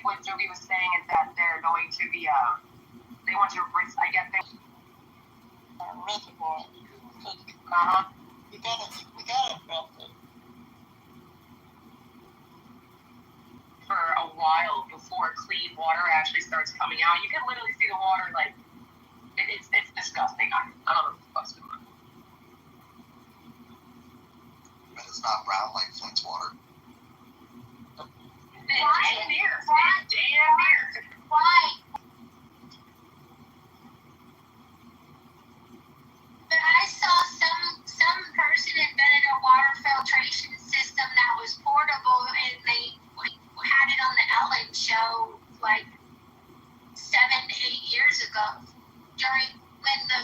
what Joby was saying is that they're going to be, they want to, I guess they... Reservoir. We gotta address it. For a while before clean water actually starts coming out. You can literally see the water, like, it's disgusting. I don't know what's going on. But it's not brown like Flint's water. Damn near. Why? But I saw some person invented a water filtration system that was portable, and they had it on the Ellen show like 7 to 8 years ago during when the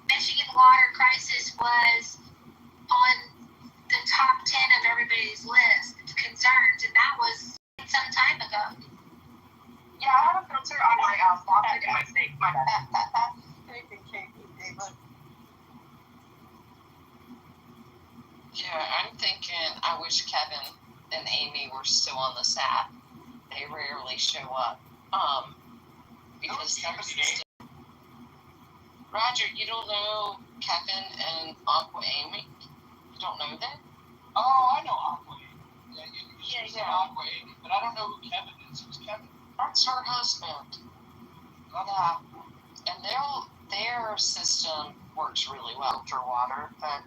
Michigan water crisis was on the top 10 of everybody's list of concerns, and that was some time ago. Yeah, I have a filter on my faucet in my sink. My bad. Yeah, I'm thinking I wish Kevin and Amy were still on this app. They rarely show up. Because Roger, you don't know Kevin and Aqua Amy? You don't know them? Oh, I know Aqua Amy. Yeah. Aqua Amy, but I don't know who Kevin is. Who's Kevin? That's her husband. Yeah. And their system works really well for water, but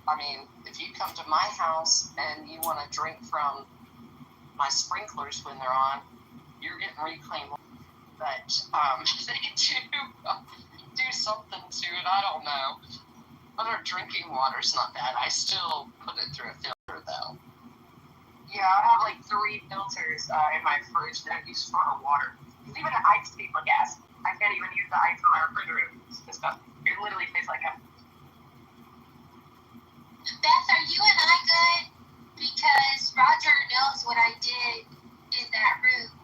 I mean, if you come to my house and you want to drink from my sprinklers when they're on, you're getting reclaimed water. But they do something to it. I don't know. But our drinking water's not bad. I still put it through a filter, though. Yeah, I have like 3 filters in my fridge that I use for water. Because even ice tastes like gas. I can't even use the ice in my refrigerator. It's disgusting. It literally tastes like gas. Beth, are you and I good? Because Roger knows what I did in that room.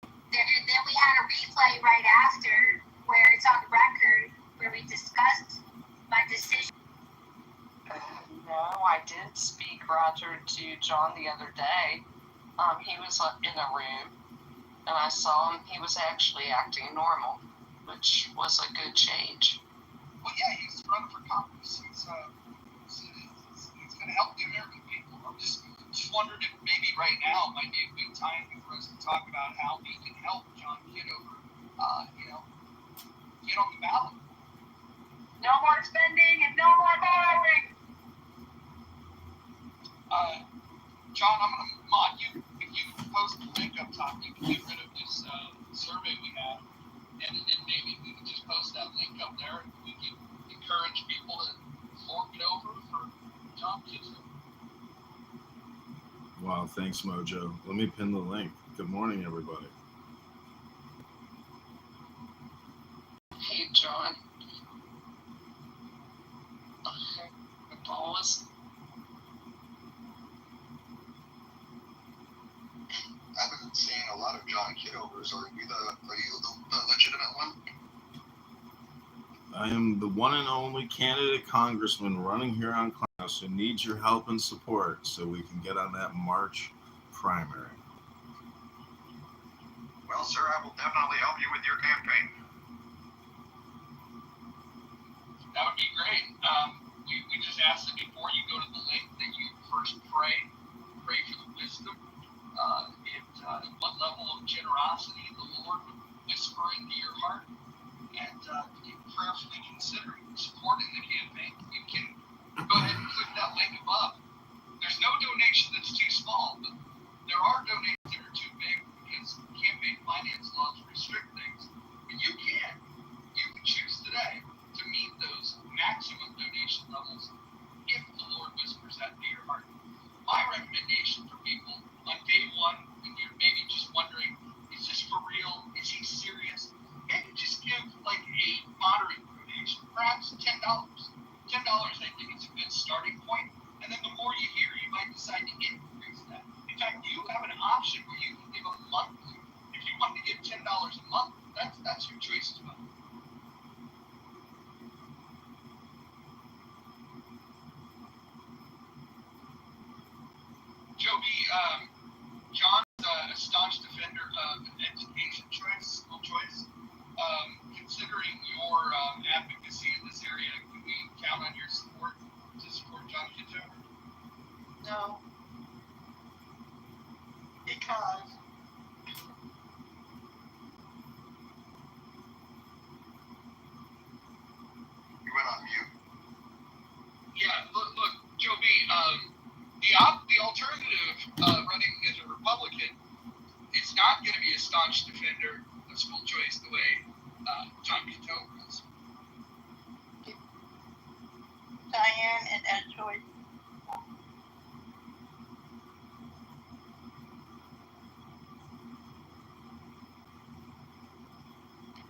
And then we had a replay right after where it's on record where we discussed my decision. No, I did speak, Roger, to John the other day. He was in a room, and I saw him. He was actually acting normal, which was a good change. Well, yeah, he's running for Congress. He's going to help the American people. I'm just wondering if maybe right now might be a good time for us to talk about how we can help John Kitover, get on the ballot. No more spending and no more borrowing. John, I'm going to mod you. If you post the link up top, you can get rid of this survey we have, and maybe we can just post that link up there, and we can encourage people to fork it over for John Kitover. Wow, thanks, Mojo. Let me pin the link. Good morning, everybody. Hey, John. Pause. I've been seeing a lot of John Kitovers. Are you the legitimate one? I am the one and only candidate congressman running here on Clubhouse who needs your help and support so we can get on that March primary. Well, sir, I will definitely help you with your campaign. That would be great. We just ask that before you go to the link that you first pray for the wisdom, at what level of generosity the Lord would whisper into your heart, and prayerfully considering supporting the campaign. You can go ahead and click that link above. There's no donation that's too small, but there are donations that are too big because campaign finance laws restrict things. But you can choose today to meet those maximum donation levels if the Lord whispers that to your heart. My recommendation for people on day one, when you're maybe just wondering, is this for real? Is he serious? Maybe just give like a moderate donation, perhaps $10. $10, I think, is a good starting point. And then the more you hear, you might decide to increase that. In fact, you have an option where you can give a monthly. If you want to give $10 a month, that's your choice as well. Joby, John Because You went on mute. Yeah, look, Joe B. The alternative, running as a Republican, is not going to be a staunch defender of school choice the way John Kitover is. Diane and Ed Choice.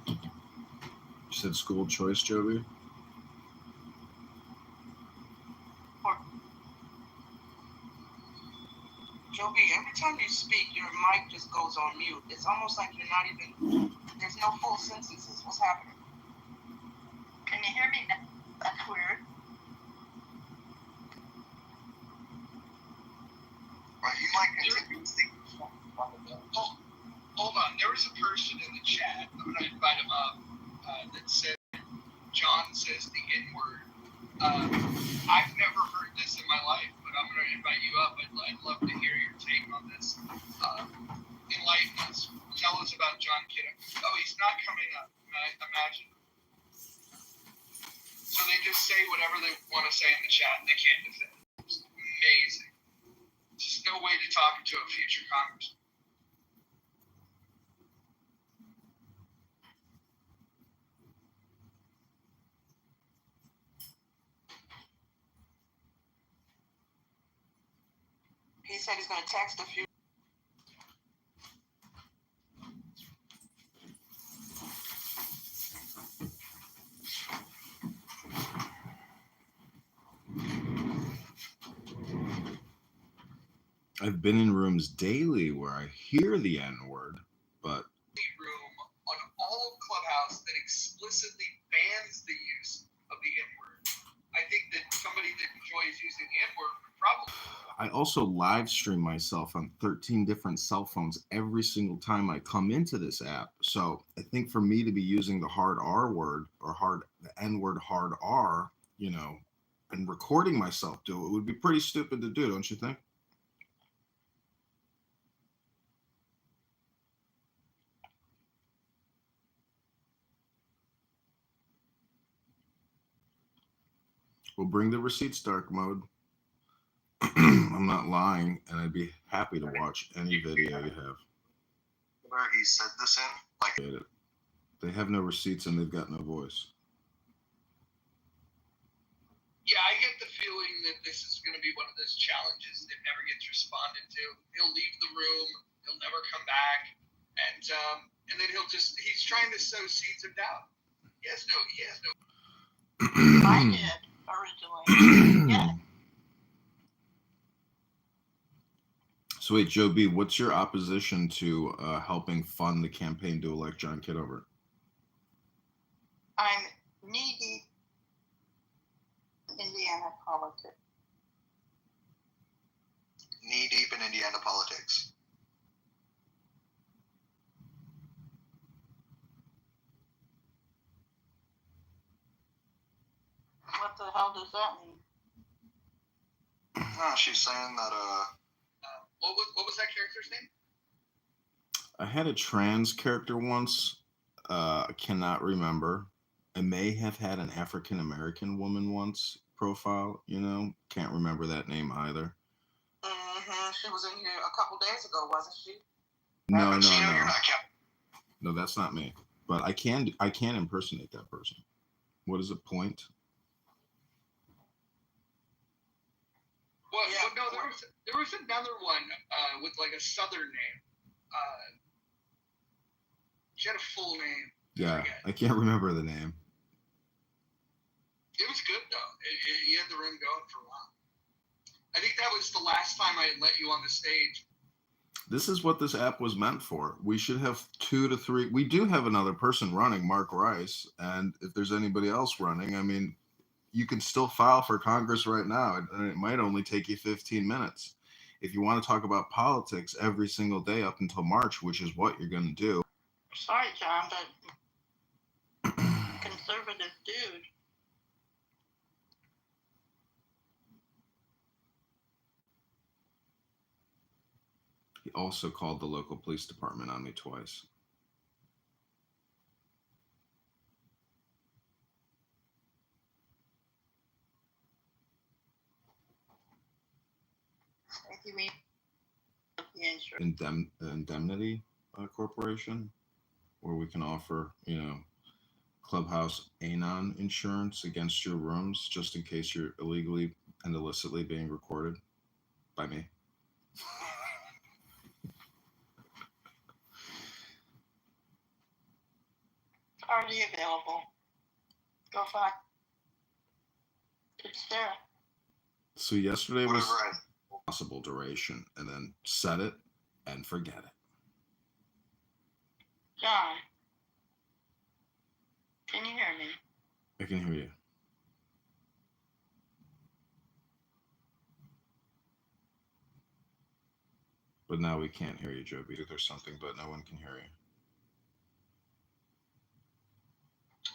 You said school choice, Joby? Joby, every time you speak, your mic just goes on mute. It's almost like you're not even, there's no full sentences. What's happening? Can you hear me now? That's weird. Well, you might continue to speak. Hold on, there was a person in the chat, I'm going to invite him up, that said John says the N-word. I've never heard this in my life, but I'm going to invite you up. I'd love to hear your take on this. Enlighten us. Tell us about John Kiddo. Oh, he's not coming up, I imagine. So they just say whatever they want to say in the chat, and they can't defend it. It's amazing. There's no way to talk to a future Congressman. He said he's going to text a few. I've been in rooms daily where I hear the N-word, but Room on all of Clubhouse that explicitly bans the use of the N-word. I think that somebody that enjoys using the N-word would probably. I also live stream myself on 13 different cell phones every single time I come into this app. So I think for me to be using the hard R word or the N-word hard R, and recording myself do it would be pretty stupid to do, don't you think? We'll bring the receipts, dark mode. I'm not lying, and I'd be happy to watch any video you have. Where he said this in? Like, They have no receipts and they've got no voice. Yeah, I get the feeling that this is going to be one of those challenges that never gets responded to. He'll leave the room, he'll never come back, and then he's trying to sow seeds of doubt. He has no. I did originally. Yeah. So wait, Joe B., what's your opposition to helping fund the campaign to elect John Kitover? I'm knee-deep in Indiana politics. knee deep in Indiana politics. What the hell does that mean? She's saying that What was that character's name? I had a trans character once. I cannot remember. I may have had an African American woman once profile. Can't remember that name either. She was in here a couple days ago, wasn't she? No. You're not No, that's not me. But I can impersonate that person. What is it? Point? Well, no, there was another one with like a southern name. She had a full name. Yeah, I can't remember the name. It was good though. You had the room going for a while. I think that was the last time I let you on the stage. This is what this app was meant for. We should have 2 to 3. We do have another person running, Mark Rice. And if there's anybody else running, I mean, you can still file for Congress right now. And it might only take you 15 minutes. If you want to talk about politics every single day up until March, which is what you're going to do. Sorry, John, but conservative dude. He also called the local police department on me twice. Thank you, me. The insurance. Indemnity corporation, where we can offer, Clubhouse Anon insurance against your rooms just in case you're illegally and illicitly being recorded by me. Already available. Go find. It's there. So yesterday was Whatever possible duration, and then set it and forget it. John, can you hear me? I can hear you. But now we can't hear you, Joby. There's something, but no one can hear you.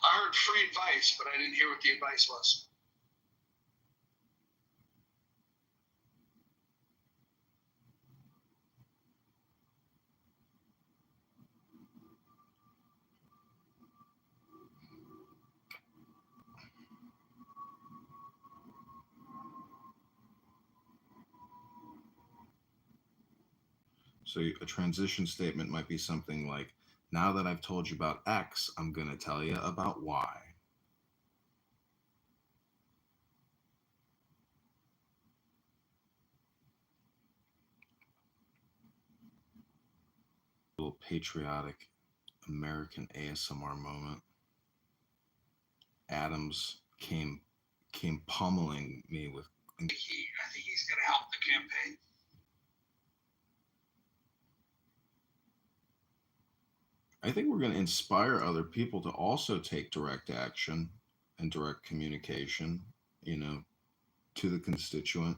I heard free advice, but I didn't hear what the advice was. So a transition statement might be something like, now that I've told you about X, I'm going to tell you about Y. A little patriotic American ASMR moment. Adams came pummeling me with. I think he's going to help the campaign. I think we're going to inspire other people to also take direct action and direct communication, to the constituent,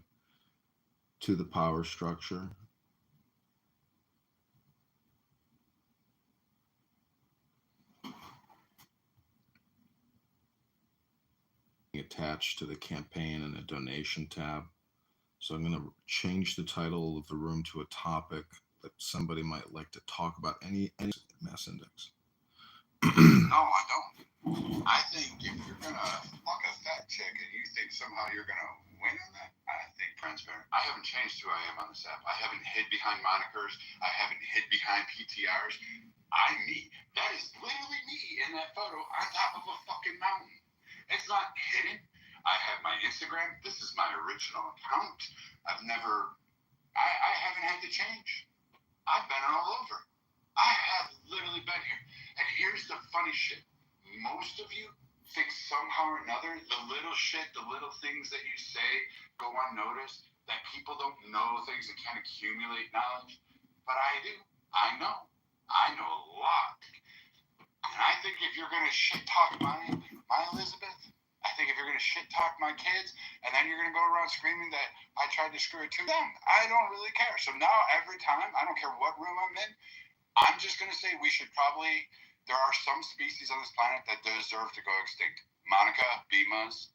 to the power structure. Attached to the campaign and a donation tab. So I'm going to change the title of the room to a topic that somebody might like to talk about. Any mass index. No, I don't. I think if you're gonna fuck a fat chick and you think somehow you're gonna win on that, I think transparent. I haven't changed who I am on this app. I haven't hid behind monikers. I haven't hid behind PTRs. I'm me. That is literally me in that photo on top of a fucking mountain. It's not hidden. I have my Instagram. This is my original account. I haven't had to change. I've been all over. I have literally been here. And here's the funny shit. Most of you think somehow or another the little shit, the little things that you say go unnoticed, that people don't know things and can't accumulate knowledge. But I do. I know. I know a lot. And I think if you're going to shit talk my Elizabeth, I think if you're going to shit talk my kids, and then you're going to go around screaming that I tried to screw it to them, I don't really care. So now every time, I don't care what room I'm in, I'm just going to say there are some species on this planet that deserve to go extinct. Monica, Bimas,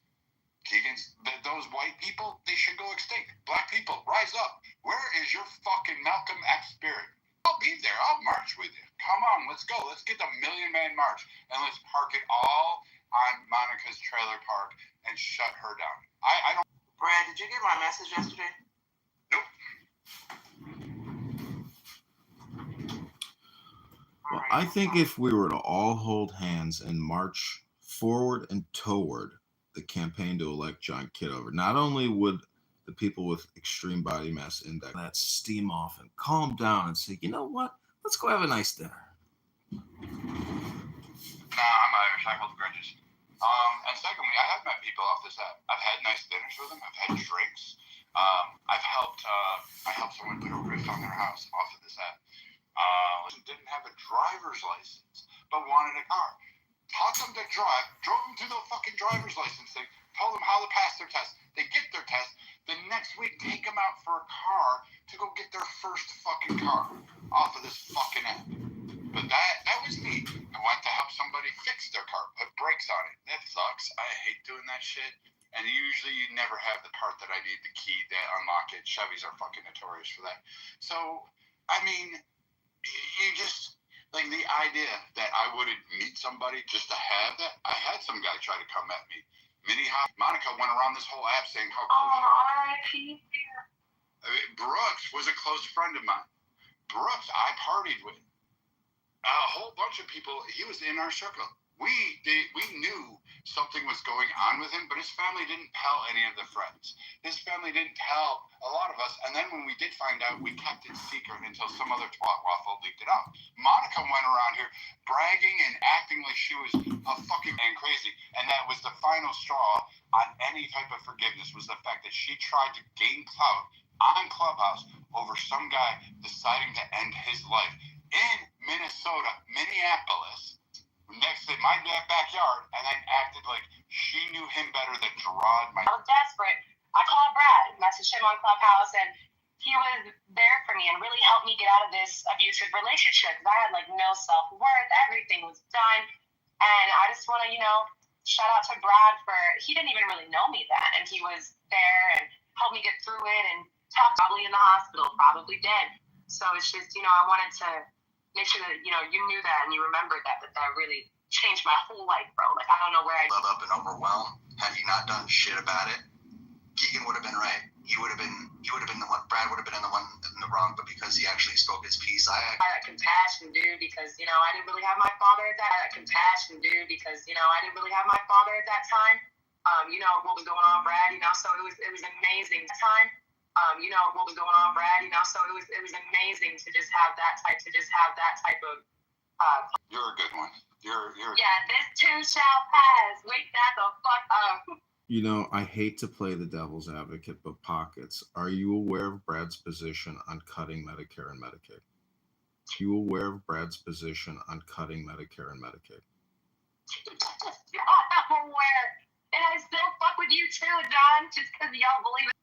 Keegan's, those white people, they should go extinct. Black people, rise up. Where is your fucking Malcolm X spirit? I'll be there. I'll march with you. Come on, let's go. Let's get the Million Man March, and let's park it all on Monica's trailer park and shut her down. I don't. Brad, did you get my message yesterday? Nope. Well, I think if we were to all hold hands and march forward and toward the campaign to elect John Kitover, not only would the people with extreme body mass index that steam off and calm down and say, you know what, let's go have a nice dinner. Nah, I'm Irish. I hold grudges. And secondly, I have met people off this app. I've had nice dinners with them. I've had drinks. I helped someone put a roof on their house off of this app. Didn't have a driver's license, but wanted a car. Taught them to drive, drove them to the fucking driver's license thing, told them how to pass their test. They get their test. The next week, take them out for a car to go get their first fucking car off of this fucking app. But that was me. I went to help somebody fix their car, put brakes on it. That sucks. I hate doing that shit. And usually you never have the part that I need, the key to unlock it. Chevys are fucking notorious for that. So I mean, you just, like, the idea that I wouldn't meet somebody just to have that. I had some guy try to come at me. Monica went around this whole app saying how close R.I.P. Brooks was a close friend of mine. Brooks, I partied with. A whole bunch of people, he was in our circle. We knew something was going on with him, but his family didn't tell any of the friends. His family didn't tell a lot of us, and then when we did find out, we kept it secret until some other twat waffle leaked it out. Monica went around here bragging and acting like she was a fucking man crazy, and that was the final straw on any type of forgiveness, was the fact that she tried to gain clout on Clubhouse over some guy deciding to end his life in Minnesota, Minneapolis, next to my backyard, and then acted like she knew him better than Gerard. I was desperate. I called Brad, messaged him on Clubhouse, and he was there for me and really helped me get out of this abusive relationship because I had like no self-worth. Everything was done. And I just want to, shout out to Brad for, he didn't even really know me then. And he was there and helped me get through it and probably in the hospital, probably dead. So it's just, I wanted to make sure that, you knew that and you remembered that really changed my whole life, bro. Like, I don't know where I'd Love up and overwhelmed. Had you not done shit about it, Keegan would have been right. He would have been the one. Brad would have been in the wrong, but because he actually spoke his piece, I had that compassion, dude, because, I didn't really have my father at that compassion, dude, because, I didn't really have my father at that time. What was going on, Brad, so it was amazing time. What was going on, Brad, so it was amazing to just have that type of You're a good one. You're yeah, this too shall pass. Wake that the fuck up. I hate to play the devil's advocate, but Pockets, are you aware of Brad's position on cutting Medicare and Medicaid? Are you aware of Brad's position on cutting Medicare and Medicaid? I'm aware. And I still fuck with you too, John, just because y'all believe it.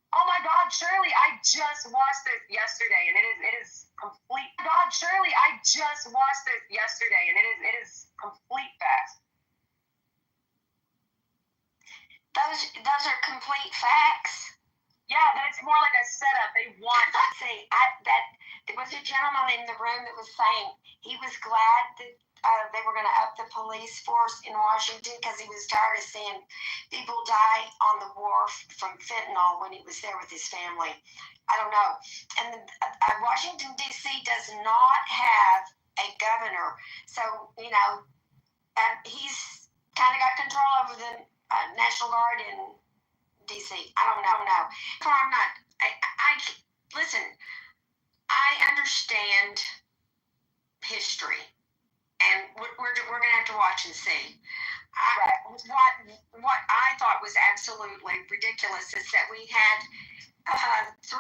Oh my God, Shirley, I just watched it yesterday, and it is complete. God, Shirley, I just watched it yesterday, and it is complete facts. Those are complete facts. Yeah, but it's more like a setup. They want. See, that there was a gentleman in the room that was saying he was glad that they were going to up the police force in Washington because he was tired of seeing people die on the wharf from fentanyl when he was there with his family. I don't know. And Washington, D.C. does not have a governor. So, he's kind of got control over the National Guard in D.C. I don't know. I'm not. Listen, I understand history. And we're going to have to watch and see. What I thought was absolutely ridiculous is that we had 3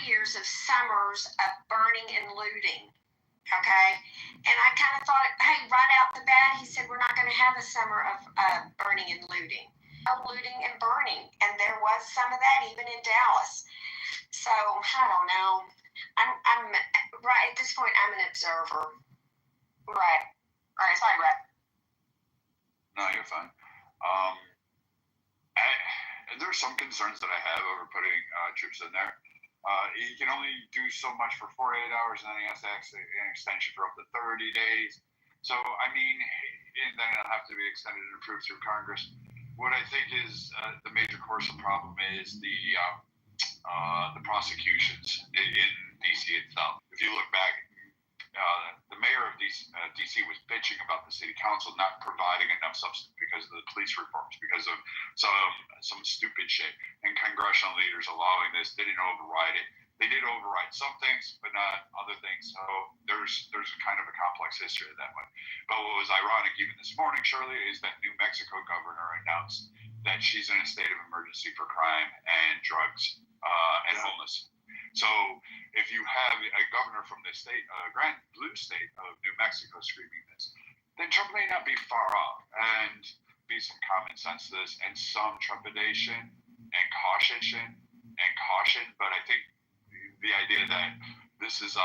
years of summers of burning and looting. Okay, and I kind of thought, hey, right out the bat, he said we're not going to have a summer of burning and looting. Looting and burning, and there was some of that even in Dallas. So I don't know. I'm right at this point. I'm an observer. Right. All right. Sorry, Brett. No, you're fine. There's some concerns that I have over putting troops in there. You can only do so much for 48 hours, and then he has to ask an extension for up to 30 days. So, and then it'll have to be extended and approved through Congress. What I think is the major course of problem is the prosecutions in D.C. itself. If you look back, the mayor of D.C. was bitching about the city council not providing enough substance because of the police reforms, because of some stupid shit, and congressional leaders allowing this. They didn't override it. They did override some things, but not other things. So there's kind of a complex history of that one. But what was ironic even this morning, Shirley, is that New Mexico governor announced that she's in a state of emergency for crime and drugs and homeless. So if you have a governor from the state, grand blue state of New Mexico screaming this, then Trump may not be far off, and be some common sense to this and some trepidation and caution. But I think the idea that this is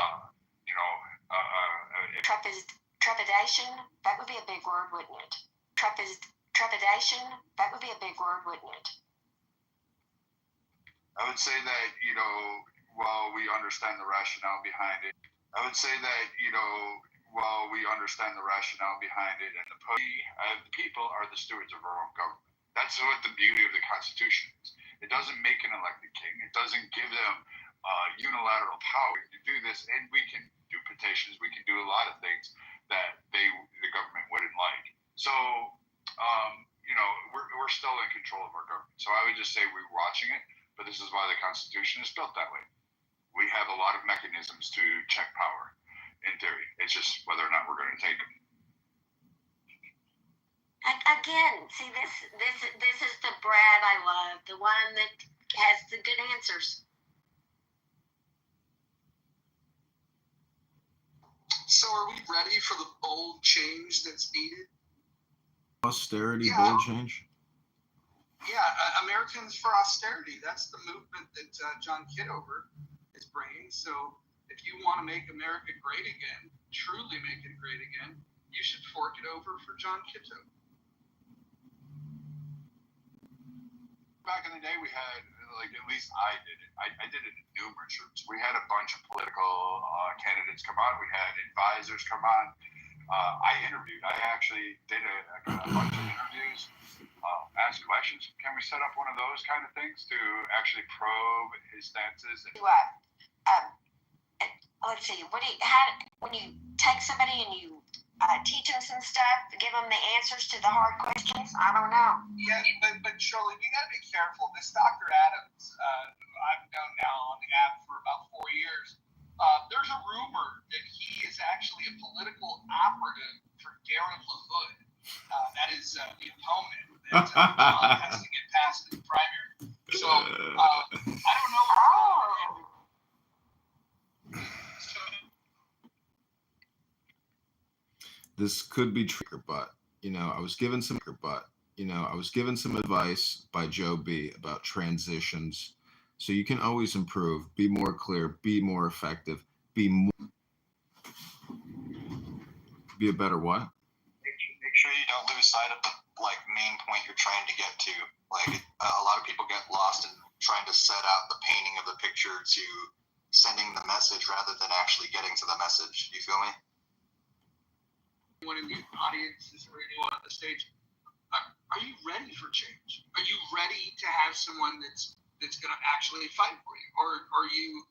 trepidation, that would be a big word, wouldn't it? Trepidation, that would be a big word, wouldn't it? I would say that, while we understand the rationale behind it, and the people are the stewards of our own government. That's what the beauty of the Constitution is. It doesn't make an elected king. It doesn't give them unilateral power to do this, and we can do petitions. We can do a lot of things that the government wouldn't like. So, we're still in control of our government. So I would just say we're watching it, but this is why the Constitution is built that way. We have a lot of mechanisms to check power, in theory. It's just whether or not we're going to take them. Again, see, this is the Brad I love, the one that has the good answers. So are we ready for the bold change that's needed? Austerity, bold change? Yeah, Americans for Austerity. That's the movement that John Kitover is bringing. So if you want to make America great again, truly make it great again, you should fork it over for John Kitover. Back in the day, we had, at least I did it. I did it in numerous groups. We had a bunch of political candidates come on. We had advisors come on. I interviewed. I actually did a bunch of interviews, asked questions. Can we set up one of those kind of things to actually probe his stances? Let's see. When you take somebody and you teach them some stuff, give them the answers to the hard questions? I don't know. Yeah, but Shirley, we got to be careful. This Dr. Adams, I've known now on the app for about 4 years. There's a rumor that he is actually a political operative for Darren LaHood. That is the opponent that John has to get past in the primary. So I don't know. This could be true, but I was given some advice by Joe B about transitions. So you can always improve, be more clear, be more effective, be a better what? Make sure you don't lose sight of the main point you're trying to get to. A lot of people get lost in trying to set out the painting of the picture to sending the message rather than actually getting to the message. Do you feel me? Anyone in the audience or anyone on the stage, are you ready for change? Are you ready to have someone that's going to actually fight for you, or are you?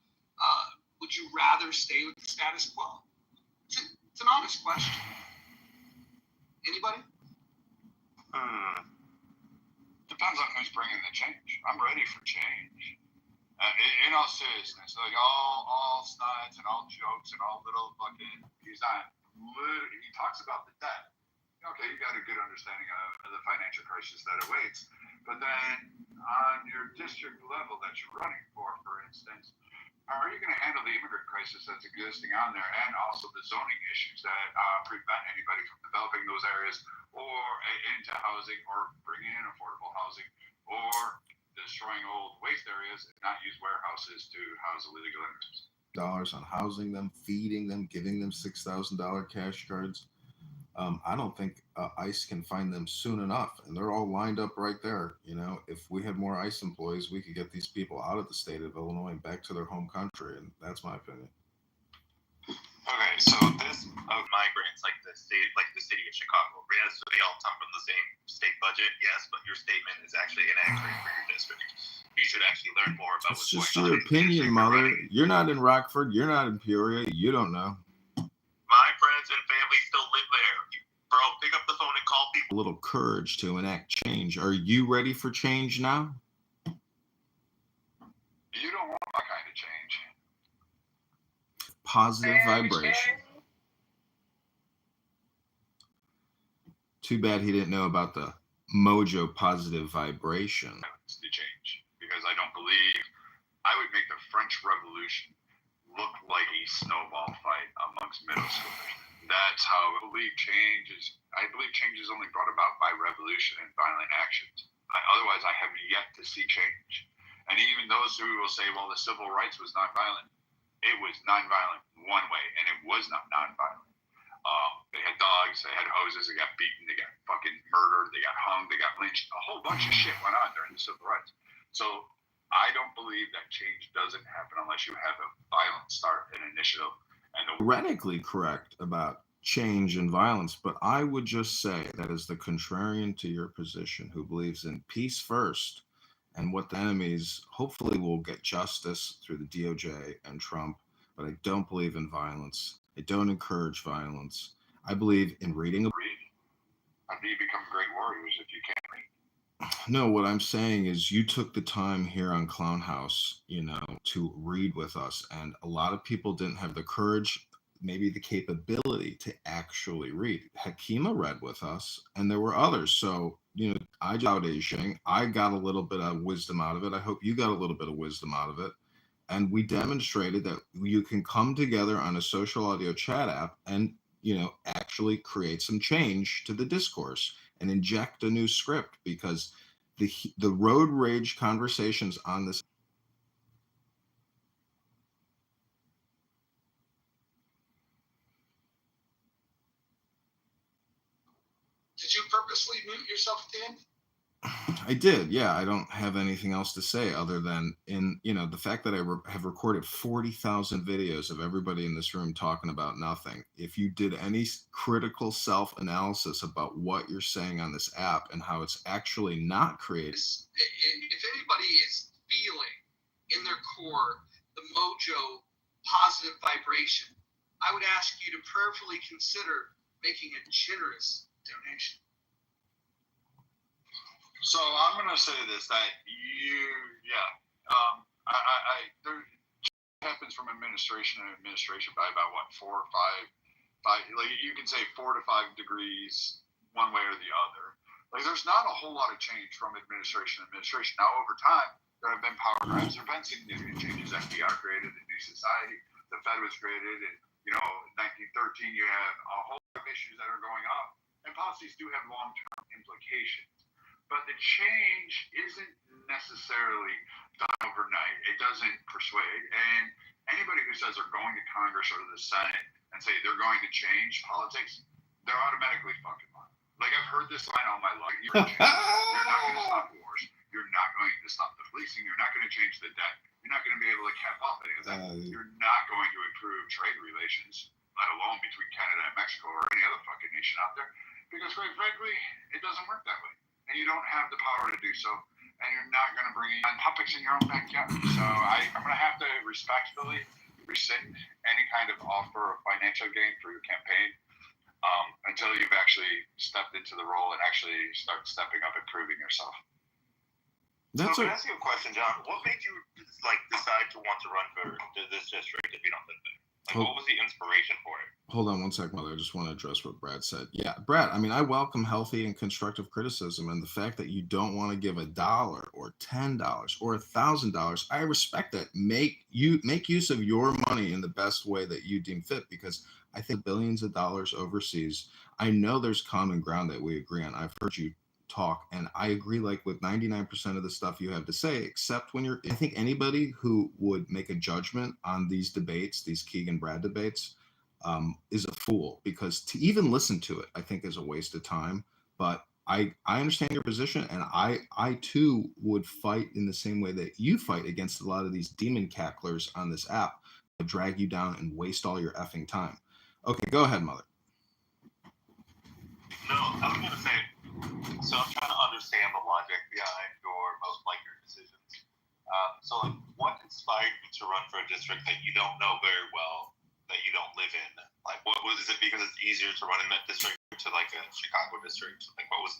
Would you rather stay with the status quo? It's an honest question. Anybody? Depends on who's bringing the change. I'm ready for change. In all seriousness, all snides and all jokes and all little fucking. He talks about the debt. Okay, you got a good understanding of the financial crisis that awaits. But then on your district level that you're running for instance, how are you going to handle the immigrant crisis that's existing on there and also the zoning issues that prevent anybody from developing those areas or into housing or bringing in affordable housing or destroying old waste areas and not use warehouses to house illegal immigrants? Dollars on housing them, feeding them, giving them $6,000 cash cards. I don't think ICE can find them soon enough, and they're all lined up right there. If we had more ICE employees, we could get these people out of the state of Illinois and back to their home country, and that's my opinion. Okay, so this migrants the city of Chicago. Yes, so they all come from the same state budget. Yes, but your statement is actually inaccurate for your district. You should actually learn more about what's going on. It's just your opinion, mother. You're not in Rockford. You're not in Peoria. You don't know. My friends and family still live there. Bro, pick up the phone and call people. A little courage to enact change. Are you ready for change now? You don't want that kind of change. Positive vibration. Too bad he didn't know about the Mojo positive vibration. To change, because I don't believe I would make the French Revolution look like a snowball fight amongst middle schoolers. That's how I believe change is. I believe change is only brought about by revolution and violent actions. Otherwise, I have yet to see change. And even those who will say, well, the civil rights was nonviolent, it was nonviolent one way, and it was not nonviolent. They had dogs, they had hoses, they got beaten, they got fucking murdered, they got hung, they got lynched. A whole bunch of shit went on during the civil rights. So I don't believe that change doesn't happen unless you have a violent start, an initiative. And theoretically correct about change and violence, but I would just say that as the contrarian to your position who believes in peace first and what the enemies hopefully will get justice through the DOJ and Trump, but I don't believe in violence. I don't encourage violence. I believe in reading. How do you become great warriors if you can't read? No, what I'm saying is you took the time here on Clown House, to read with us. And a lot of people didn't have the courage, maybe the capability to actually read. Hakima read with us, and there were others. So, I got a little bit of wisdom out of it. I hope you got a little bit of wisdom out of it. And we demonstrated that you can come together on a social audio chat app and, actually create some change to the discourse and inject a new script, because the road rage conversations on this. Did you purposely mute yourself at the end? I did, yeah. I don't have anything else to say other than the fact that I have recorded 40,000 videos of everybody in this room talking about nothing. If you did any critical self-analysis about what you're saying on this app and how it's actually not created. If anybody is feeling in their core the mojo positive vibration, I would ask you to prayerfully consider making a generous donation. So I'm going to say this, that there happens from administration to administration by about 4 or 5, like you can say 4 to 5 degrees one way or the other. Like there's not a whole lot of change from administration to administration. Now over time, there have been power grabs, there have been significant changes. FDR created a new society, the Fed was created, and 1913 you have a whole lot of issues that are going on, and policies do have long-term implications. But the change isn't necessarily done overnight. It doesn't persuade. And anybody who says they're going to Congress or the Senate and say they're going to change politics, they're automatically fucking lying. Like I've heard this line all my life. You're not going to stop wars. You're not going to stop the policing. You're not going to change the debt. You're not going to be able to cap off any of that. You're not going to improve trade relations, let alone between Canada and Mexico or any other fucking nation out there. Because quite frankly, it doesn't work that way. And you don't have the power to do so, and you're not going to bring in puppets in your own backyard. So I'm going to have to respectfully rescind any kind of offer of financial gain for your campaign until you've actually stepped into the role and actually start stepping up and proving yourself. So can I ask you a question, John? What made you decide to want to run for this district if you don't live there? What was the inspiration for it? Hold on one second, Mother. I just want to address what Brad said. Yeah, Brad, I welcome healthy and constructive criticism, and the fact that you don't want to give $1 or $10 or $1,000, I respect that. Make use of your money in the best way that you deem fit, because I think billions of dollars overseas, I know there's common ground that we agree on. I've heard you talk, and I agree with 99% of the stuff you have to say, except I think anybody who would make a judgment on these debates, these Keegan-Brad debates, is a fool, because to even listen to it, I think is a waste of time. But I understand your position, and I too would fight in the same way that you fight against a lot of these demon cacklers on this app that drag you down and waste all your effing time. Okay, go ahead, Mother. No, I was going to say, so I'm trying to understand the logic behind your decisions. What inspired you to run for a district that you don't know very well, that you don't live in? Is it because it's easier to run in that district to a Chicago district? What was?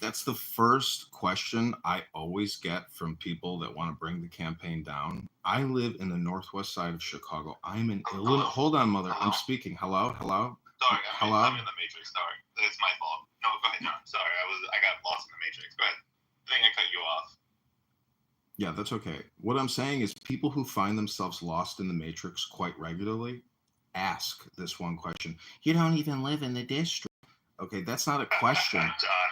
That's the first question I always get from people that want to bring the campaign down. I live in the northwest side of Chicago. I'm in Illinois. Hold on, Mother. I'm speaking. Hello? Sorry, I'm in the Matrix. Sorry, it's my fault. No, go ahead, John. Sorry, I got lost in the Matrix. Go ahead. I think I cut you off. Yeah, that's okay. What I'm saying is people who find themselves lost in the Matrix quite regularly ask this one question. You don't even live in the district. Okay, that's not a question.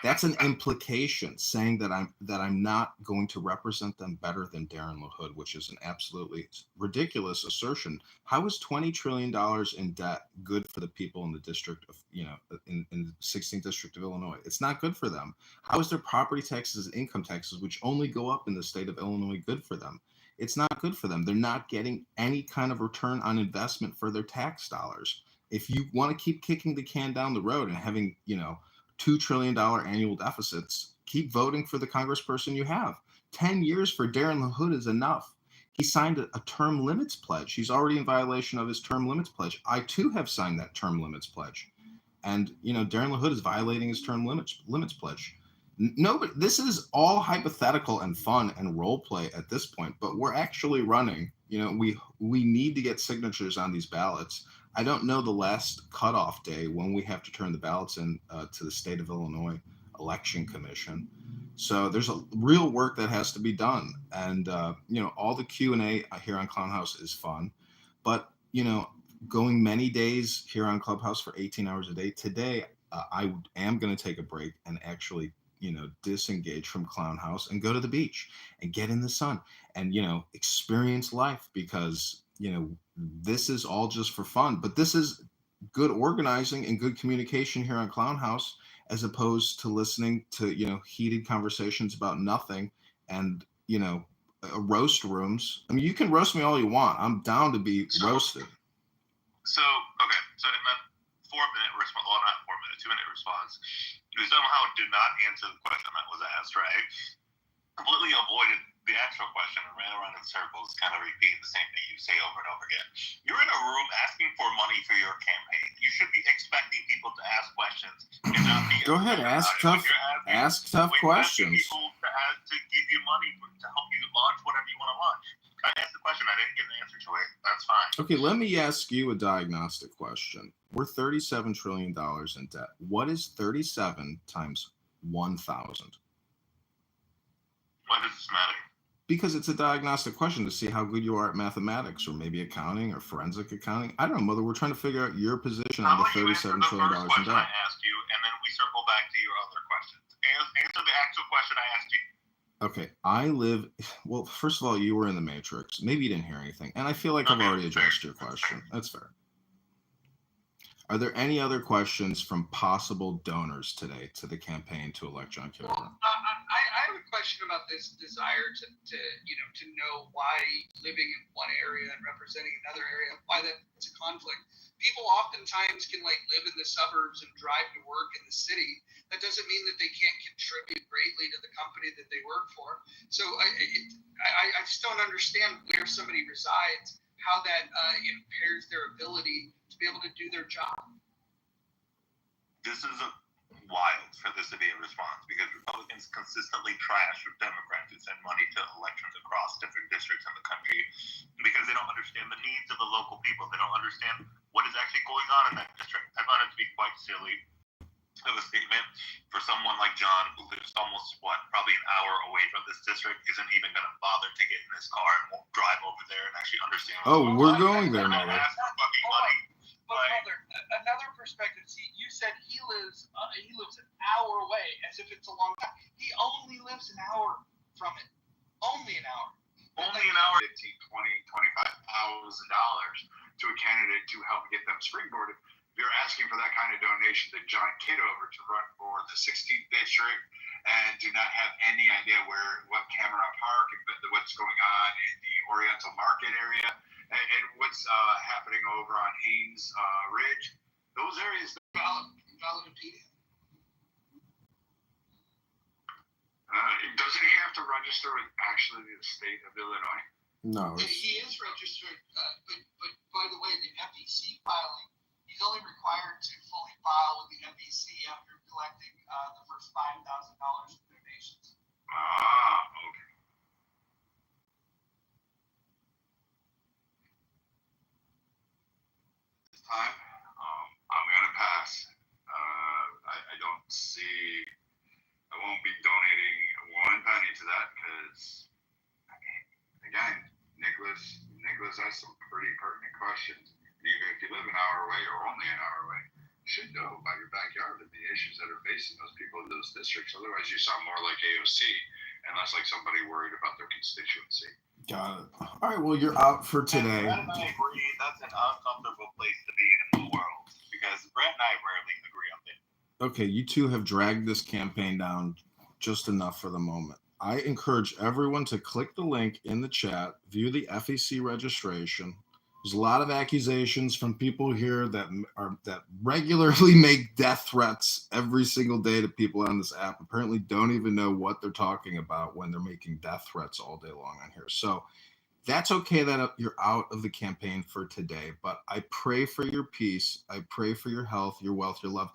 That's an implication saying that I'm not going to represent them better than Darren LaHood, which is an absolutely ridiculous assertion. How is $20 trillion in debt good for the people in the district of, in the 16th district of Illinois? It's not good for them. How is their property taxes and income taxes, which only go up in the state of Illinois, good for them? It's not good for them. They're not getting any kind of return on investment for their tax dollars. If you want to keep kicking the can down the road and having, $2 trillion annual deficits, keep voting for the congressperson you have. 10 years for Darren LaHood is enough. He signed a term limits pledge. He's already in violation of his term limits pledge. I too have signed that term limits pledge. And, Darren LaHood is violating his term limits pledge. No, but this is all hypothetical and fun and role play at this point, but we're actually running. We need to get signatures on these ballots. I don't know the last cutoff day when we have to turn the ballots in to the state of Illinois Election Commission. So there's a real work that has to be done. And, all the Q&A here on Clownhouse is fun. But, going many days here on Clubhouse for 18 hours a day, today I am going to take a break and actually, disengage from Clownhouse and go to the beach and get in the sun and, experience life because, this is all just for fun, but this is good organizing and good communication here on Clownhouse, as opposed to listening to, heated conversations about nothing and, roast rooms. I mean, you can roast me all you want. I'm down to be roasted. So, okay. So in that 4-minute response, well, not 4 minute, 2-minute response, you somehow did not answer the question that was asked, right? Completely avoided the actual question and ran around in circles, kind of repeating the same thing you say over and over again. You're in a room asking for money for your campaign. You should be expecting people to ask questions and not be. Go ahead, ask tough questions. People to give you money to help you launch whatever you want to launch. I asked the question. I didn't get an answer to it. That's fine. Okay, let me ask you a diagnostic question. We're $37 trillion in debt. What is 37 times 1,000? Why does this matter? Because it's a diagnostic question to see how good you are at mathematics or maybe accounting or forensic accounting. I don't know, Mother. We're trying to figure out your position on the $37 trillion in debt. I asked you, and then we circle back to your other questions. Answer the actual question I asked you. Okay, well, first of all, you were in the Matrix. Maybe you didn't hear anything. And I feel like I've already addressed your question. That's fair. Are there any other questions from possible donors today to the campaign to elect John Kitover? Well, I have a question about this desire to know why living in one area and representing another area, why that's a conflict. People oftentimes can live in the suburbs and drive to work in the city. That doesn't mean that they can't contribute greatly to the company that they work for. So I just don't understand where somebody resides, how that impairs their ability to be able to do their job. This is wild for this to be a response because Republicans consistently trash Democrats who send money to elections across different districts in the country because they don't understand the needs of the local people. They don't understand what is actually going on in that district. I found it to be quite silly of a statement for someone like John, who lives almost, probably an hour away from this district, isn't even going to bother to get in his car and won't drive over there and actually understand. We're going there, Mother. But Mother, another perspective. See, you said he lives an hour away, as if it's a long time. He only lives an hour from it. Only an hour. Only an hour. $15,000, $20,000, $25,000 to a candidate to help get them springboarded. You're asking for that kind of donation to John Kitover to run for the 16th district and do not have any idea what Cameron Park and what's going on in the Oriental Market area and what's happening over on Haynes Ridge. Those areas Valid opinion. Doesn't he have to register with actually the state of Illinois? No. He is registered, but by the way, the FEC filing, he's only required to fully file with the FEC after collecting the first $5,000 in donations. Okay. This time, I'm gonna pass. I don't see. I won't be donating one penny to that because, again, Nicholas asked some pretty pertinent questions. Even if you live an hour away or only an hour away, you should know about your backyard that the facing those people in those districts. Otherwise, you sound more like AOC and less like somebody worried about their constituency. Got it. All right, well, you're out for today. And Brett and I agree that's an uncomfortable place to be in the world because Brett and I rarely agree on things. Okay, you two have dragged this campaign down just enough for the moment. I encourage everyone to click the link in the chat, view the FEC registration. There's a lot of accusations from people here that regularly make death threats every single day to people on this app. Apparently don't even know what they're talking about when they're making death threats all day long on here. So that's okay that you're out of the campaign for today, but I pray for your peace. I pray for your health, your wealth, your love.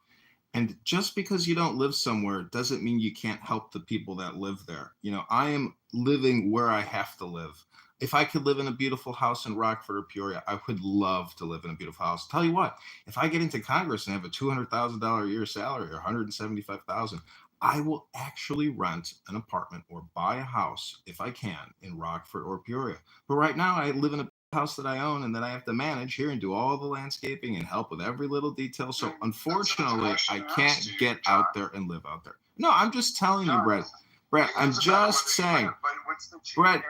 And just because you don't live somewhere doesn't mean you can't help the people that live there. You know, I am living where I have to live. If I could live in a beautiful house in Rockford or Peoria, I would love to live in a beautiful house. Tell you what, if I get into Congress and have a $200,000 a year salary or $175,000, I will actually rent an apartment or buy a house if I can in Rockford or Peoria. But right now I live in a house that I own and that I have to manage here and do all the landscaping and help with every little detail. So unfortunately, I can't get out there and live out there. No, I'm just telling you, Brett. Brett, I'm just saying. Brett,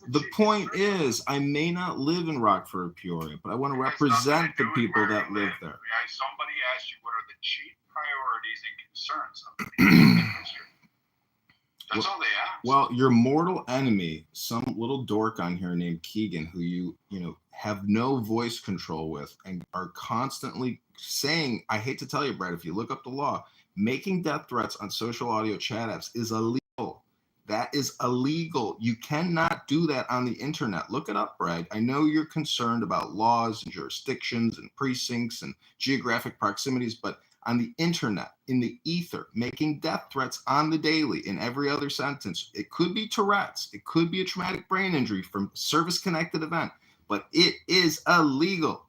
the point is, I may not live in Rockford or Peoria, but I want to represent the people that live there. Somebody asked you what are the chief priorities and concerns of the people in the district. That's all they ask. Well, your mortal enemy, some little dork on here named Keegan, who you have no voice control with and are constantly saying, I hate to tell you, Brett, if you look up the law, making death threats on social audio chat apps is illegal. That is illegal. You cannot do that on the internet. Look it up, Brad. I know you're concerned about laws and jurisdictions and precincts and geographic proximities, but on the internet, in the ether, making death threats on the daily in every other sentence, it could be Tourette's, it could be a traumatic brain injury from service-connected event, but it is illegal.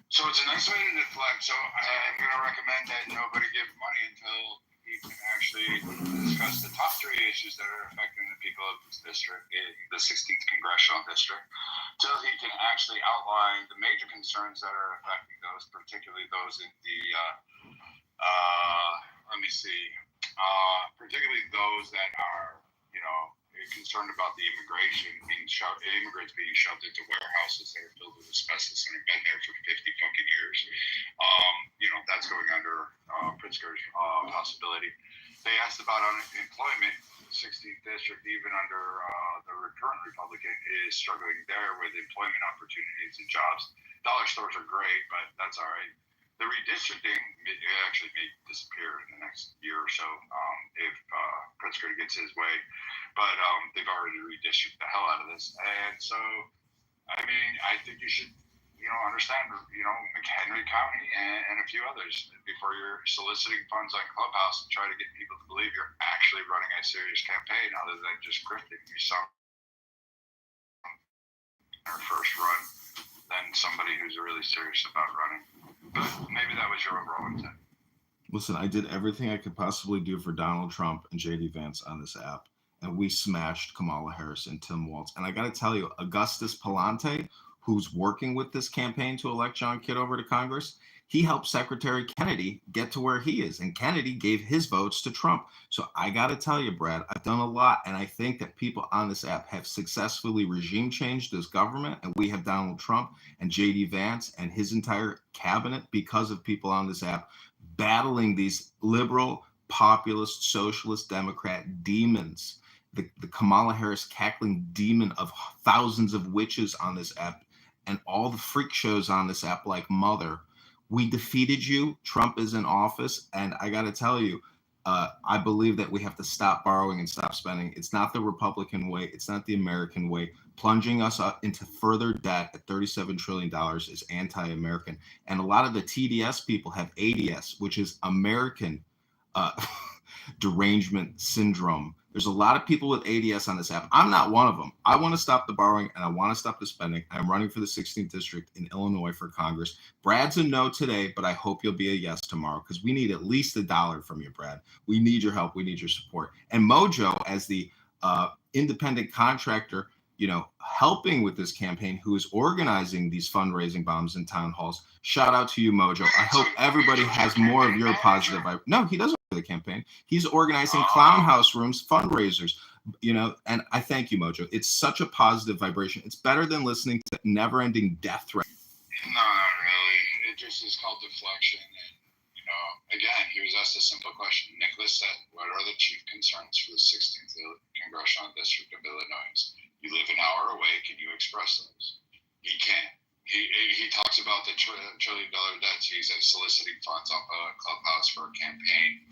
So it's a nice way to deflect. So I'm going to recommend that nobody give money until he can actually discuss the top three issues that are affecting the people of this district, the 16th congressional district, till he can actually outline the major concerns that are affecting those, particularly those in the, particularly those that are, concerned about the immigrants being shoved into warehouses that are filled with asbestos and have been there for 50 fucking years. That's going under Pritzker's possibility. They asked about unemployment. The 16th district, even under the current Republican, is struggling there with employment opportunities and jobs. Dollar stores are great, but that's all right. The redistricting actually may disappear in the next year or so if Pritzker gets his way. But they've already redistricted the hell out of this. And so, I think you should, understand, McHenry County and a few others before you're soliciting funds on Clubhouse and try to get people to believe you're actually running a serious campaign other than just grifting. You saw their first run than somebody who's really serious about running. But maybe that was your overall intent. Listen, I did everything I could possibly do for Donald Trump and JD Vance on this app. And we smashed Kamala Harris and Tim Walz. And I got to tell you, Augustus Palante, who's working with this campaign to elect John Kitover to Congress, he helped Secretary Kennedy get to where he is. And Kennedy gave his votes to Trump. So I got to tell you, Brad, I've done a lot. And I think that people on this app have successfully regime changed this government. And we have Donald Trump and JD Vance and his entire cabinet because of people on this app battling these liberal, populist, socialist, Democrat demons. The Kamala Harris cackling demon of thousands of witches on this app and all the freak shows on this app like Mother. We defeated you. Trump is in office. And I got to tell you, I believe that we have to stop borrowing and stop spending. It's not the Republican way. It's not the American way. Plunging us into further debt at $37 trillion is anti-American. And a lot of the TDS people have ADS, which is American derangement syndrome. There's a lot of people with ADS on this app. I'm not one of them. I want to stop the borrowing and I want to stop the spending. I'm running for the 16th district in Illinois for Congress. Brad's a no today, but I hope you'll be a yes tomorrow because we need at least $1 from you, Brad. We need your help. We need your support. And Mojo, as the independent contractor, helping with this campaign, who is organizing these fundraising bombs in town halls. Shout out to you, Mojo. I hope everybody has more of your positive vibe. No, he doesn't for the campaign. He's organizing clown house rooms, fundraisers, and I thank you, Mojo. It's such a positive vibration. It's better than listening to never-ending death threats. No, not really. It just is called deflection. And, again, he was asked a simple question. Nicholas said, what are the chief concerns for the 16th Congressional District of Illinois? You live an hour away. Can you express those? He can't. He talks about the $1 trillion debts. He's soliciting funds off a clubhouse for a campaign.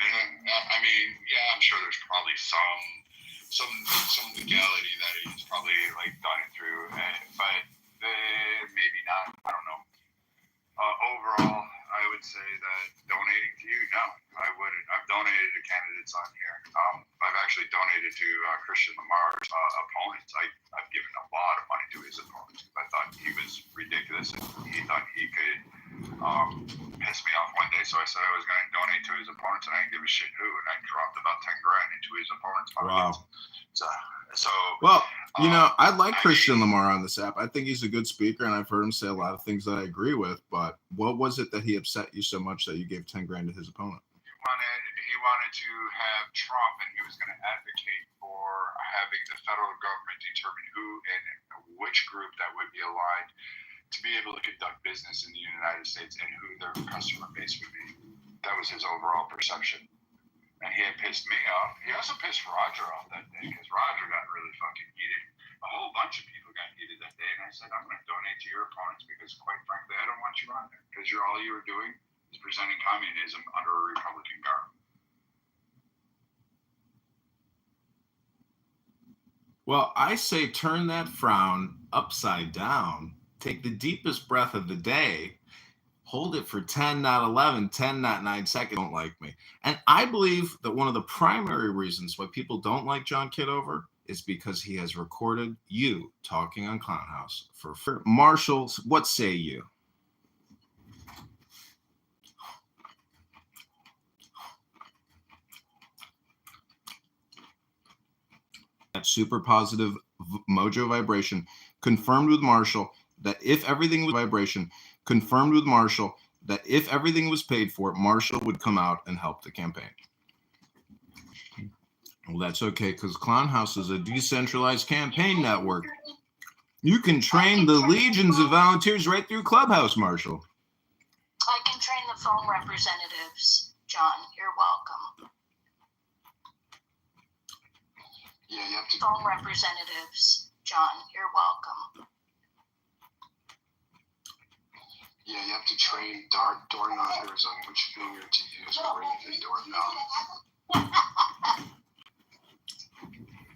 And, I'm sure there's probably some legality that he's probably done it through, but maybe not. I don't know. Overall, I would say that donating to you, no, I wouldn't. I've donated to candidates on here. I've actually donated to Christian Lamar's opponents. I've given a lot of money to his opponents. I thought he was ridiculous. He thought he could piss me off one day, so I said I was going to donate to his opponents, and I didn't give a shit who, and I dropped about $10,000 into his opponents' pockets. Wow. Well, I like Christian Lamar on this app. I think he's a good speaker, and I've heard him say a lot of things that I agree with. But what was it that he upset you so much that you gave $10,000 to his opponent? He wanted to have Trump, and he was going to advocate for having the federal government determine who and which group that would be aligned to be able to conduct business in the United States and who their customer base would be. That was his overall perception. And he had pissed me off. He also pissed Roger off that day because Roger got really fucking heated. A whole bunch of people got heated that day. And I said, I'm going to donate to your opponents because, quite frankly, I don't want you on there. Because all you were doing is presenting communism under a Republican government. Well, I say turn that frown upside down. Take the deepest breath of the day. Hold it for 10, not 11, 10, not 9 seconds. Don't like me. And I believe that one of the primary reasons why people don't like John Kitover is because he has recorded you talking on Clown House. For Marshall, what say you? That super positive mojo vibration confirmed with Marshall that if everything was vibration, confirmed with Marshall that if everything was paid for, Marshall would come out and help the campaign. Well, that's okay, because Clown House is a decentralized campaign network. You can train the legions of volunteers right through Clubhouse, Marshall. I can train the phone representatives, John. You're welcome. Yeah, you have to. Phone representatives, John. You're welcome. Yeah, you have to train door knockers on which finger to use to ring the doorbell.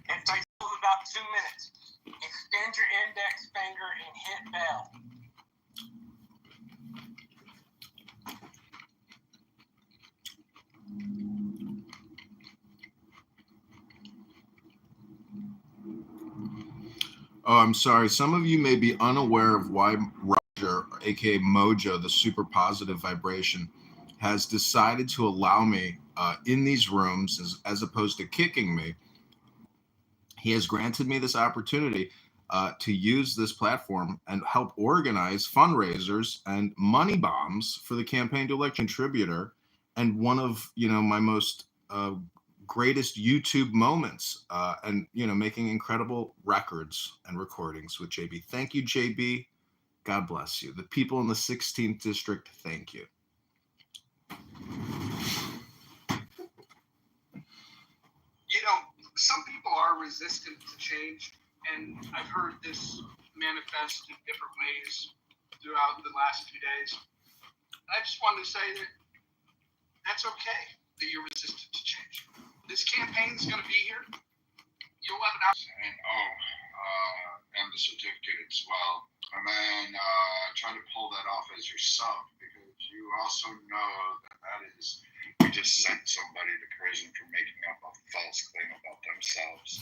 It takes about 2 minutes. Extend your index finger and hit bell. Oh, I'm sorry. Some of you may be unaware of why Roger, aka Mojo, the super positive vibration, has decided to allow me in these rooms as opposed to kicking me. He has granted me this opportunity to use this platform and help organize fundraisers and money bombs for the campaign to elect contributor. And one of my most greatest YouTube moments, and making incredible records and recordings with JB. Thank you, JB. God bless you. The people in the 16th district, thank you. Some people are resistant to change, and I've heard this manifest in different ways throughout the last few days. I just wanted to say that that's okay that you're resistant to change. This campaign's going to be here. You'll have an opportunity. And the certificate as well. And then try to pull that off as your sub, because you also know that is, you just sent somebody to prison for making up a false claim about themselves.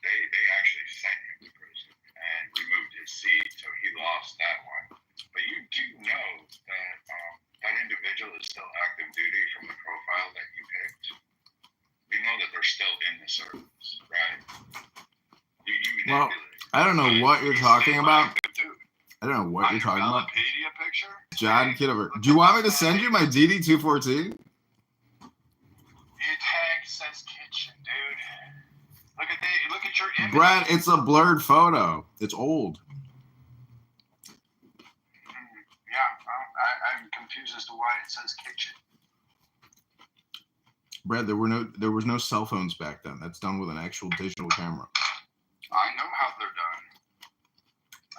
They actually sent him to prison and removed his seat, so he lost that one. But you do know that that individual is still active duty from the profile that you picked. We know that they're still in the service, right? You manipulated. I don't know what you're talking about. I don't know what you're talking about. Picture? John Kitover. Do you want me to send you my DD214? Your tag says kitchen, dude. Look at your image. Brad, it's a blurred photo. It's old. Yeah, I'm confused as to why it says kitchen. Brad, there was no cell phones back then. That's done with an actual digital camera. I know how they're done.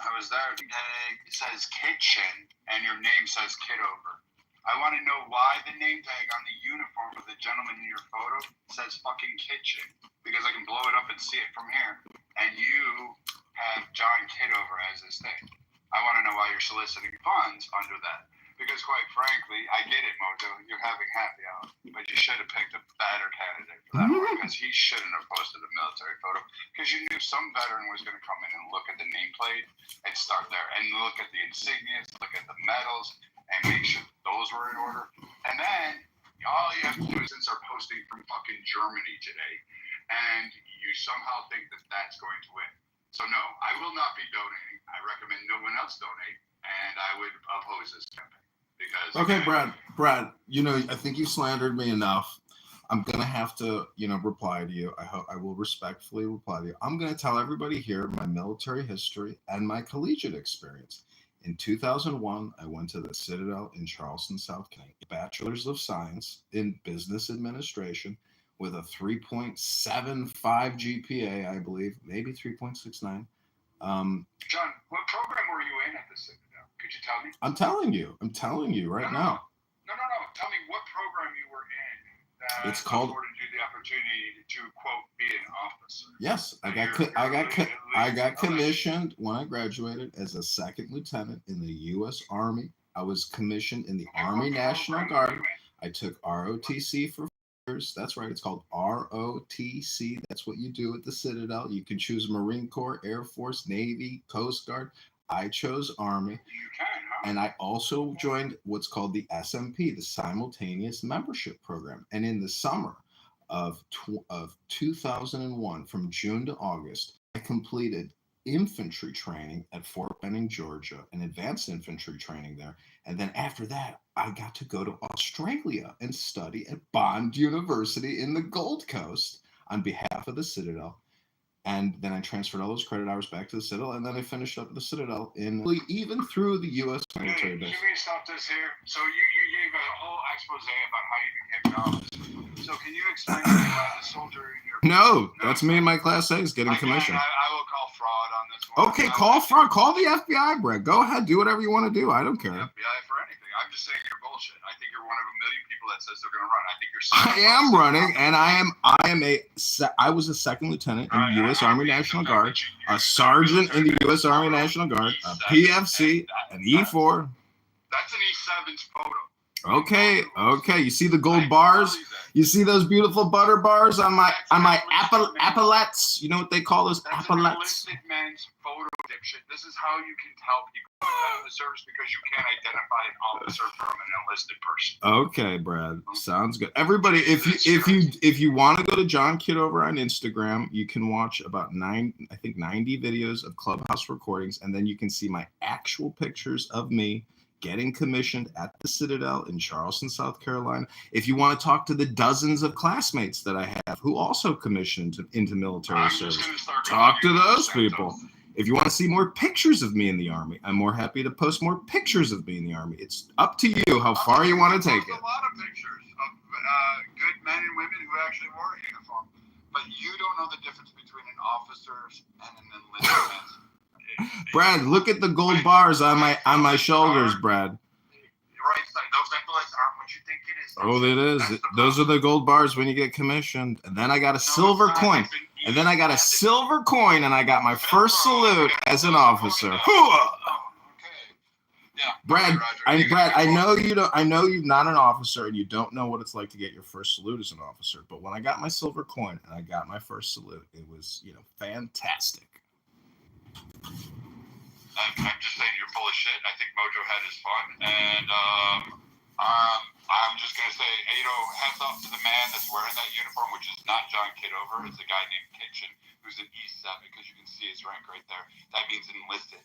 I was there. It says kitchen, and your name says Kitover. I want to know why the name tag on the uniform of the gentleman in your photo says fucking kitchen, because I can blow it up and see it from here. And you have John Kitover as this thing. I want to know why you're soliciting funds under that. Because quite frankly, I get it, Mojo. You're having happy hour, but you should have picked a better candidate for that one, because he shouldn't have posted a military photo. Because you knew some veteran was going to come in and look at the nameplate and start there and look at the insignias, look at the medals, and make sure those were in order. And then all you have to do is start posting from fucking Germany today, and you somehow think that that's going to win. So no, I will not be donating. I recommend no one else donate, and I would oppose this campaign. Because, okay, Brad, I think you slandered me enough. I'm going to have to, reply to you. I hope I will respectfully reply to you. I'm going to tell everybody here my military history and my collegiate experience. In 2001, I went to the Citadel in Charleston, South Carolina, Bachelor's of Science in Business Administration with a 3.75 GPA, I believe, maybe 3.69. John, what program were you in at the Citadel? Could you tell me? I'm telling you right now. No. Tell me what program you were in that it's called, afforded you the opportunity to, quote, be an officer. Yes, I got commissioned when I graduated as a second lieutenant in the U.S. Army. I was commissioned in the Army National Guard. I took ROTC for years. That's right. It's called ROTC. That's what you do at the Citadel. You can choose Marine Corps, Air Force, Navy, Coast Guard. I chose Army. You can, huh? And I also joined what's called the SMP, the Simultaneous Membership Program. And in the summer of 2001, from June to August, I completed infantry training at Fort Benning, Georgia, and advanced infantry training there. And then after that, I got to go to Australia and study at Bond University in the Gold Coast on behalf of the Citadel. And then I transferred all those credit hours back to the Citadel, and then I finished up at the Citadel even through the U.S. military base. Can we stop this here? So you gave a whole expose about how you became an officer. So can you explain to me why the soldier in your... No, that's me and my Class A's getting commissioned. I will call fraud on this one. Okay, call fraud. Call the FBI, Brett. Go ahead. Do whatever you want to do. I don't care. FBI for anything. I'm just saying you're bullshit. I think you're one of a million people that says they're going to run. I think you're... I am running, and I was a second lieutenant in the U.S. Army National Guard, a sergeant in the U.S. Army National Guard, a PFC, an E4. That's an E7's photo. Okay. You see the gold bars? You see those beautiful butter bars on my epaulets? You know what they call those epaulets? Enlisted men's photo dipshit. This is how you can tell people in the service, because you can't identify an officer from an enlisted person. Okay, Brad. Sounds good. Everybody, if you want to go to John Kitover on Instagram, you can watch about 90 videos of Clubhouse recordings, and then you can see my actual pictures of me getting commissioned at the Citadel in Charleston, South Carolina. If you want to talk to the dozens of classmates that I have who also commissioned into military service, talk to those people. If you want to see more pictures of me in the Army, I'm more happy to post more pictures of me in the Army. It's up to you how far you want to take it. A lot of pictures of good men and women who actually wore a uniform. But you don't know the difference between an officer's and an enlisted man's. Brad, look at the gold bars on my shoulders, Brad. Right, those epaulettes aren't what you think it is. Oh, it is. Those are the gold bars when you get commissioned. And then I got a silver coin. And then I got a silver coin, and I got my first salute as an officer. Brad, I know you're not an officer, and you don't know what it's like to get your first salute as an officer. But when I got my silver coin and I got my first salute, it was, fantastic. I'm just saying you're full of shit. I think Mojo had his fun, and I'm just gonna say, hats off to the man that's wearing that uniform, which is not John Kitover. It's a guy named Kitchen, who's an E7, because you can see his rank right there. That means enlisted.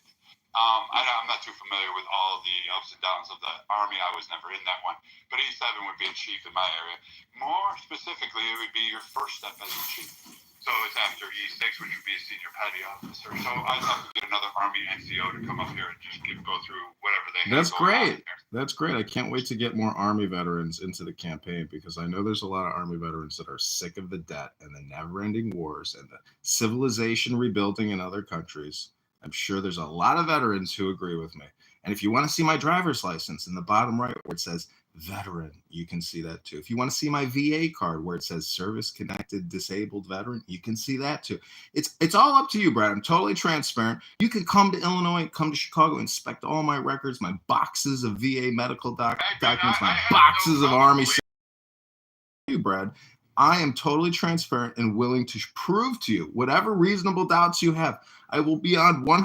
I'm not too familiar with all the ups and downs of the Army. I was never in that one. But E7 would be a chief in my area. More specifically, it would be your first step as a chief. So it's after E6, which would be a senior petty officer. So I'd have to get another Army NCO to come up here and just go through whatever they have. That's great. That's great. I can't wait to get more Army veterans into the campaign, because I know there's a lot of Army veterans that are sick of the debt and the never-ending wars and the civilization rebuilding in other countries. I'm sure there's a lot of veterans who agree with me. And if you want to see my driver's license in the bottom right where it says veteran, you can see that too. If you want to see my VA card where it says service connected disabled veteran, you can see that too. It's all up to you, Brad. I'm totally transparent. You can come to Illinois, come to Chicago, inspect all my records, my boxes of VA medical documents, my boxes of Army. You, Brad. I am totally transparent and willing to prove to you whatever reasonable doubts you have. I will be on 100%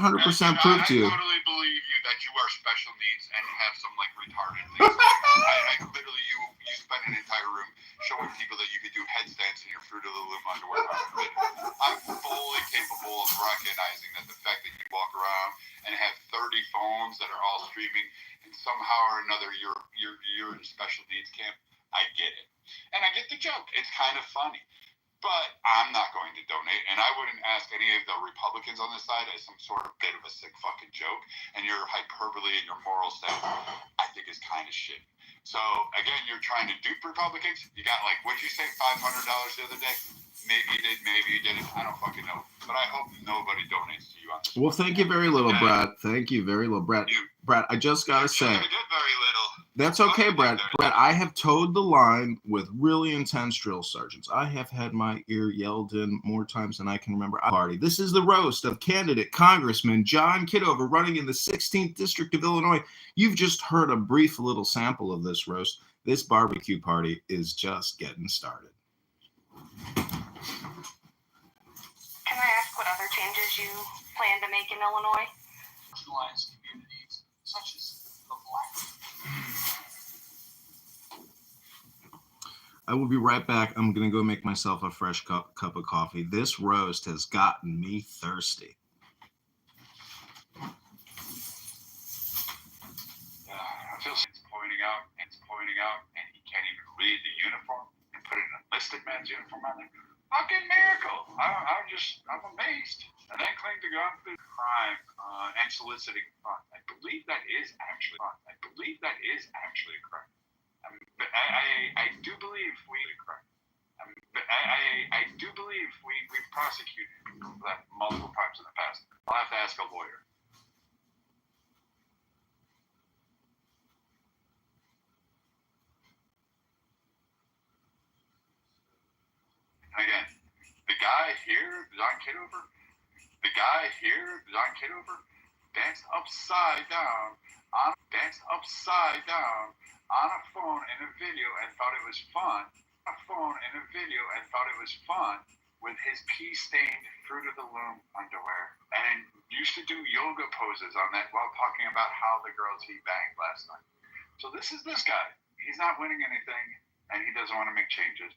prove to you. I totally believe you that you are special needs and have some like retarded things. I literally, you spend an entire room showing people that you could do headstands in your Fruit of the Loom underwear. I'm fully capable of recognizing that the fact that you walk around and have 30 phones that are all streaming, and somehow or another you're in a special needs camp. I get it. And I get the joke. It's kind of funny. But I'm not going to donate, and I wouldn't ask any of the Republicans on this side as some sort of bit of a sick fucking joke. And your hyperbole and your moral stance, I think, is kind of shit. So, again, you're trying to dupe Republicans. You got, like, what'd you say, $500 the other day? Maybe you did, maybe you didn't. I don't fucking know. But I hope nobody donates to you on this. Well, thank you very little, Brad. Thank you very little, Brad. Brad, I just got to say. I did very little. That's okay, Brad. Brad, I have towed the line with really intense drill sergeants. I have had my ear yelled in more times than I can remember. Party. This is the roast of candidate Congressman John Kitover running in the 16th District of Illinois. You've just heard a brief little sample of this roast. This barbecue party is just getting started. Can I ask what other changes you plan to make in Illinois? Marginalized communities, such as the Black. I will be right back. I'm going to go make myself a fresh cup of coffee. This roast has gotten me thirsty. I feel it's pointing out, and he can't even read the uniform and put an enlisted man's uniform on there. Fucking miracle. I'm amazed. And then claim to go through crime and soliciting funds. I believe that is actually a crime. I do believe we prosecuted people for that multiple times in the past. I'll have to ask a lawyer. Again, the guy here, John Kitover, danced upside down on a phone in a video and thought it was fun. With his pea-stained Fruit of the Loom underwear, and used to do yoga poses on that while talking about how the girls he banged last night. So this is this guy. He's not winning anything, and he doesn't want to make changes.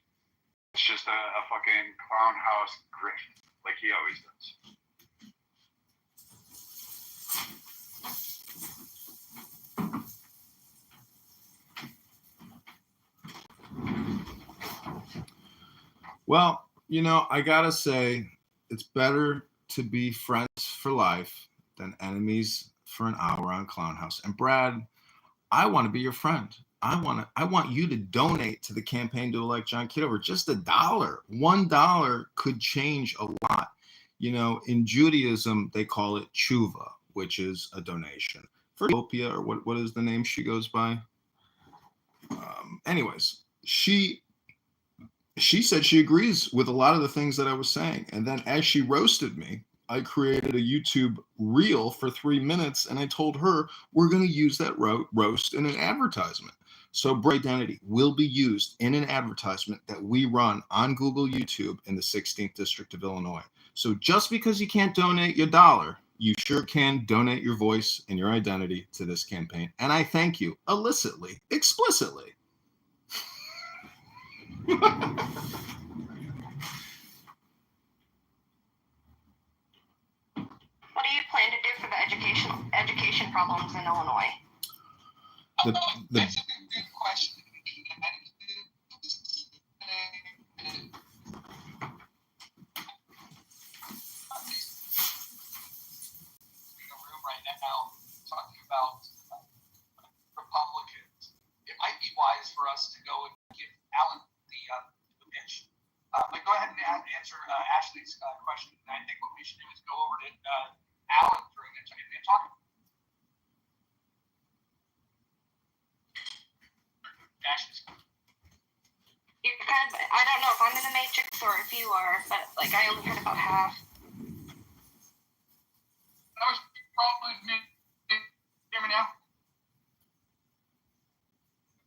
It's just a fucking clown house grift, like he always does. Well, you know, I gotta say, it's better to be friends for life than enemies for an hour on Clown House. And Brad, I want to be your friend. I want you to donate to the campaign to elect John Kitover. Just $1. $1 could change a lot. You know, in Judaism, they call it tshuva, which is a donation. For Ethiopia, or what is the name she goes by? Anyways, she said she agrees with a lot of the things that I was saying. And then as she roasted me, I created a YouTube reel for 3 minutes, and I told her we're going to use that roast in an advertisement. So Brand Identity will be used in an advertisement that we run on Google YouTube in the 16th District of Illinois. So just because you can't donate your $1, you sure can donate your voice and your identity to this campaign. And I thank you illicitly, explicitly. the education problems in Illinois? That's a good question. Right now, talking about Republicans, it might be wise for us to go and give Alan the pitch. But go ahead and answer Ashley's question. And I think what we should do is go over to Alan during the time and talk. Ashley's. You could, I don't know if I'm in the Matrix or if you are, but like I only heard about half. That was probably me. Hear me now?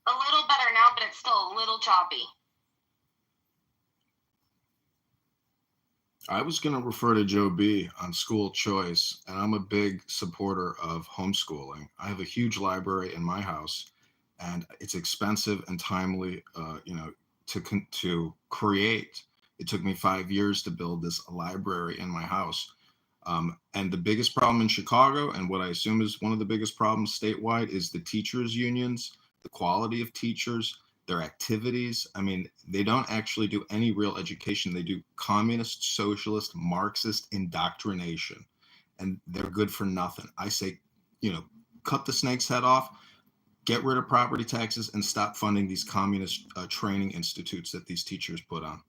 A little better now, but it's still a little choppy. I was going to refer to Joe B on school choice, and I'm a big supporter of homeschooling. I have a huge library in my house, and it's expensive and timely, to create. It took me 5 years to build this library in my house. And the biggest problem in Chicago, and what I assume is one of the biggest problems statewide, is the teachers' unions, the quality of teachers, their activities. I mean, they don't actually do any real education. They do communist, socialist, Marxist indoctrination, and they're good for nothing. I say, cut the snake's head off, get rid of property taxes, and stop funding these communist training institutes that these teachers put on.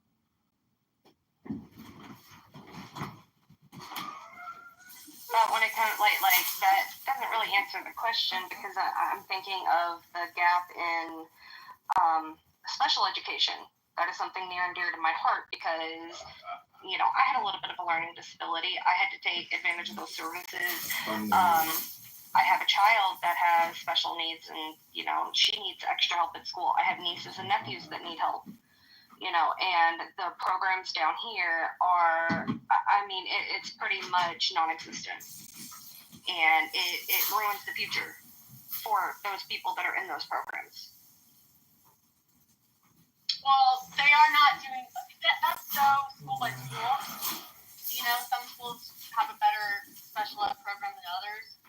But when it comes like that doesn't really answer the question, because I'm thinking of the gap in special education. That is something near and dear to my heart because, I had a little bit of a learning disability. I had to take advantage of those services. I have a child that has special needs and, she needs extra help at school. I have nieces and nephews that need help, and the programs down here are, it's pretty much non-existent. And it ruins the future for those people that are in those programs. Well, they are not doing that's so school by school. Some schools have a better special ed program than others.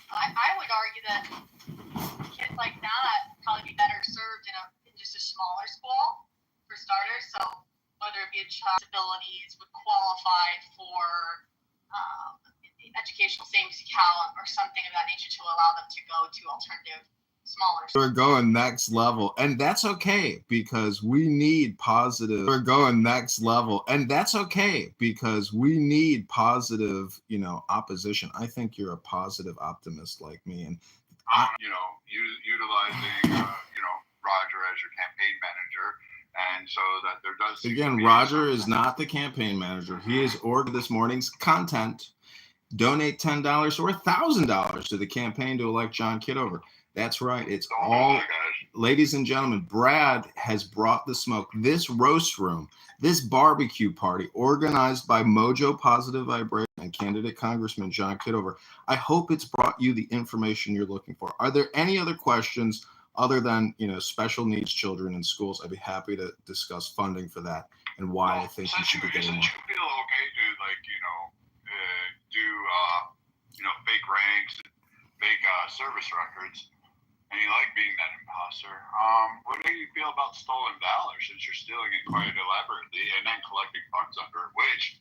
I would argue that kids like that would probably be better served in just a smaller school for starters. So whether it be a child with disabilities would qualify for educational savings account or something of that nature to allow them to go to alternative smaller. We're going next level, and that's okay because we need positive. We're going next level, and that's okay because we need positive, opposition. I think you're a positive optimist like me, and utilizing Roger as your campaign manager, and so that there does. Again, Roger is not the campaign manager. He has ordered this morning's content. Donate $10 or $1,000 to the campaign to elect John Kitover. That's right. It's all, ladies and gentlemen, Brad has brought the smoke. This roast room, this barbecue party organized by Mojo Positive Vibration and candidate Congressman John Kitover. I hope it's brought you the information you're looking for. Are there any other questions other than, special needs children in schools? I'd be happy to discuss funding for that and why I think you should be getting more. Since you feel okay to do fake ranks, fake service records, and you like being that imposter, what do you feel about stolen valor, since you're stealing it quite elaborately and then collecting funds under it, which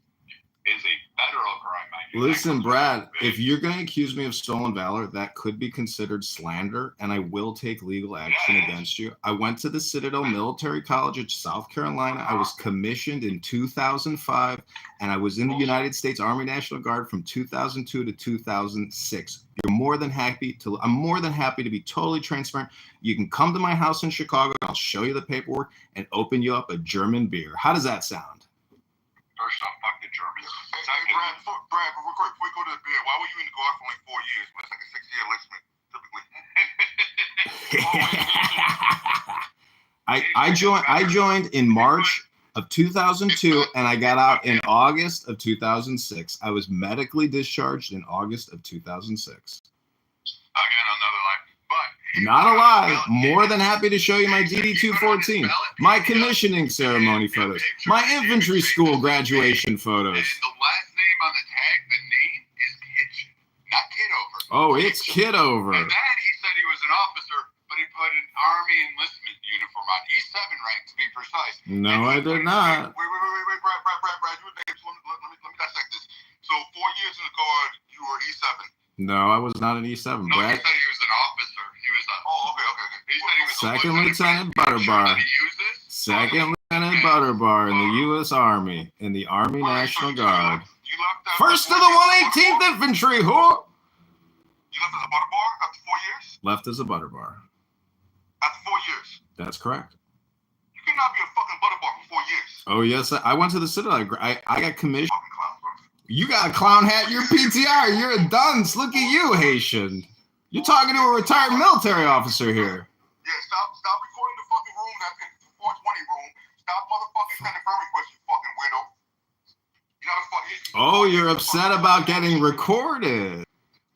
is a federal crime? Listen, Brad, if you're going to accuse me of stolen valor, that could be considered slander, and I will take legal action against you. I went to the Citadel Military College in South Carolina. I was commissioned in 2005, and I was in the United States Army National Guard from 2002 to 2006. I'm more than happy to be totally transparent. You can come to my house in Chicago, and I'll show you the paperwork and open you up a German beer. How does that sound? First off, fuck the Germans. Hey, Brad, before we go to the beer, why were you in the Guard for only 4 years? But it's like a 6-year enlistment, typically. I joined in March of 2002, and I got out in August of 2006. I was medically discharged in August of 2006. Again, another lie. But not a lie. More than happy to show you my DD-214, my commissioning ceremony photos, my infantry school graduation photos. And the last name on the tag, the name is Oh, it's Kitover. And then he said he was an officer, but he put an Army enlistment uniform on. E7 rank, to be precise. No, I did not. Wait, Brad. Let me dissect this. So 4 years in the Guard, you were E7. No, I was not an E7, No, Brad. he said he was an officer. He was a, okay. He said he was Second a Lieutenant Butterbar. Did he use this? Second Lieutenant Butterbar in the U.S. Army, in the Army National Guard. You left First of the 118th Infantry, who? You left as a Butterbar after 4 years? Left as a Butterbar. After 4 years? That's correct. You cannot be a fucking Butterbar for 4 years. Oh, yes, I went to the Citadel. I got commissioned. You got a clown hat in your PTR. You're a dunce. Look at you, Haitian. You're talking to a retired military officer here. Yeah, stop recording the fucking room. That's the 420 room. Stop motherfucking sending friend requests, you fucking widow. You know fucking. Oh, you're upset about getting recorded.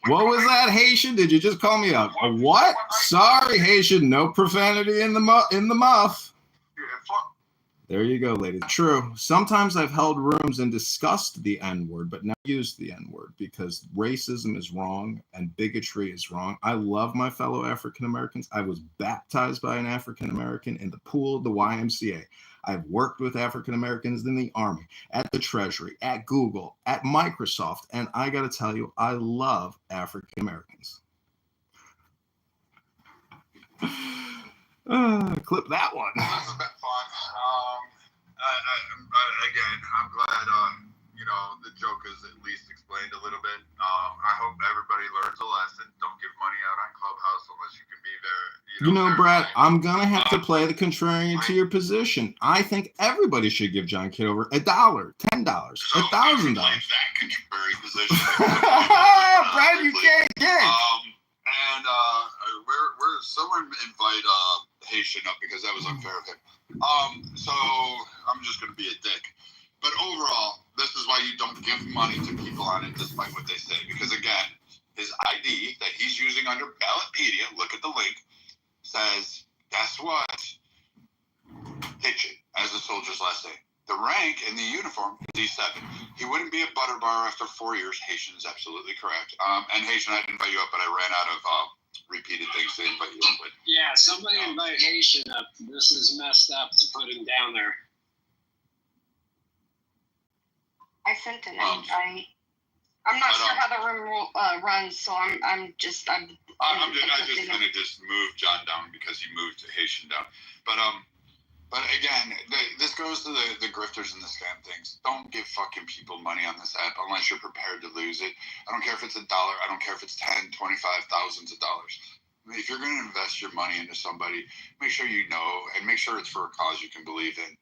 What was that, Haitian? Did you just call me a what? Sorry, Haitian. No profanity in the muff. Yeah, fuck. There you go, ladies. True. Sometimes I've held rooms and discussed the N-word, but not used the N-word because racism is wrong and bigotry is wrong. I love my fellow African Americans. I was baptized by an African American in the pool of the YMCA. I've worked with African Americans in the Army, at the Treasury, at Google, at Microsoft, and I got to tell you, I love African Americans. Clip that one. This has been fun. Again, I'm glad, the joke is at least explained a little bit. I hope everybody learns a lesson. Don't give money out on Clubhouse unless you can be there. Brad, I'm going to have to play the contrarian to your position. I think everybody should give John Kitover $1, $10, $1,000. That contrary position. Brad, you can't get. And someone invite Haitian up because that was unfair of him. So I'm just going to be a dick. But overall, this is why you don't give money to people on it, despite what they say. Because again, his ID that he's using under Ballotpedia, look at the link, says, guess what? Haitian, as a soldier's last name. The rank in the uniform is E7. He wouldn't be a Butterbar after 4 years. Haitian is absolutely correct. And Haitian, I didn't invite you up, but I ran out of repeated things to invite you up with. Yeah, somebody invite Haitian up. This is messed up to put him down there. I sent an invite. I'm not sure how the room runs, so I just kind of just moved John down because he moved Haitian down. But again, this goes to the grifters and the scam things. Don't give fucking people money on this app unless you're prepared to lose it. I don't care if it's $1. I don't care if it's 10, 25, thousands of dollars. If you're going to invest your money into somebody, make sure you know and make sure it's for a cause you can believe in.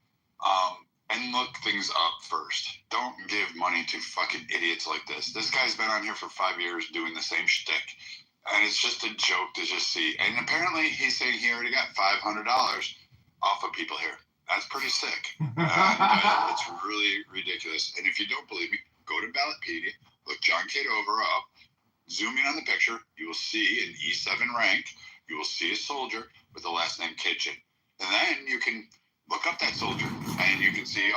And look things up first. Don't give money to fucking idiots like this. This guy's been on here for 5 years doing the same shtick. And it's just a joke to just see. And apparently he's saying he already got $500 off of people here. That's pretty sick. And it's really ridiculous. And if you don't believe me, go to Ballotpedia, look John Kitover up, zoom in on the picture. You will see an E7 rank. You will see a soldier with the last name Kitchen. And then you can look up that soldier, and you can see,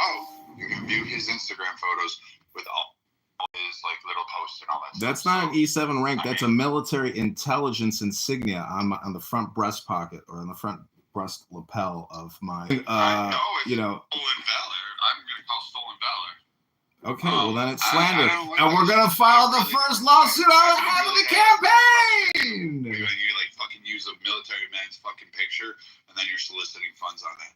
you can view his Instagram photos with all his little posts and all that stuff. That's not an E7 rank. That's a military intelligence insignia on the front breast pocket or on the front breast lapel of my, Stolen valor. I'm going to call stolen valor. Okay, well then it's slander. And we're going to file the first lawsuit on behalf of the campaign! You fucking use a military man's fucking picture, and then you're soliciting funds on that.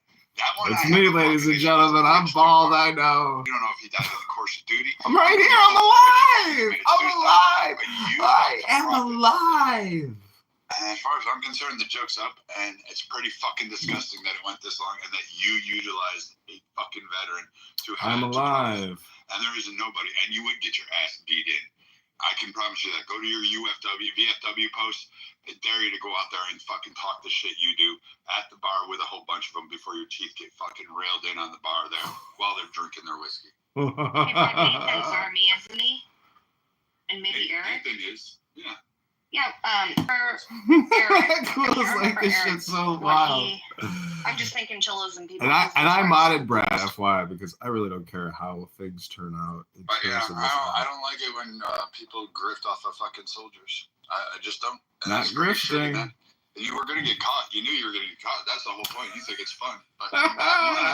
It's me, ladies and gentlemen. I'm bald, I know. You don't know if he died in the course of duty. I'm right here. I'm alive. I'm alive. I am alive. And as far as I'm concerned, the joke's up, and it's pretty fucking disgusting that it went this long and that you utilized a fucking veteran to have. I'm alive. And there isn't nobody, and you would get your ass beat in. I can promise you that. Go to your VFW post. I dare you to go out there and fucking talk the shit you do at the bar with a whole bunch of them before your teeth get fucking railed in on the bar there while they're drinking their whiskey. He's like Nathan's Army, isn't he? And maybe Eric? Nathan is, yeah. Yeah, Eric. Cool, like this shit's so wild. I'm just thinking Cholos and people. And I modded Brad, FYI, because I really don't care how things turn out. But yeah, I don't like it when people grift off of fucking soldiers. I just don't. Not grifting. You were going to get caught. You knew you were going to get caught. That's the whole point. You think it's fun. But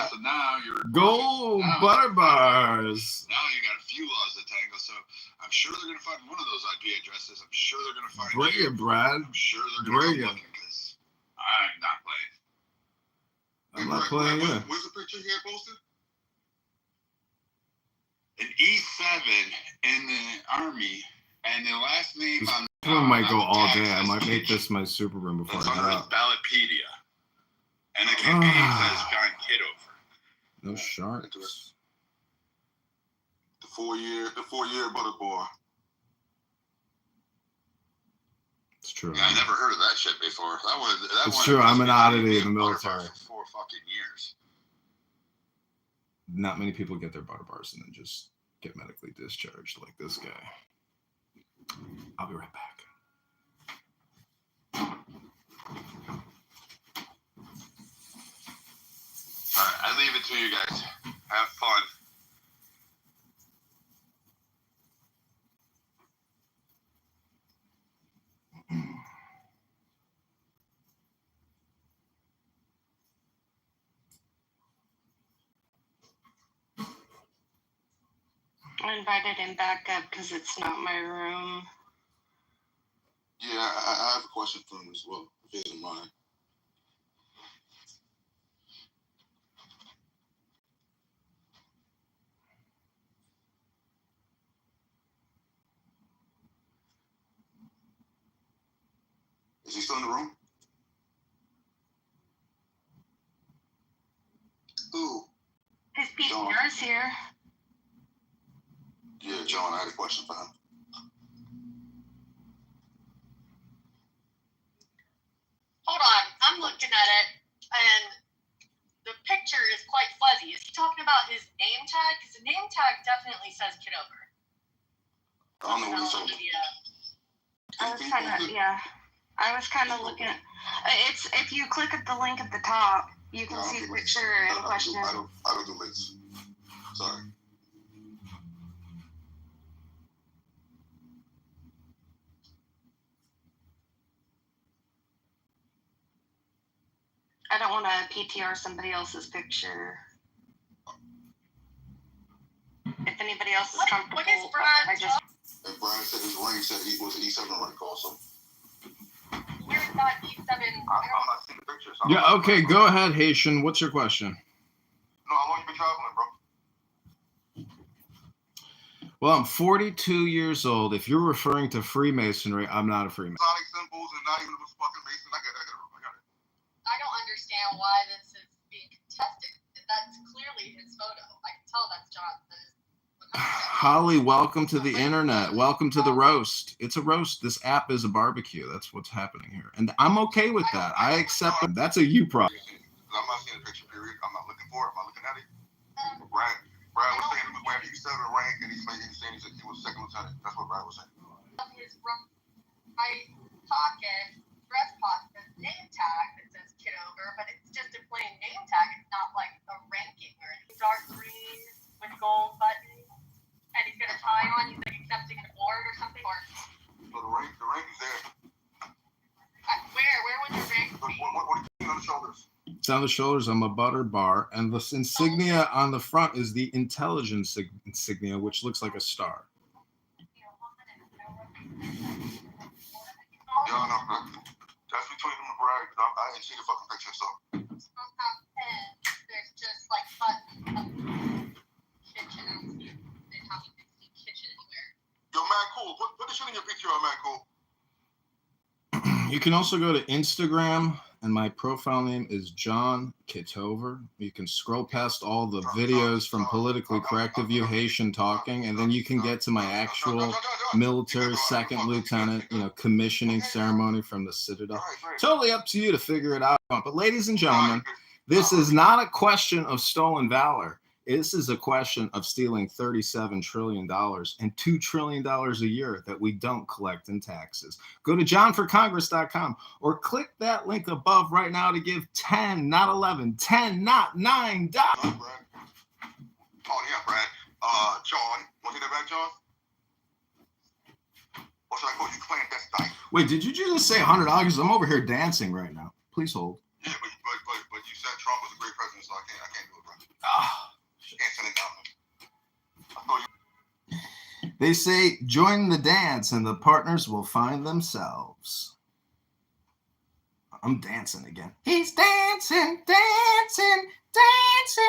so now you're gold butter bars. Now you got a few laws to tangle. So I'm sure they're going to find one of those IP addresses. I'm sure they're going to find Bring it, Brad. I'm sure they're going to be looking because I'm not playing. I'm not playing either. Where's the picture here posted? An E7 in the Army, and the last name on I might go all day. I might make this my super room before I head out. Ballotpedia. And the campaign says John Kitover. No sharks. The four-year butter bar. It's true. Yeah, I never heard of that shit before. It's true. I'm an oddity in the military. For 4 fucking years. Not many people get their butter bars and then just get medically discharged like this guy. I'll be right back. All right, I leave it to you guys. Have fun. I invited him back up because it's not my room. Yeah, I have a question for him as well, if he doesn't mind. Is he still in the room? Who? His PTR is here. Yeah, John, I had a question for him. Hold on, I'm looking at it, and the picture is quite fuzzy. Is he talking about his name tag? Because the name tag definitely says Kitover. I don't know what he's talking about. I was kind of looking at it's if you click at the link at the top, you can see the picture in question. I don't do links. Sorry. I don't want to PTR somebody else's picture. If anybody else is comfortable, what is Brian? And Brian said his rank said he was an E7 rank also. Where's that E7? I'm not seeing the picture. So Yeah, okay, go ahead, Haitian. What's your question? No, how long you been traveling, bro? Well, I'm 42 years old. If you're referring to Freemasonry, I'm not a Freemason. Sonic symbols and not even was fucking Mason. I got it. I don't understand why this is being contested. That's clearly his photo. I can tell that's John. Holly, welcome to the internet. Welcome to the roast. It's a roast. This app is a barbecue. That's what's happening here. And I'm okay with that. I accept it. That's a you problem. I'm not seeing the picture, period. I'm not looking for it. I'm not looking at it. Brian was saying he was wearing the E7 rank, and he's saying he was second lieutenant. That's what Brian was saying. His right pocket, dress pocket, says name tag that says Kitover, but it's just a plain name tag. It's not like a ranking or anything. Dark green with gold buttons, and he's got a tie on. He's like accepting an award or something. Or so the rank is there. Where would the rank be? What do you see on the shoulders? It's on the shoulders. I'm a butter bar, and the insignia on the front is the intelligence insignia, which looks like a star. Yeah, no, that's between him and Brad. I didn't see the fucking picture, so. There's just like buttons. Kitchen. They have to see kitchen anywhere. Yo, man, cool. Put the shit in your picture, man, cool. You can also go to Instagram, and my profile name is John Kitover. You can scroll past all the videos from Politically Correct of you, Haitian talking, and then you can get to my actual military second lieutenant, commissioning ceremony from the Citadel. Totally up to you to figure it out. But ladies and gentlemen, this is not a question of stolen valor. This is a question of stealing $37 trillion and $2 trillion a year that we don't collect in taxes. Go to johnforcongress.com or click that link above right now to give 10, not 11, 10, not $9. Oh, yeah, Brad. John. Want to get that back, John? Or should I call you claim that's like. Wait, did you just say $100? I'm over here dancing right now. Please hold. Yeah, but you said Trump was a great president, so I can't do it, bro. You can't send it down. I thought you. They say join the dance and the partners will find themselves. I'm dancing again. He's dancing, dancing, dancing.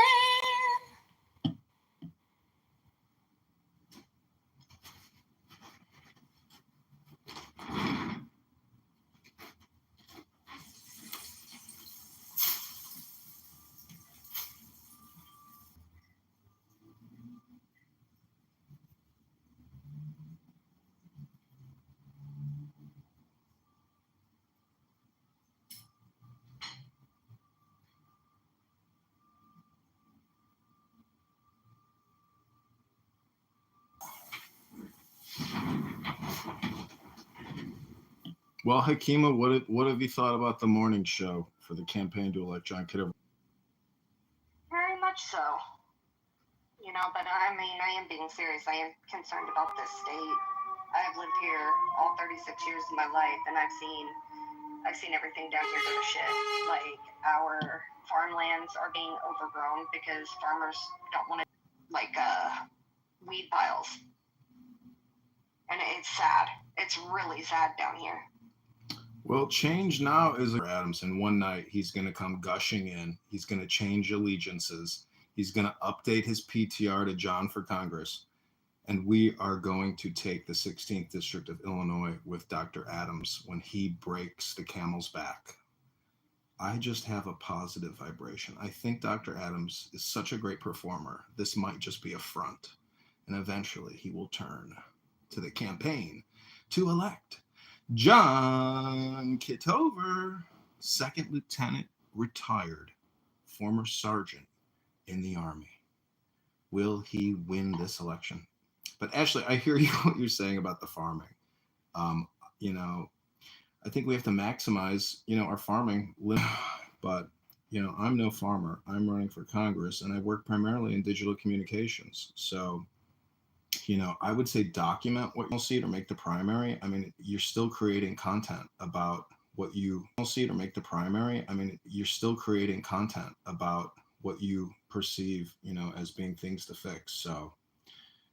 Well, Hakima, what have you thought about the morning show for the campaign to elect John Kitover? Very much so. You know, but I mean, I am being serious. I am concerned about this state. I have lived here all 36 years of my life, and I've seen everything down here go to shit. Like, our farmlands are being overgrown because farmers don't want to, like, weed piles. And it's sad. It's really sad down here. Well, change now is Adams, and one night he's going to come gushing in. He's going to change allegiances. He's going to update his PTR to John for Congress. And we are going to take the 16th District of Illinois with Dr. Adams when he breaks the camel's back. I just have a positive vibration. I think Dr. Adams is such a great performer. This might just be a front. And eventually he will turn to the campaign to elect John Kitover, second lieutenant, retired, former sergeant in the Army. Will he win this election? But Ashley, I hear you what you're saying about the farming. You know, I think we have to maximize, our farming. But, I'm no farmer. I'm running for Congress, and I work primarily in digital communications. So, I would say document what you'll see to make the primary. I mean, you're still creating content about what you'll see to make the primary. I mean, you're still creating content about what you perceive, as being things to fix. So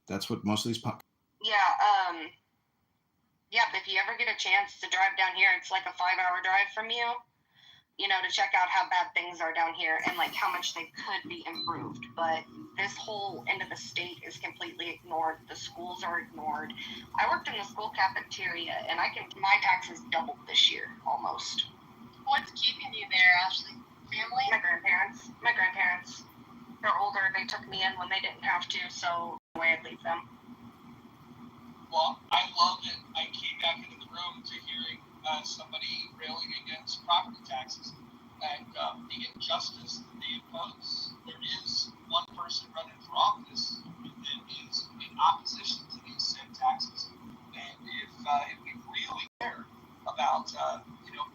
that's what most of these Yeah, but if you ever get a chance to drive down here, it's like a 5-hour drive from you, to check out how bad things are down here and like how much they could be improved. But this whole end of the state is completely ignored. The schools are ignored. I worked in the school cafeteria, and my taxes doubled this year, almost. What's keeping you there, Ashley? Family? My grandparents. They're older. They took me in when they didn't have to, so no way I'd leave them. Well, I love it. I came back into the room to hearing somebody railing against property taxes and the injustice that they impose. There is one person running for office that is in opposition to these said taxes. And if we really care about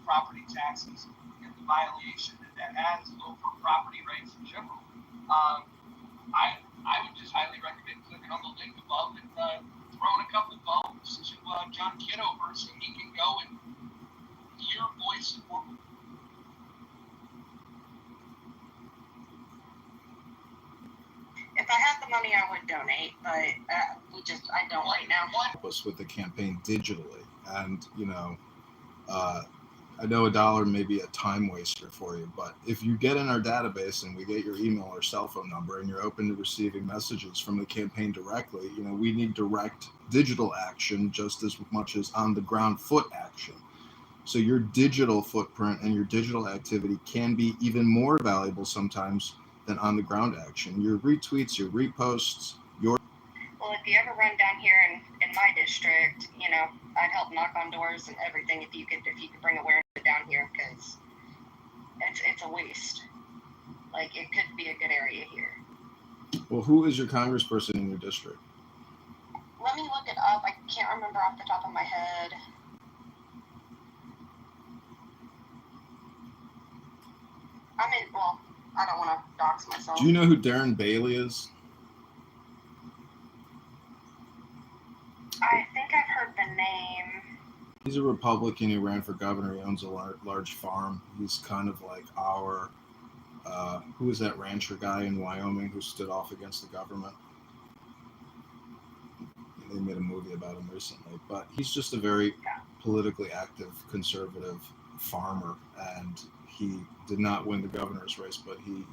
property taxes and the violation that has over property rights in general, I would just highly recommend clicking on the link above and throwing a couple votes to John Kitover so he can go and be your voice for. If I had the money, I would donate, but I don't right now. Us with the campaign digitally, and I know $1 may be a time waster for you, but if you get in our database and we get your email or cell phone number and you're open to receiving messages from the campaign directly, we need direct digital action just as much as on the ground foot action. So your digital footprint and your digital activity can be even more valuable sometimes than on the ground action. Your retweets, your reposts, Well, if you ever run down here in my district, I'd help knock on doors and everything if you could bring awareness down here, because it's a waste. Like, it could be a good area here. Well, who is your congressperson in your district? Let me look it up. I can't remember off the top of my head. I don't want to dox myself. Do you know who Darren Bailey is? I think I've heard the name. He's a Republican. He ran for governor. He owns a large farm. He's kind of like our who was that rancher guy in Wyoming who stood off against the government? They made a movie about him recently, but he's just a very politically active conservative farmer, and he did not win the governor's race, but he,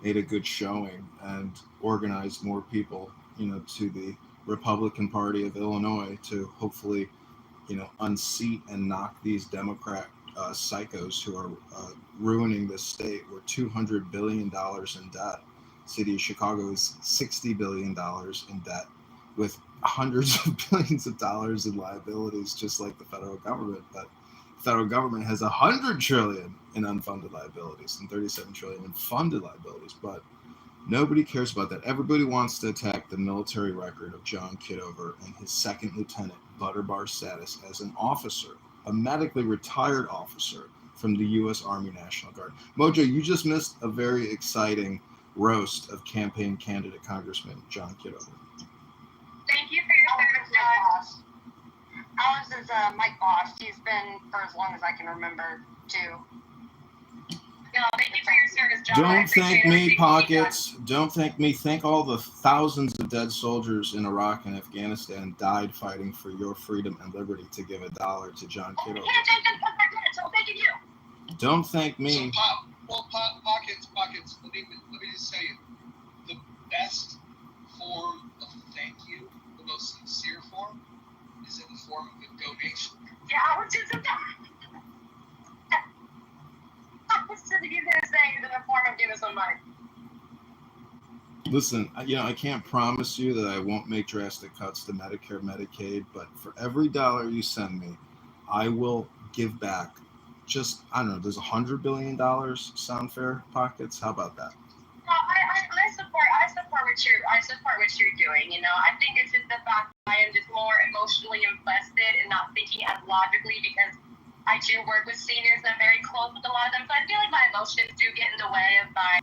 made a good showing and organized more people, to the Republican Party of Illinois to hopefully, unseat and knock these Democrat psychos who are ruining this state. We're $200 billion in debt. City of Chicago is $60 billion in debt with hundreds of billions of dollars in liabilities, just like the federal government. But the federal government has $100 trillion in unfunded liabilities and $37 trillion in funded liabilities. But nobody cares about that. Everybody wants to attack the military record of John Kitover and his second lieutenant butterbar status as an officer, a medically retired officer from the U.S. Army National Guard. Mojo, you just missed a very exciting roast of campaign candidate Congressman John Kitover. Thank you for your service, Alex. Alex is Mike Boss. He's been for as long as I can remember, too. Thank you for your service, John. Don't thank me, Pockets. Don't thank me. Thank all the thousands of dead soldiers in Iraq and Afghanistan died fighting for your freedom and liberty to give $1 to John Kitover. You can't thank them because they're dead, so I'm thanking you. Don't thank me. Pockets. Let me just say it. The best form of thank you, the most sincere form, is in the form of a donation. Yeah, I was just you're gonna say in the form of giving some money. Listen, I can't promise you that I won't make drastic cuts to Medicare, Medicaid, but for every dollar you send me, I will give back. Just, I don't know, does $100 billion sound fair, Pockets? How about that? No, I support what you're doing. I think it's just the fact that I am just more emotionally invested and not thinking as logically, because I do work with seniors and I'm very close with a lot of them, so I feel like my emotions do get in the way of my.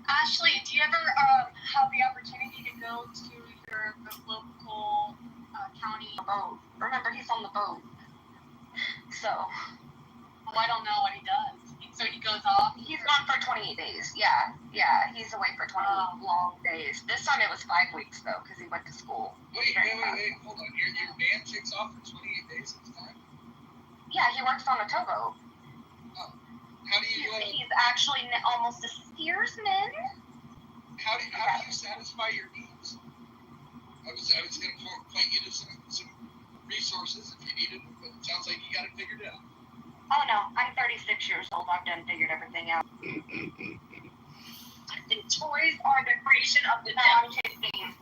Ashley, do you ever have the opportunity to go to your local county boat? Remember, he's on the boat. So. Well, I don't know what he does. So he goes off? He's gone for 28 days. Yeah. He's away for 28 long days. This time it was 5 weeks, though, because he went to school. Wait, hold on. Your man takes off for 28 days at a time? Yeah, he works on a towboat. Oh. How do you... He's actually almost a steersman. How do you satisfy your needs? I was going to point you to some resources if you needed them, but it sounds like you got it figured out. Oh no, I'm 36 years old. I've done figured everything out. I think toys are the creation of the devil. Chase games.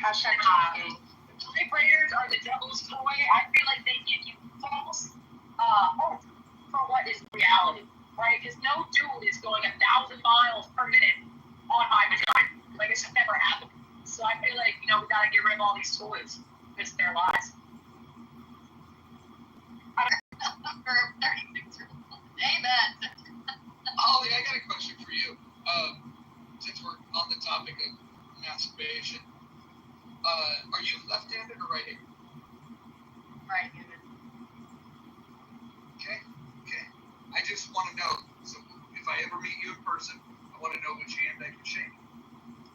Hashtag chase games. Vibrators are the devil's toy. I feel like they give you false hope for what is reality, right? Because no dude is going 1,000 miles per minute on my vagina. Like, it's just never happened. So I feel like, we gotta get rid of all these toys. It's their lives. Amen. Holly, I got a question for you. Since we're on the topic of masturbation, are you left-handed or right-handed? Right-handed. Okay. I just want to know. So if I ever meet you in person, I want to know which hand I can shake.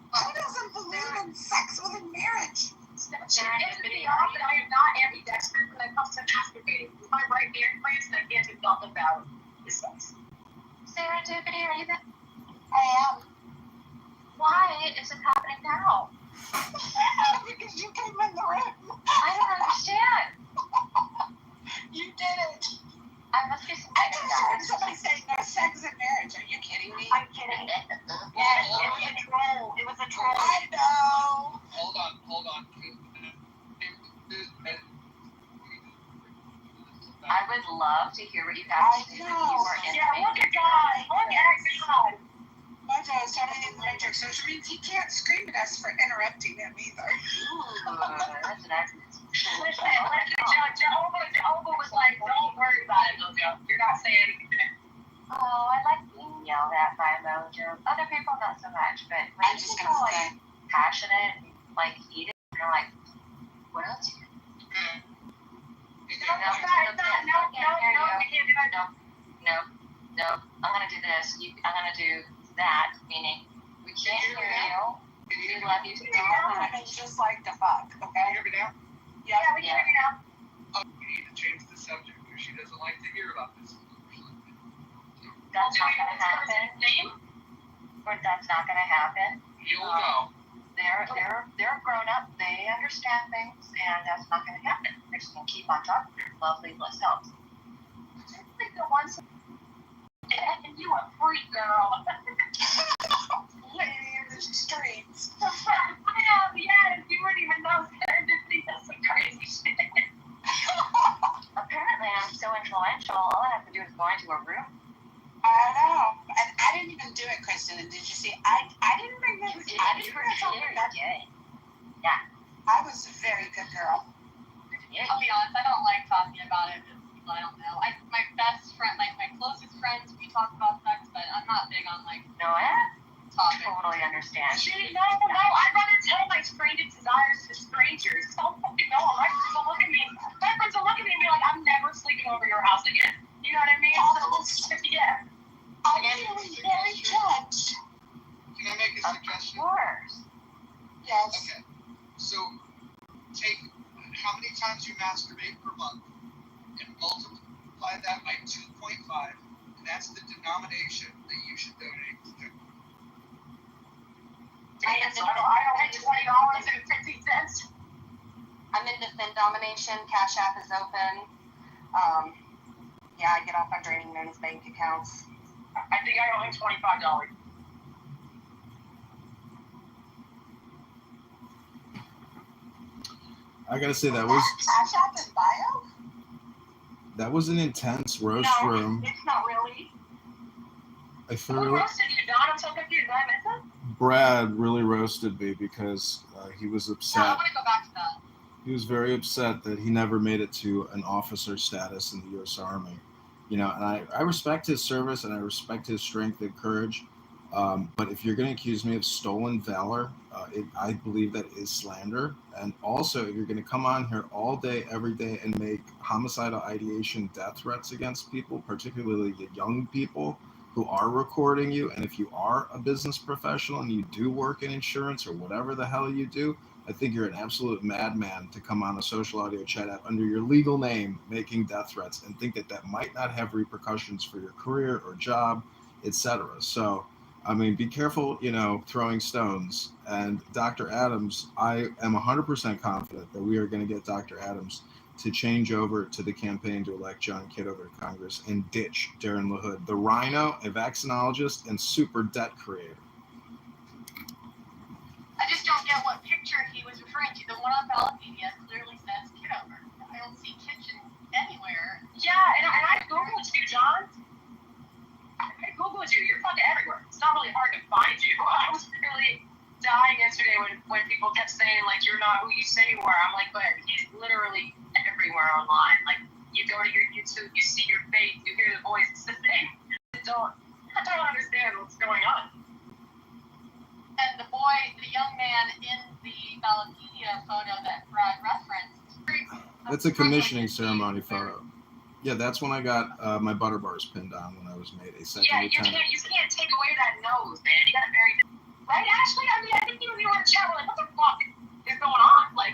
Who doesn't believe in sex within marriage? I am not ambidextrous when it comes to masturbating. My right hand plays and I can't do nothing about it. It sucks. Serendipity, are you there? I am. Why is it happening now? Because you came in the room. I don't understand. You did it. I must be some I just heard somebody say no sex in marriage. Are you kidding me? I'm kidding. Yes, it was a troll. It was a troll. I know. Hold on. I would love to hear what you have to say. Yeah, look at God. Look at God. Mojo is telling me magic, so which means he can't scream at us for interrupting him either. Ooh, that's an accent. Jehovah was like, don't worry about it, Mojo. You're not saying anything. Oh, I like being yelled at by Mojo. Other people, not so much, but when I'm you just get gonna all say, passionate, heated, And I'm like, what else? Okay. No, I'm gonna do this. I'm gonna do that, meaning we can't hear you. We love you so much. It's just like the fuck, Can okay? you hear me now? Yeah. we can hear you now. We need to change the subject because she doesn't like to hear about this. That's not gonna happen. Or that's not gonna happen. You'll know. They're grown up. They understand things, and that's not gonna happen. They're just gonna keep on talking their lovely selves. Just like the ones. And you a freak girl. Lady in the streets. Yes, you wouldn't even know. That's some crazy shit. Apparently, I'm so influential. All I have to do is go into a room. I know. And I didn't even do it, Kristen. And did you see? I didn't bring this. I didn't bring this over. Yeah. I was a very good girl. I'll be honest, I don't like talking about it with people I don't know. My best friend, like my closest friends, we talk about sex, but I'm not big on like No, I topics. totally understand. See, no, I'd rather tell my strangest desires to strangers. Don't fucking know. My friends will look at me. My friends will look at me and be like, I'm never sleeping over your house again. You know what I mean? So, yeah. I'm feeling very judged. Can I make a Of suggestion? course. Yes. Okay. So take how many times you masturbate per month and multiply that by 2.5, and that's the denomination that you should donate to. I only $20.50. I'm in the thin domination. Cash App is open. Yeah, I get off on draining men's bank accounts. I think I owe him $25. I gotta say that was Cash App and bio? that was an intense roast room. It's not really. I Who thoroughly roasted you, Don? I'm so confused. Did I miss it? Brad really roasted me because he was Yeah, I upset. want to go back to that. He was very upset that he never made it to an officer status in the U.S. Army. You know, and I respect his service and I respect his strength and courage. But if you're going to accuse me of stolen valor, I believe that is slander. And also, if you're going to come on here all day, every day, and make homicidal ideation death threats against people, particularly the young people who are recording you, and if you are a business professional and you do work in insurance or whatever the hell you do, I think you're an absolute madman to come on a social audio chat app under your legal name making death threats and think that that might not have repercussions for your career or job, etc. So, I mean, be careful, throwing stones. And Dr. Adams, I am 100% confident that we are going to get Dr. Adams to change over to the campaign to elect John Kitover to Congress and ditch Darren LaHood, the rhino, a vaccinologist, and super debt creator. I just don't get what picture he was referring to. The one on Wikipedia clearly says Kitover. I don't see kitchen anywhere. Yeah, and I Googled you, John. I Googled you. You're fucking everywhere. It's not really hard to find you. I was really dying yesterday when people kept saying, like, you're not who you say you are. I'm like, but he's literally everywhere online. Like, you go to your YouTube, you see your face, you hear the voice. It's the same. I don't understand what's going on. And the young man in the Wikipedia photo that Brad referenced. That's a commissioning ceremony photo. Yeah, that's when I got my butter bars pinned on when I was made a second lieutenant. You can't take away that nose, man. You got a very right, Ashley. I mean, I think you and me were in the chat. We're like, what the fuck is going on? Like,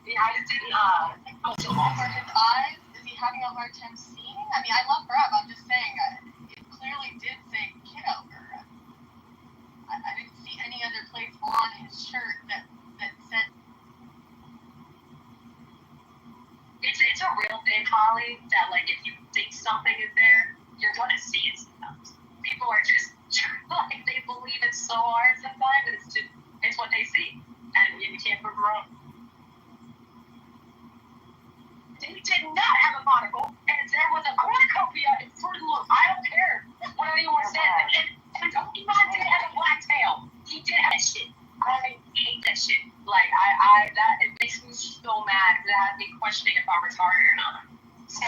I just didn't. For his eyes, is he having a hard time seeing? I mean, I love Brad. I'm just saying, it clearly did say Kitover. I didn't see any other place on his shirt that said. It's a real thing, Holly, that, like, if you think something is there, you're going to see it sometimes. People are just, like, they believe it so hard sometimes, it's what they see, and you can't prove wrong. He did not have a monocle, and there was a cornucopia in Fruit Loop. I don't care what anyone says. And Pokemon did have a black tail. He did have that shit. I hate that shit. Like, it makes me so mad that has me questioning if I'm retarded or not. So,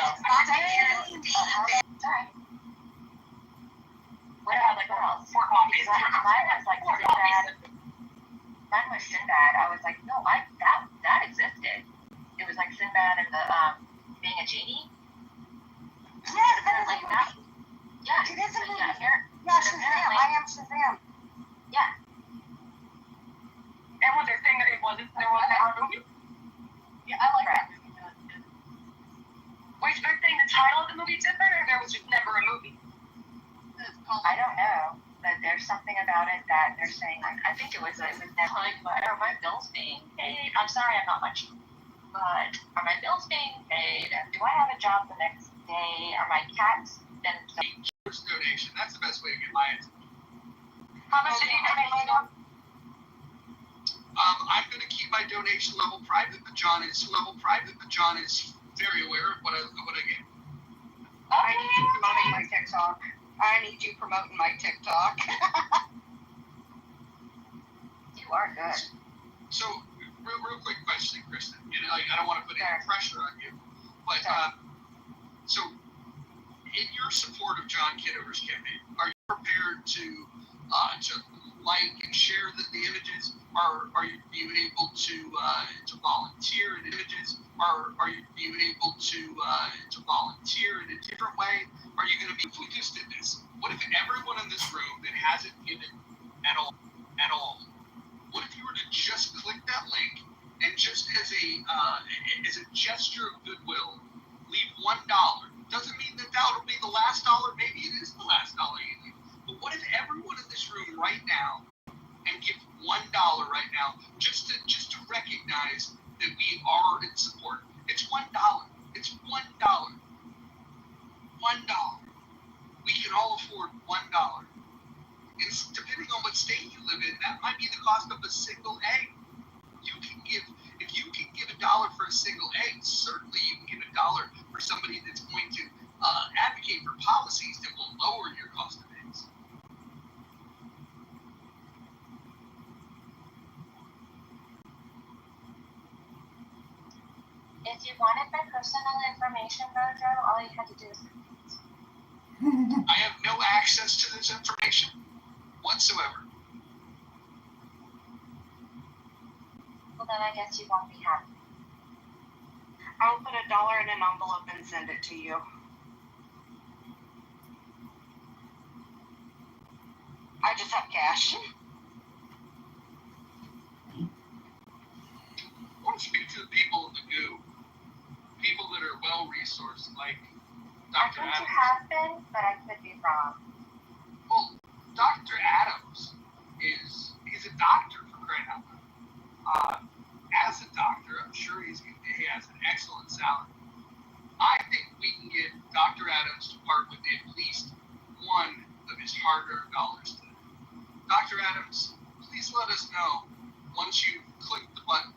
What about the girls? 4 copies. Mine was like Sinbad. I was like, no, there was never a movie? Yeah, I like that movie. Wait, they're saying the title of the movie different, or there was just never a movie? It's called, I don't know, but there's something about it that they're saying, like, I think it was never like, but are my bills being paid? I'm sorry, I'm not much, but are my bills being paid? Do I have a job the next day? Are my cats been Donation. That's the best way to get my attention. How much did you donate, Michael? I'm going to keep my donation level private, but John is very aware of what I get. I need you promoting my TikTok. You are good. So, real quick question, Kristen. I don't want to put any pressure on you, but so in your support of John Kitover's campaign, are you prepared to like and share the images? Are you able to volunteer in images? Are you able to volunteer in a different way? Are you going to be? If we just did this, what if everyone in this room that hasn't given at all, what if you were to just click that link and just as a gesture of goodwill, leave $1? Doesn't mean that'll be the last dollar. Maybe it is the last dollar you leave. But what if everyone in this room right now and give $1 right now, just to recognize that we are in support? It's $1. It's $1. $1. We can all afford $1. It's depending on what state you live in, that might be the cost of a single egg. If you can give $1 for a single egg, certainly you can give $1 for somebody that's going to advocate for policies that will lower your cost of eggs. If you wanted my personal information, Mojo, all you had to do is I have no access to this information whatsoever. Well, then I guess you won't be happy. I'll put $1 in an envelope and send it to you. I just have cash. I want to speak to the people in the GOO. People that are well-resourced, like Dr. I think Adams. you have been, but I could be wrong. Well, Dr. Adams he's a doctor, for crying out loud. As a doctor, I'm sure he has an excellent salary. I think we can get Dr. Adams to part with at least one of his hard-earned dollars today. Dr. Adams, please let us know once you click the button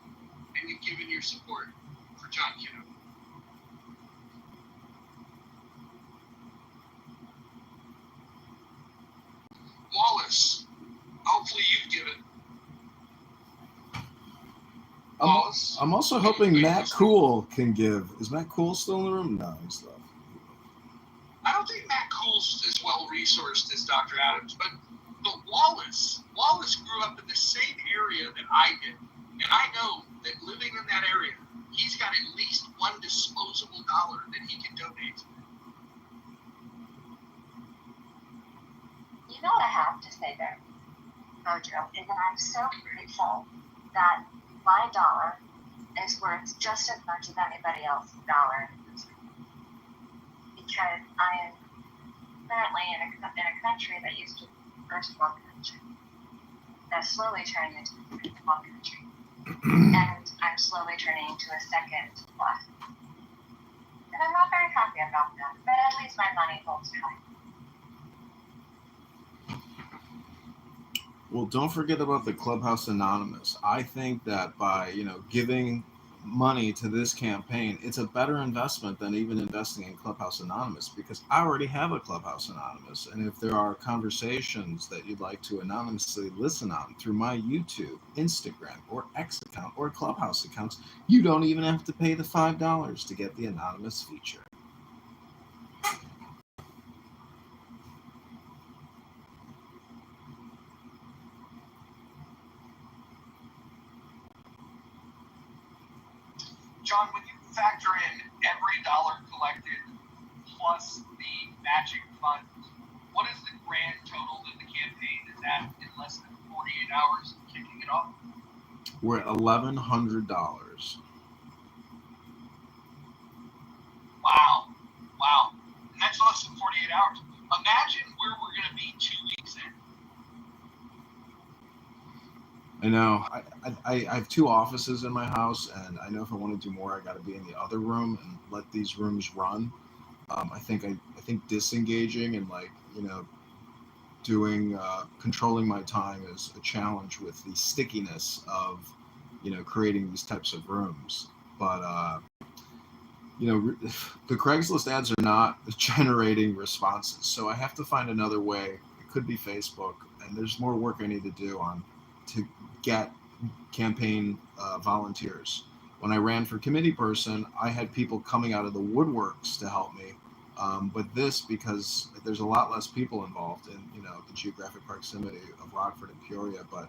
and you've given your support for John Kitover. Wallace, hopefully you've given. I'm also hoping Matt Cool can give. Is Matt Cool still in the room? No, he's left. I don't think Matt Cool's as well-resourced as Dr. Adams, but Wallace grew up in the same area that I did. And I know that living in that area, he's got at least one disposable dollar that he can donate. You know what I have to say there, Mojo, is that I'm so grateful that my dollar is worth just as much as anybody else's dollar. Because I am currently in a country that used to be a first world country. That's slowly turning into a second world country. And I'm slowly turning into a second class. And I'm not very happy about that, but at least my money holds high. Well, don't forget about the Clubhouse Anonymous. I think that by giving money to this campaign, it's a better investment than even investing in Clubhouse Anonymous, because I already have a Clubhouse Anonymous. And if there are conversations that you'd like to anonymously listen on through my YouTube, Instagram, or X account, or Clubhouse accounts, you don't even have to pay the $5 to get the anonymous feature. John, when you factor in every dollar collected plus the matching funds, what is the grand total that the campaign is at in less than 48 hours of kicking it off? We're at $1,100. Wow. Wow. And that's less than 48 hours. Imagine where we're going to be 2 weeks in. I know. I have 2 offices in my house, and I know if I want to do more, I got to be in the other room and let these rooms run. I think disengaging and doing controlling my time is a challenge with the stickiness of creating these types of rooms. But the Craigslist ads are not generating responses, so I have to find another way. It could be Facebook, and there's more work I need to do to get campaign volunteers. When I ran for committee person, I had people coming out of the woodworks to help me. But this, because there's a lot less people involved in the geographic proximity of Rockford and Peoria, but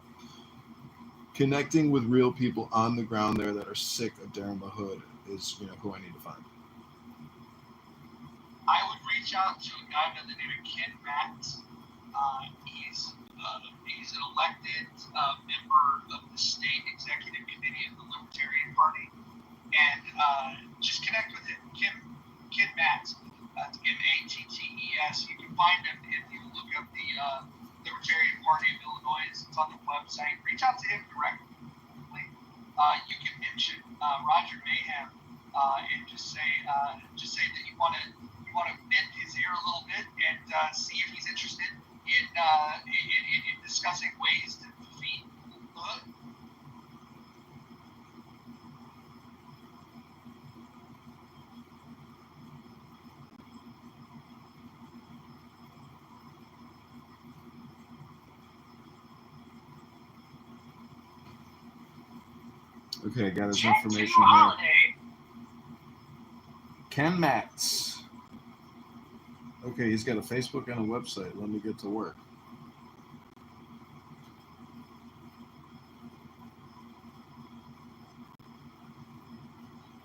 connecting with real people on the ground there that are sick of Darren LaHood is who I need to find. I would reach out to a guy by the name of Ken Matz. He's an elected member of the state executive committee of the Libertarian Party, and just connect with him. Ken Matz. Mattes. You can find him if you look up the Libertarian Party of Illinois. It's on the website. Reach out to him directly. You can mention Roger Mayhem and just say that you want to bend his ear a little bit and see if he's interested in discussing ways to defeat LaHood. Okay, I got his information here. Ken Matz. Okay, he's got a Facebook and a website. Let me get to work.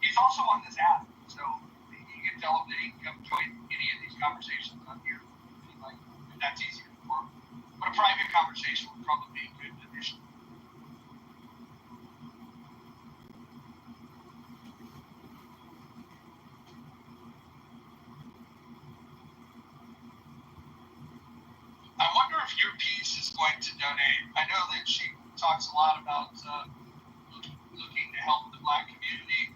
He's also on this app, so you can tell him that he can come join any of these conversations on here if he'd like. If that's easier for him. But a private conversation would probably be a good addition. I wonder if your piece is going to donate. I know that she talks a lot about looking to help the Black community.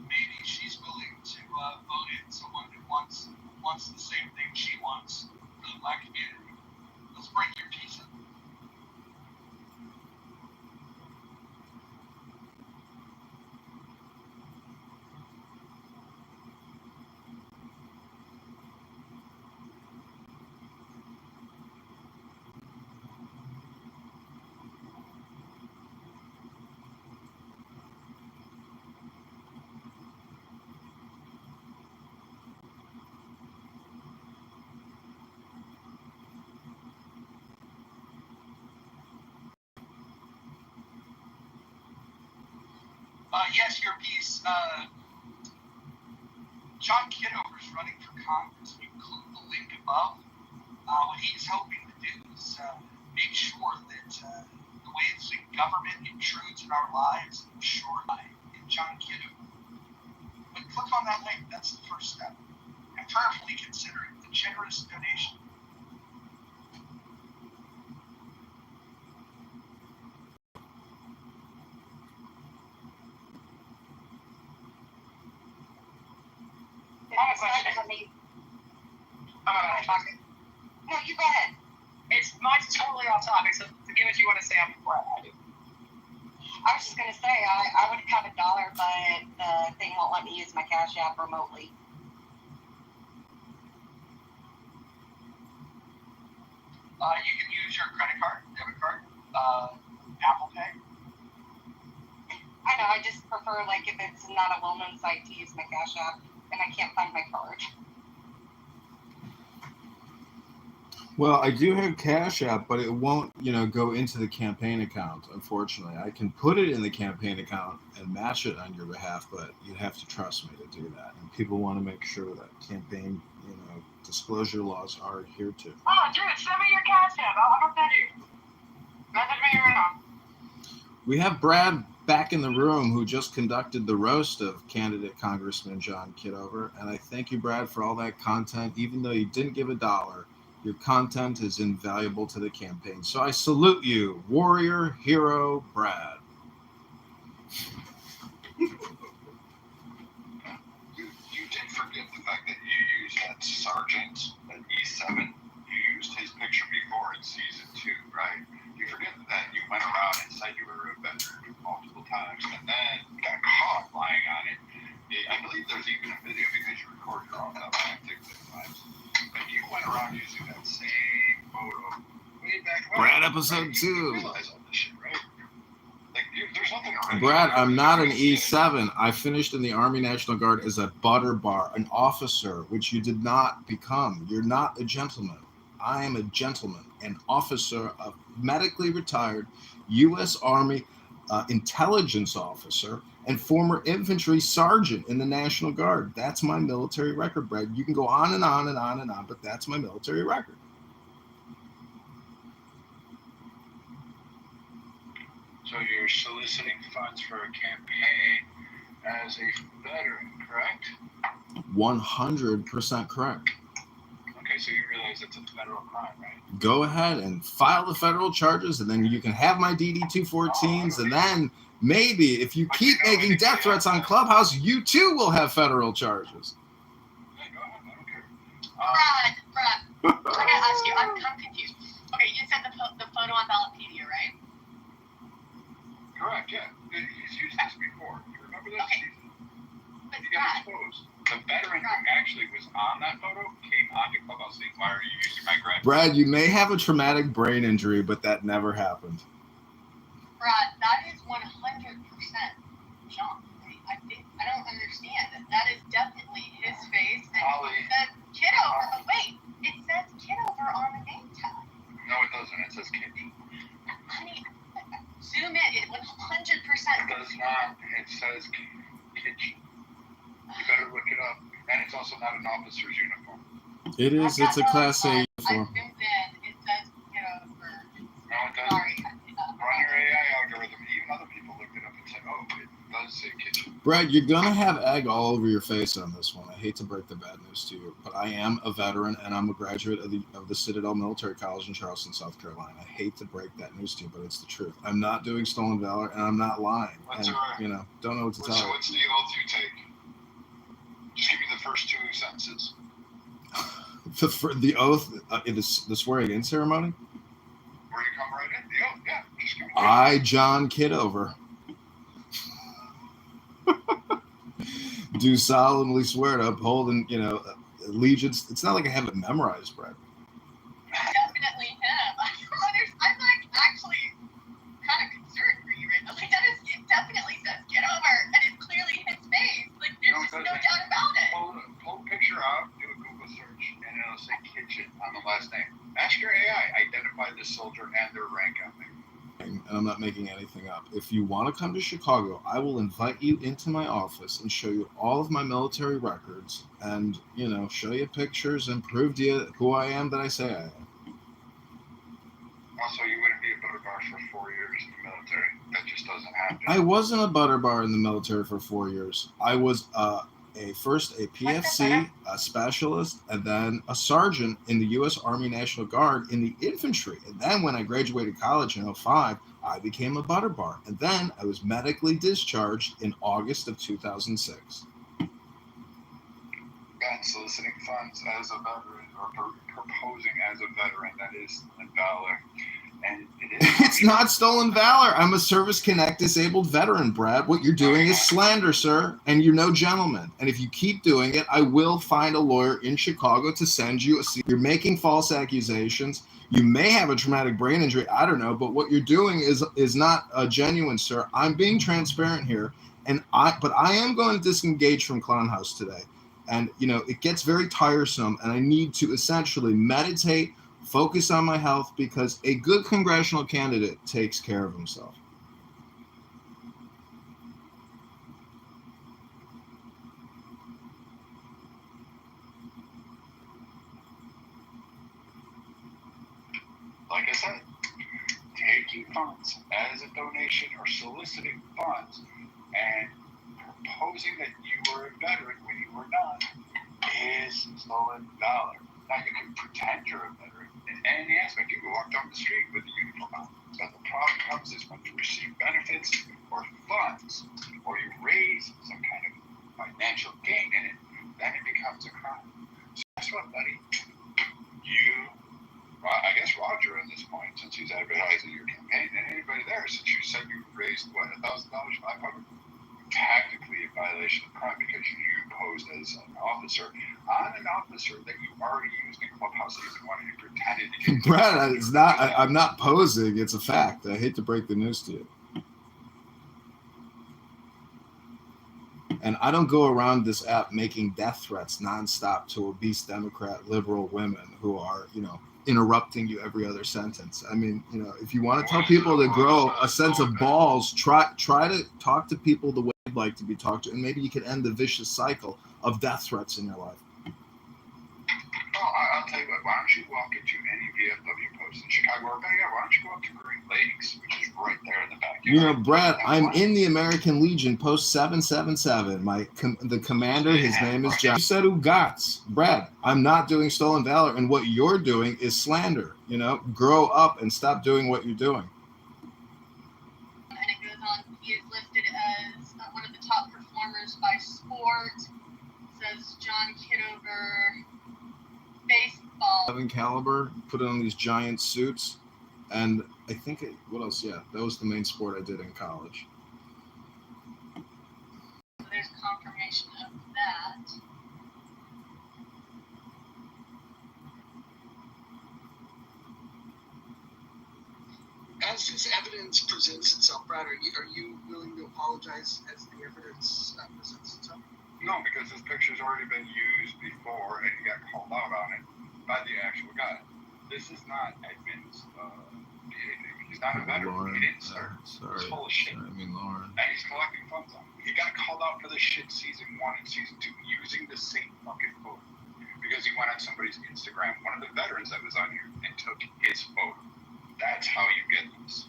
Maybe she's willing to vote in someone who wants the same thing she wants for the Black community. Let's bring your piece up. Yes, your piece. John Kitover is running for Congress. We include the link above. What he's hoping to do is make sure that the ways that government intrudes in our lives is ensured by John Kitover. But click on that link. That's the first step. And prayerfully consider it a generous donation. I have a question. No, you go ahead. Mine's totally off topic, so forgive if you want to say it before I do. I was just going to say, I would have $1, but the thing won't let me use my Cash App remotely. You can use your credit card, debit card, Apple Pay. I know, I just prefer, if it's not a well-known site, to use my Cash App, and I can't find my card. Well, I do have Cash App, but it won't, go into the campaign account, unfortunately. I can put it in the campaign account and match it on your behalf, but you have to trust me to do that. And people want to make sure that campaign, disclosure laws are adhered to. Oh, dude, send me your Cash App. I'll hook that in. Message me right now. We have Brad back in the room who just conducted the roast of candidate Congressman John Kitover. And I thank you, Brad, for all that content. Even though you didn't give $1, your content is invaluable to the campaign. So I salute you, warrior, hero, Brad. You did forget the fact that you used that sergeant, that E7. You used his picture before in season 2, right? You forget that you went around and said you were a veteran multiple times, and then got caught lying on it. I believe there's even a video because you recorded your own romantic times. But you went around using that same photo way back when. Brad episode right? 2. You realize all this shit, right? Like, there's nothing around. Brad, I'm not an E7. I finished in the Army National Guard as a butter bar, an officer, which you did not become. You're not a gentleman. I am a gentleman, an officer, a medically retired U.S. Army intelligence officer and former infantry sergeant in the National Guard. That's my military record, Brad. You can go on and on and on and on, but that's my military record. So you're soliciting funds for a campaign as a veteran, correct? 100% correct. Okay, so you realize it's a federal crime, right? Go ahead and file the federal charges, and then you can have my DD-214s, and then maybe if you keep making death threats on Clubhouse, you too will have federal charges. Hey, go ahead, I don't care. Brad, I gotta ask you, I'm confused. Okay, you said the photo on Ballotpedia, right? Correct, yeah. He's used this before. You remember this? Okay. But He got exposed. The veteran who actually was on that photo came onto Clubhouse saying, "Why are you using my grad?" Brad, you may have a traumatic brain injury, but that never happened. Brad, that is 100% John. I don't understand. That is definitely his face. And Holly. it says Kitover. Wait, it says Kitover on the name tag. No, it doesn't. It says kitchen. Honey, zoom in. It 100%. It does not. It says kitchen. You better look it up. And it's also not an officer's uniform. It is. It's a Class A I uniform. zoomed in. It says Kitover. No, it doesn't. Sorry. Run your AI algorithm. Even other people looked it up and said, "Oh, it does say kitchen." Brad, you're going to have egg all over your face on this one. I hate to break the bad news to you, but I am a veteran, and I'm a graduate of the Citadel Military College in Charleston, South Carolina. I hate to break that news to you, but it's the truth. I'm not doing stolen valor, and I'm not lying. That's And, all right. don't know what to tell So you. what's the oath you take? Just give me the first 2 sentences. The oath, the swearing-in ceremony? Where you come right in? The oath, yeah. Just give me I, John Kitover, do solemnly swear to uphold and, allegiance. It's not like I have it memorized, Brad. Definitely him. I'm like actually kind of concerned for you right now. Like it definitely says Kitover, and it's clearly his face. Like there's just no doubt about it. Pull a picture out, do a Google search, and it'll say kitchen on the last name. Ask your AI, identify the soldier and their rank on there. And I'm not making anything up. If you want to come to Chicago, I will invite you into my office and show you all of my military records and, show you pictures and prove to you who I am that I say I am. Also, you wouldn't be a butter bar for 4 years in the military. That just doesn't happen. I wasn't a butter bar in the military for 4 years. I was first a PFC, a specialist, and then a sergeant in the U.S. Army National Guard in the infantry. And then when I graduated college in 2005, I became a butter bar. And then I was medically discharged in August of 2006. And soliciting funds as a veteran or proposing as a veteran, that is stolen valor. And it is. It's not stolen valor. I'm a Service Connect disabled veteran, Brad. What you're doing is slander, sir, and you're no gentleman. And if you keep doing it, I will find a lawyer in Chicago to send you a suit. You're making false accusations. You may have a traumatic brain injury. I don't know, but what you're doing is not genuine, sir. I'm being transparent here, but I am going to disengage from Clown House today. And, it gets very tiresome, and I need to essentially meditate, focus on my health, because a good congressional candidate takes care of himself. Like I said, taking funds as a donation or soliciting funds and proposing that you were a veteran when you were not is stolen valor. Now, you can pretend you're a veteran in any aspect. You can walk down the street with a uniform on. But the problem comes is when you receive benefits or funds, or you raise some kind of financial gain in it, then it becomes a crime. So guess what, buddy? I guess Roger at this point, since he's advertising your campaign, and anybody there, since you said you raised, what, $1,000, $500? Technically a violation of crime because you posed as an officer on an officer that you already used in Clubhouse Season 1 and you pretended to get... Brad, it's not, I'm not posing, it's a fact. I hate to break the news to you. And I don't go around this app making death threats nonstop to obese Democrat liberal women who are, interrupting you every other sentence. I mean, if you want to tell people to grow a sense of balls, try to talk to people the way you'd like to be talked to, and maybe you can end the vicious cycle of death threats in your life. Well, I'll tell you what, why don't you walk into any VFW post in Chicago, or better yet, why don't you go up to Great Lakes, which is right there in the backyard. Brad, I'm in the American Legion, post 777. The commander, his name is John. You said Ugats. Brad, I'm not doing stolen valor, and what you're doing is slander. Grow up and stop doing what you're doing. And it goes on, he is listed as one of the top performers by sport. It says John Kitover. Baseball. 7 caliber, put on these giant suits, and I think what else? Yeah, that was the main sport I did in college. So there's confirmation of that. As this evidence presents itself, Brad, are you willing to apologize as the evidence presents itself? No, because this picture's already been used before and you got called out on it by the actual guy. This is not Edmund's, he's not a veteran. Lauren, he didn't start. Sorry. He's full of shit. Lauren. And he's collecting funds on it. He got called out for this shit Season 1 and Season 2 using the same fucking photo. Because he went on somebody's Instagram, one of the veterans that was on here, and took his photo. That's how you get this.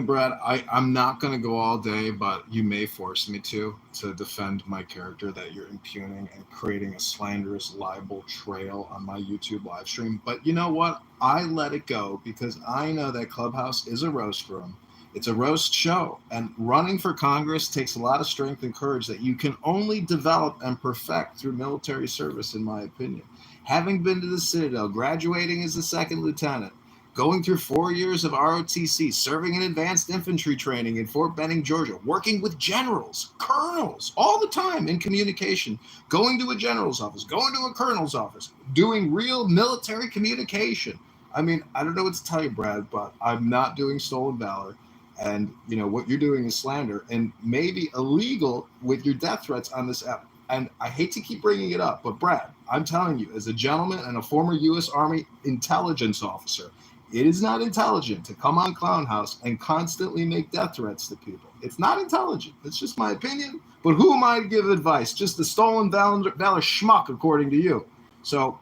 Brad, I'm not going to go all day, but you may force me to defend my character that you're impugning and creating a slanderous libel trail on my YouTube live stream. But you know what? I let it go because I know that Clubhouse is a roast room. It's a roast show. And running for Congress takes a lot of strength and courage that you can only develop and perfect through military service, in my opinion. Having been to the Citadel, graduating as a second lieutenant, going through 4 years of ROTC, serving in advanced infantry training in Fort Benning, Georgia, working with generals, colonels, all the time in communication, going to a general's office, going to a colonel's office, doing real military communication. I mean, I don't know what to tell you, Brad, but I'm not doing stolen valor. And, what you're doing is slander and maybe illegal with your death threats on this app. And I hate to keep bringing it up, but Brad, I'm telling you, as a gentleman and a former U.S. Army intelligence officer, it is not intelligent to come on Clown House and constantly make death threats to people. It's not intelligent. It's just my opinion. But who am I to give advice? Just a stolen valor schmuck, according to you. So,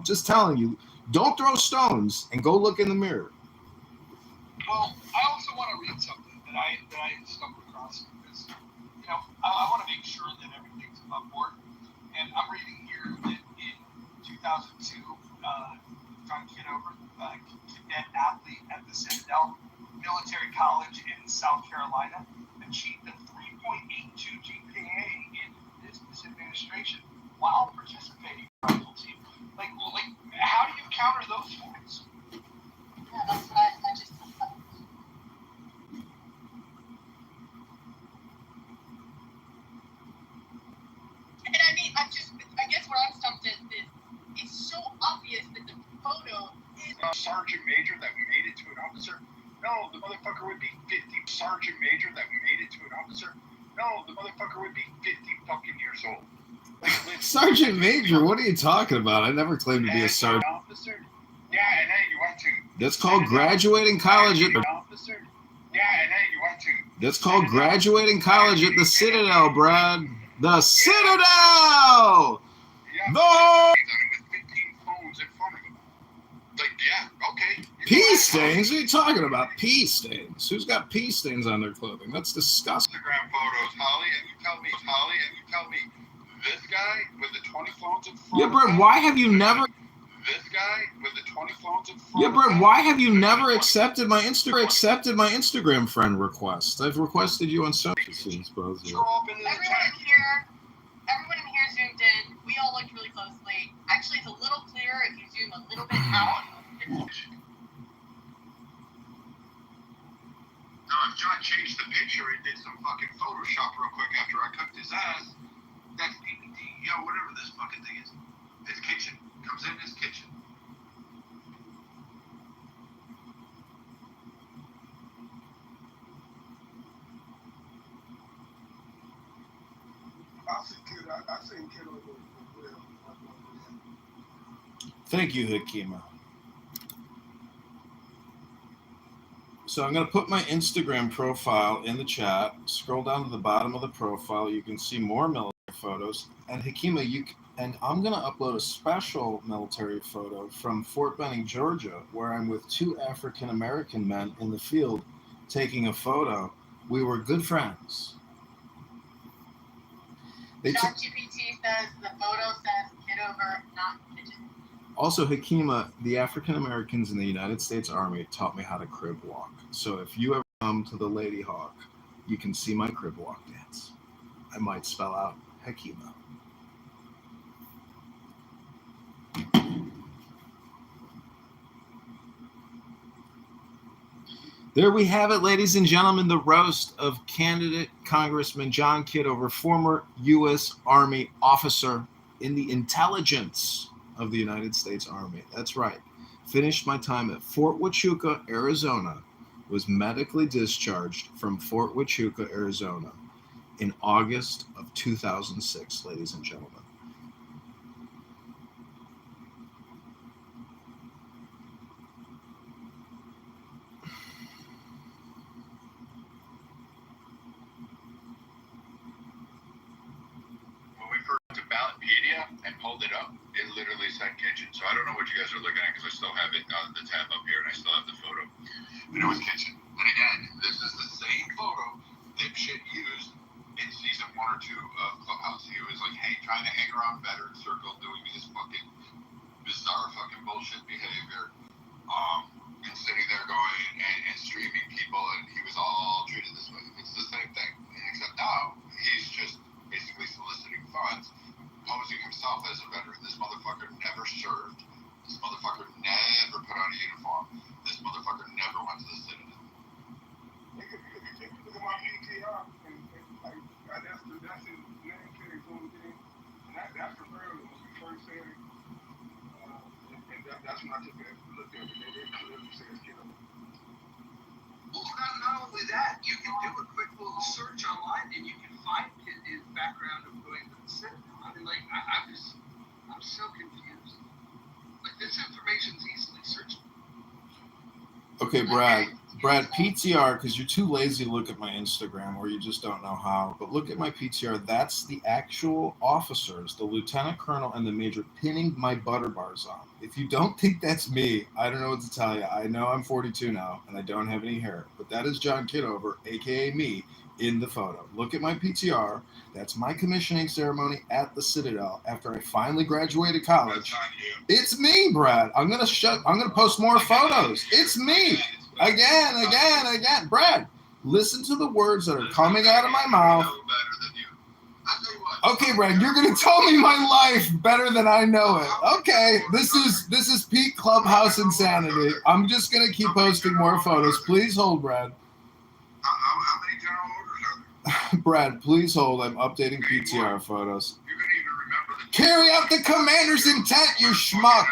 just telling you, don't throw stones and go look in the mirror. Well, I also want to read something that I stumbled across because, I want to make sure that everything's above board. And I'm reading here that in 2002, John Kitover, cadet athlete at the Citadel Military College in South Carolina, achieved a 3.82 GPA in business administration while participating in the rifle team. Like, how do you counter those facts? Yeah, that's what I just said. And I mean, I guess where I'm stumped is it's so obvious that the photo is Sergeant Major that we made it to an officer. No, the motherfucker would be 50. Sergeant Major that we made it to an officer. No, the motherfucker would be 50 fucking years old. Sergeant Major? What are you talking about? I never claimed to be a sergeant. Officer? Yeah, and then you went to. That's called graduating college at the. Officer? Yeah, and then you went to. That's called graduating college at the Citadel, Brad. The Citadel. Yeah. With 15 phones in front of him. Like, yeah, okay. Pee stains? What are you talking about? Pee stains? Who's got pee stains on their clothing? That's disgusting. Instagram photos, Holly, and you tell me this guy with the 20 phones in front. Yeah, Brett, why have you never... This guy with the 20 phones in front. Yeah, Brett, why have you never accepted my Instagram friend request? I've requested you on so many things, Everyone in here zoomed in. We all looked really closely. Actually, it's a little clearer if you zoom a little bit out. Now, if John changed the picture and did some fucking Photoshop real quick after I cooked his ass, that's whatever this fucking thing is. His kitchen. Comes in his kitchen. I've seen Kitover. Thank you, Hakima. So I'm going to put my Instagram profile in the chat. Scroll down to the bottom of the profile. You can see more military photos. And Hakima, and I'm going to upload a special military photo from Fort Benning, Georgia, where I'm with 2 African-American men in the field taking a photo. We were good friends. ChatGPT says the photo says Kitover, not kitchen. Also, Hakima, the African-Americans in the United States Army taught me how to crib walk. So if you ever come to the Lady Hawk, you can see my crib walk dance. I might spell out Hakima. There we have it, ladies and gentlemen, the roast of candidate Congressman John Kitover, former U.S. Army officer in the intelligence of the United States Army. That's right. Finished my time at Fort Huachuca, Arizona, was medically discharged from Fort Huachuca, Arizona in August of 2006, ladies and gentlemen. Ballotpedia and pulled it up, it literally said kitchen. So I don't know what you guys are looking at because I still have it on the tab up here and I still have the photo. But it was kitchen. And again, this is the same photo dipshit used in season 1 or 2 of Clubhouse. He was like, hey, trying to hang around veteran circle, doing his fucking bizarre fucking bullshit behavior. And sitting there going and streaming people, and he was all treated this way. It's the same thing, except now he's just basically soliciting funds, posing himself as a veteran. This motherfucker never served. This motherfucker never put on a uniform. This motherfucker never went to the Citadel. Look at my PTR, and like, that's his name tag on the thing. And that's the real when we first said it. And that's when I took a look at it. They clearly says Kitover. Well, not only that, you can do a quick little search online and you can find his background of going to the Citadel. I mean, like, I'm so confused. Like, this information's easily searchable. Okay, Brad, PTR, because you're too lazy to look at my Instagram or you just don't know how, but look at my PTR. That's the actual officers, the lieutenant colonel and the major pinning my butter bars on. If you don't think that's me, I don't know what to tell you. I know I'm 42 now and I don't have any hair, but that is John Kitover, aka me, in the photo. Look at my PTR. That's my commissioning ceremony at the Citadel after I finally graduated college. It's me, Brad. I'm gonna post more photos. It's me. Again. Brad, listen to the words that are coming out of my mouth. Okay, Brad, you're gonna tell me my life better than I know it. Okay, this is peak Clubhouse insanity. I'm just gonna keep posting more photos. Please hold, Brad. How many general orders are there? Brad, please hold. I'm updating PTR photos. You can even remember the Carry out the commander's intent, you schmuck.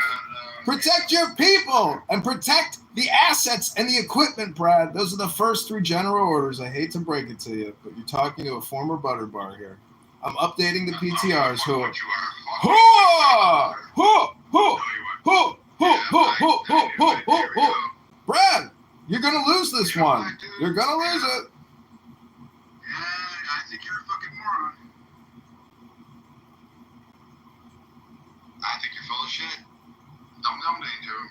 Protect your people and protect the assets and the equipment, Brad. Those are the first 3 general orders. I hate to break it to you, but you're talking to a former butter bar here. I'm updating the PTRs. Brad, you're going to lose this one. You're going to lose it. Yeah, I think you're a fucking moron. I think you're full of shit. Don't donate to him.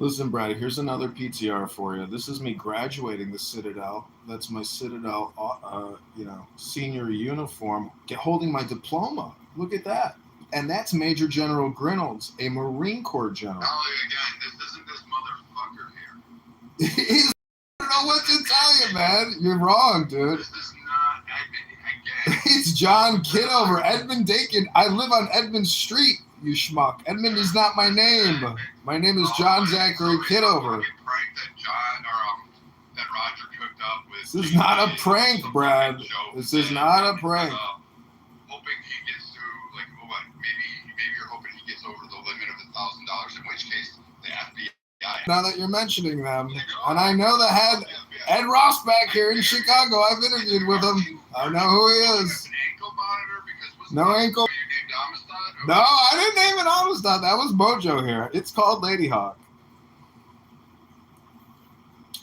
Listen, Brad, here's another PTR for you. This is me graduating the Citadel. That's my Citadel, senior uniform, holding my diploma. Look at that. And that's Major General Grinolds, a Marine Corps general. Oh, again, this isn't this motherfucker here. He's, I don't know what to tell you, man. You're wrong, dude. This is not Edmund, again. It's John Kitover, Edmund Dakin. I live on Edmund Street, you schmuck. Edmund is not my name. My name is John Zachary Kitover. That Roger cooked up with. This is not a prank, Brad. This is not a prank. Hoping he gets through, like, what? Maybe you're hoping he gets over the limit of $1,000. In which case, the FBI. Now that you're mentioning them, and I know the head, Ed Ross back here in Chicago. I've interviewed with him. I know who he is. No ankle. No, I didn't name it Amistad. That was Mojo here. It's called Lady Hawk.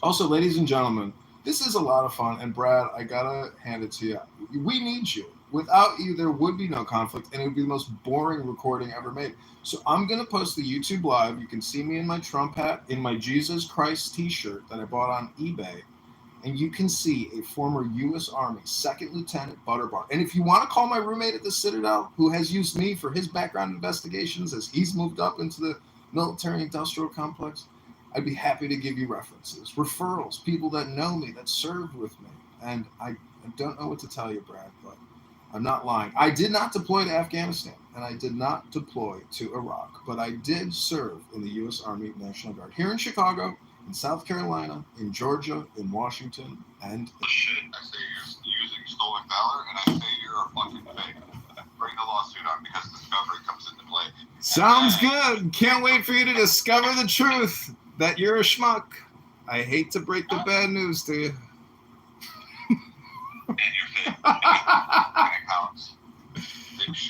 Also, ladies and gentlemen, this is a lot of fun. And Brad, I gotta hand it to you. We need you. Without you, there would be no conflict, and it would be the most boring recording ever made. So I'm gonna post the YouTube live. You can see me in my Trump hat, in my Jesus Christ t-shirt that I bought on eBay. And you can see a former U.S. Army Second Lieutenant Butterbar. And if you want to call my roommate at the Citadel, who has used me for his background investigations as he's moved up into the military-industrial complex, I'd be happy to give you references, referrals, people that know me, that served with me. And I don't know what to tell you, Brad, but I'm not lying. I did not deploy to Afghanistan, and I did not deploy to Iraq, but I did serve in the U.S. Army National Guard here in Chicago, in South Carolina, in Georgia, in Washington, and shit. I say you're using stolen valor, and I say you're a fucking fake. Bring the lawsuit on because discovery comes into play. Sounds good. Can't wait for you to discover the truth that you're a schmuck. I hate to break the bad news to you. And you're fake.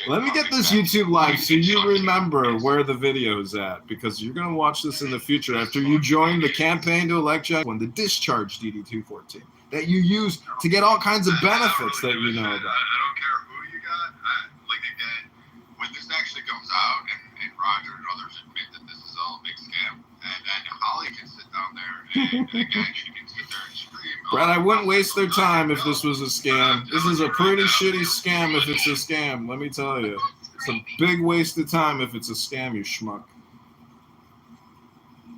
Let me get this YouTube live so you remember where the video's at, because you're going to watch this in the future after you join the campaign to elect Jack when the discharge DD-214 that you use to get all kinds of benefits that you know about. I don't care who you got. Again, when this actually comes out and Roger and others admit that this is all a big scam, and Holly can sit down there and again, she can sit there and scream. Brad, I wouldn't waste their time if this was a scam. This is a pretty shitty scam if it's a scam, let me tell you. It's a big waste of time if it's a scam, you schmuck.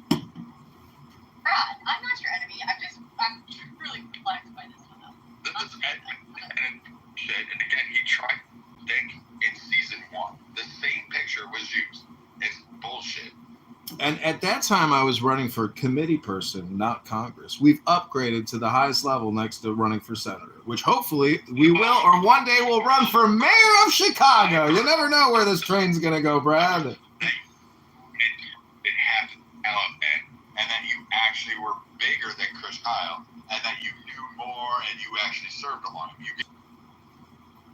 Brad, I'm not your enemy. I'm really perplexed by this one, though. This is and again, he tried to think in season 1. The same picture was used. It's bullshit. And at that time, I was running for committee person, not Congress. We've upgraded to the highest level next to running for senator, which hopefully we will, or one day we'll run for mayor of Chicago. You never know where this train's going to go, Brad. It happened, and that you actually were bigger than Chris Kyle, and that you knew more, and you actually served along.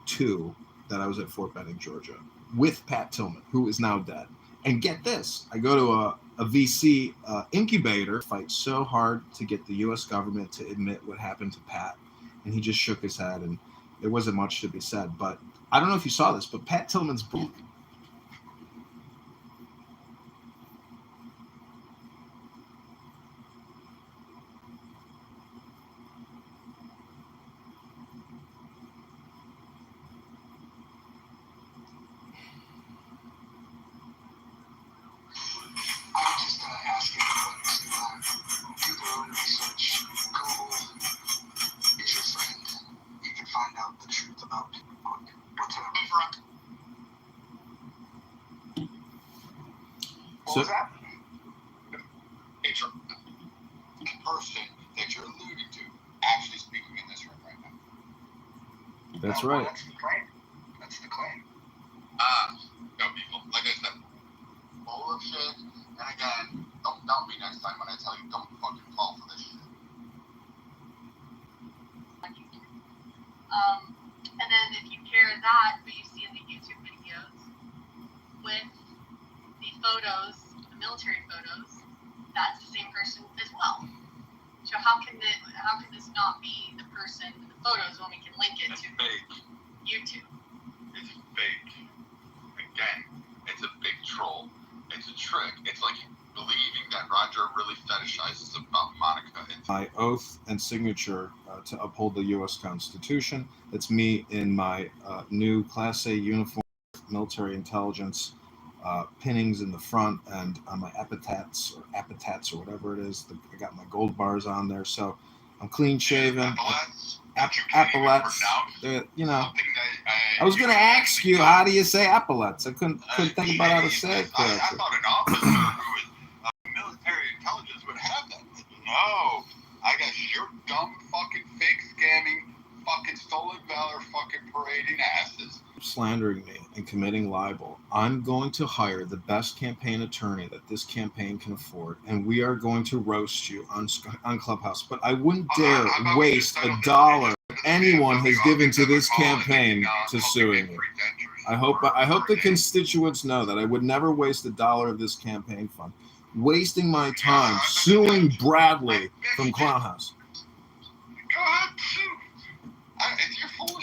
Two, that I was at Fort Benning, Georgia, with Pat Tillman, who is now dead. And get this, I go to a VC incubator, fight so hard to get the U.S. government to admit what happened to Pat. And he just shook his head, and there wasn't much to be said. But I don't know if you saw this, but Pat Tillman's book. I'm just going to ask everyone to do their own research. Google is your friend. You can find out the truth about what's happening. What was that? The person that you're alluding to actually speaking in this room right now. That's right. That's the claim. That's the claim. No, people, like I said, full of shit. And again, don't doubt me next time when I tell you don't fucking fall for this shit. And then if you pair that, what you see in the YouTube videos, with the photos, the military photos, that's the same person as well. So how can this not be the person in the photos when we can link it It's to fake. YouTube? It's fake. Again, it's a big troll. It's a trick. It's like believing that Roger really fetishizes about Monica. My oath and signature to uphold the U.S. Constitution. It's me in my new Class A uniform, military intelligence, pinnings in the front, and on my epaulettes or whatever it is. I got my gold bars on there, so I'm clean shaven. Epaulettes. You know, I was going to ask you, how do you say epaulettes? I couldn't think about how to say it correctly. I thought an officer who was military intelligence would have that. No, I guess you're dumb, fucking fake scamming, fucking stolen valor, fucking parading asses. Slandering me and committing libel. I'm going to hire the best campaign attorney that this campaign can afford, and we are going to roast you on Clubhouse. But I wouldn't dare waste $1 anyone has given to this campaign to suing you. I hope the constituents know that I would never waste $1 of this campaign fund, wasting my time suing Bradley from Clownhouse. Go ahead, sue.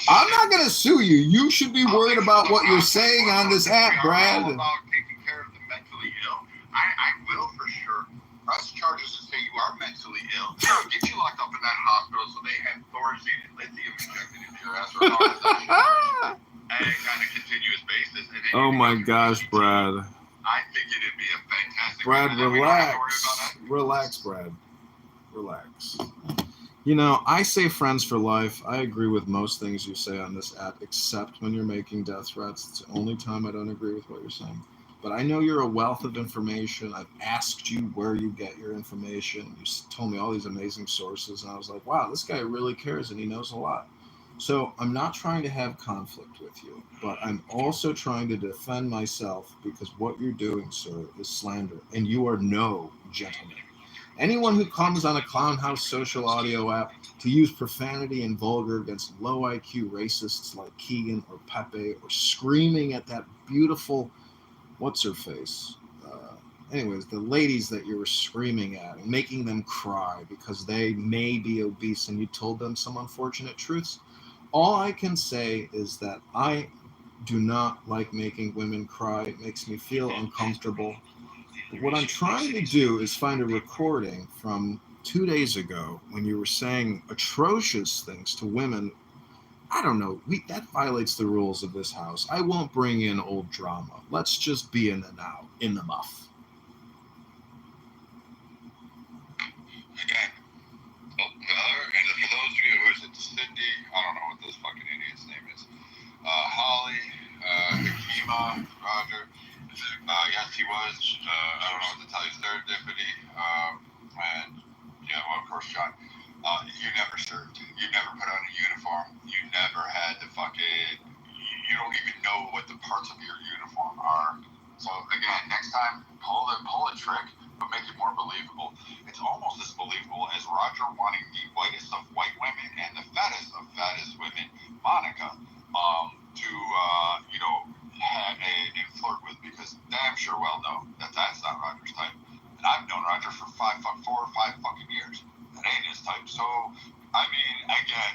I'm not going to sue you. You should be worried about what you're saying on this app, Brad. All about taking care of the mentally ill. I will for sure press charges and say you are mentally ill. Get you locked up in that hospital so they have Thorazine and lithium injected into your ass or all that shit. On a continuous basis. Oh my gosh, Brad. I think it'd be a fantastic. Brad, relax, Brad. Relax. You know, I say friends for life. I agree with most things you say on this app, except when you're making death threats. It's the only time I don't agree with what you're saying. But I know you're a wealth of information. I've asked you where you get your information. You told me all these amazing sources, and I was like, wow, this guy really cares, and he knows a lot. So I'm not trying to have conflict with you, but I'm also trying to defend myself, because what you're doing, sir, is slander, and you are no gentleman. Anyone who comes on a Clownhouse social audio app to use profanity and vulgar against low IQ racists like Keegan or Pepe, or screaming at that beautiful, what's her face? Anyways, the ladies that you were screaming at and making them cry because they may be obese and you told them some unfortunate truths. All I can say is that I do not like making women cry. It makes me feel uncomfortable. What I'm trying to do is find a recording from 2 days ago when you were saying atrocious things to women. I don't know. That violates the rules of this house. I won't bring in old drama. Let's just be in the now, in the muff. Again, and for those of you who is it Cindy, I don't know what this fucking idiot's name is. Holly, Hakima, Roger. Yes, he was. I don't know what to tell you, serendipity. And yeah, well, of course, John. You never served. You never put on a uniform. You never had the fucking. You don't even know what the parts of your uniform are. So again, next time, pull a trick, but make it more believable. It's almost as believable as Roger wanting the whitest of white women and the fattest of fattest women, Monica, to flirt with, because damn sure well know that that's not Roger's type. And I've known Roger for 4 or 5 fucking years. That ain't his type. So, I mean, again,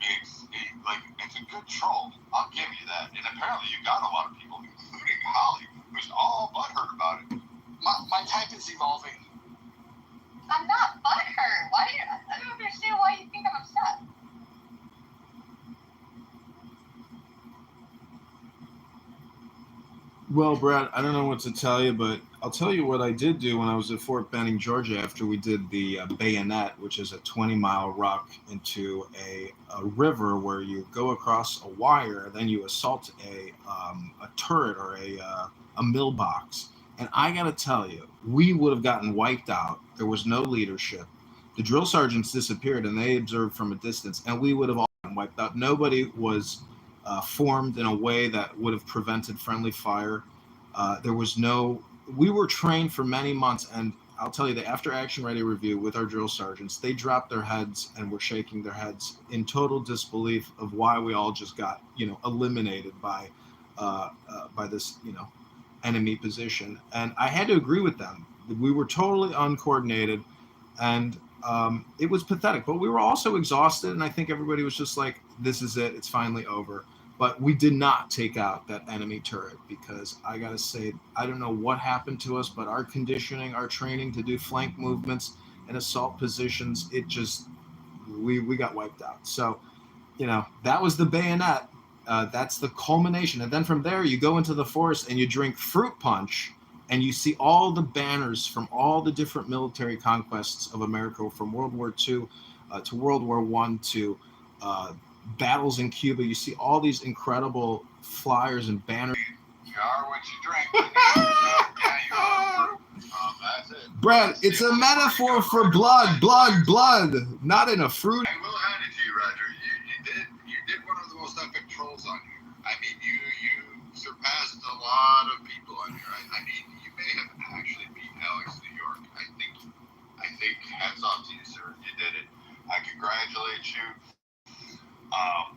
it's a good troll. I'll give you that. And apparently you got a lot of people, including Holly, who's all butthurt about it. My type is evolving. I'm not butthurt. I don't understand why you think I'm upset. Well, Brad, I don't know what to tell you, but I'll tell you what I did do when I was at Fort Benning, Georgia, after we did the bayonet, which is a 20-mile rock into a river where you go across a wire, then you assault a turret or a mill box. And I got to tell you, we would have gotten wiped out. There was no leadership. The drill sergeants disappeared, and they observed from a distance, and we would have all gotten wiped out. Nobody was formed in a way that would have prevented friendly fire. We were trained for many months, and I'll tell you, the after action ready review with our drill sergeants, they dropped their heads and were shaking their heads in total disbelief of why we all just got, eliminated by this, enemy position. And I had to agree with them. We were totally uncoordinated, and it was pathetic, but we were also exhausted. And I think everybody was just like, this is it. It's finally over. But we did not take out that enemy turret because I got to say, I don't know what happened to us, but our conditioning, our training to do flank movements and assault positions, it just, we got wiped out. So, that was the bayonet. That's the culmination. And then from there, you go into the forest and you drink fruit punch and you see all the banners from all the different military conquests of America from World War II to World War I to battles in Cuba. You see all these incredible flyers and banners. You are what you drink. Yeah, you are fruit. That's it. Brad, it's a metaphor for blood, not in a fruit. I will hand it to you, Roger. You did one of the most epic trolls on here. I mean, you surpassed a lot of people on here. I mean, you may have actually beat Alex New York. I think hats off to you, sir. You did it. I congratulate you.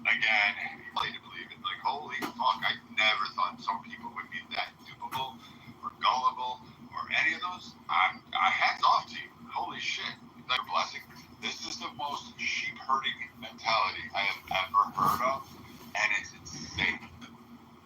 Again, play to believe it. Like, holy fuck, I never thought some people would be that dupable or gullible or any of those. Hats off to you. Holy shit. It's like a blessing. This is the most sheep herding mentality I have ever heard of, and it's insane.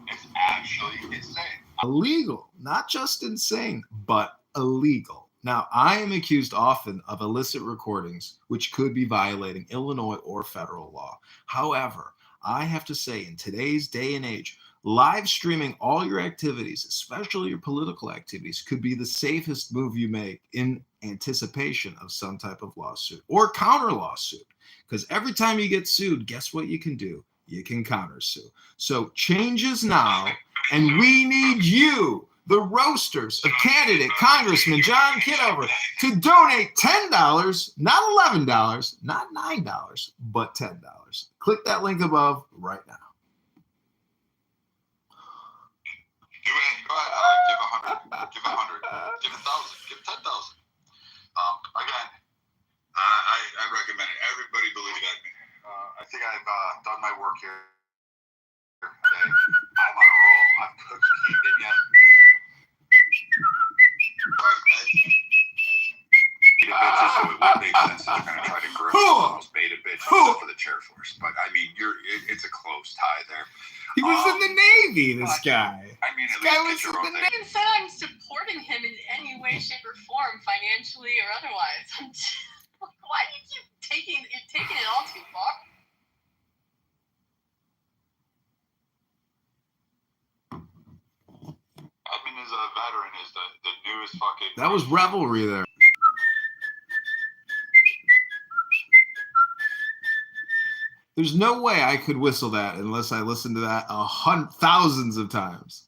It's actually insane. Illegal, not just insane, but illegal. Now, I am accused often of illicit recordings, which could be violating Illinois or federal law. However, I have to say, in today's day and age, live streaming all your activities, especially your political activities, could be the safest move you make in anticipation of some type of lawsuit or counter lawsuit. Because every time you get sued, guess what you can do? You can counter sue. So change is now, and we need you, the roasters of candidate Congressman John Kitover, to donate $10, not $11, not $9, but $10. Click that link above right now. Do it. Go ahead. Give 100. Give 100. Give 1,000. Give 10,000. Again, I recommend it. Everybody believe in me. I think I've done my work here today. I'm on a roll. I've cooked keeping yet. Beta bitches, so it would make sense that they're going to try to grift those beta bitches for the chair force. But I mean, it's a close tie there. He was in the Navy, this guy. I mean, this guy was in the Navy. I can say I'm supporting him in any way, shape, or form, financially or otherwise. Why do you keep taking it all too far? Edmund is a veteran, is the newest fucking... That was revelry there. There's no way I could whistle that unless I listened to that thousands of times.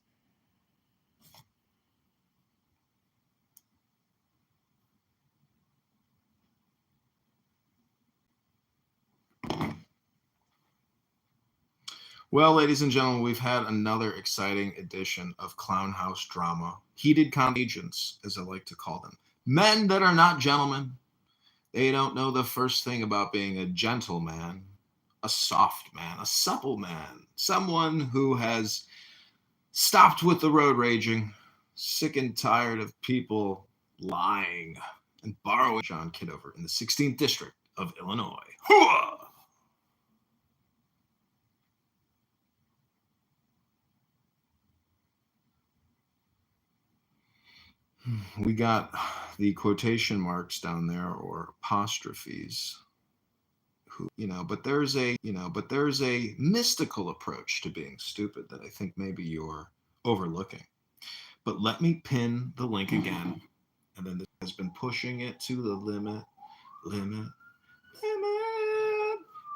Well, ladies and gentlemen, we've had another exciting edition of Clown House Drama. Heated agents, as I like to call them. Men that are not gentlemen. They don't know the first thing about being a gentleman, a soft man, a supple man, someone who has stopped with the road raging, sick and tired of people lying and borrowing. John Kitover in the 16th District of Illinois. Hooah! We got the quotation marks down there, or apostrophes. But there's a mystical approach to being stupid that I think maybe you're overlooking. But let me pin the link again, and then this has been pushing it to the limit.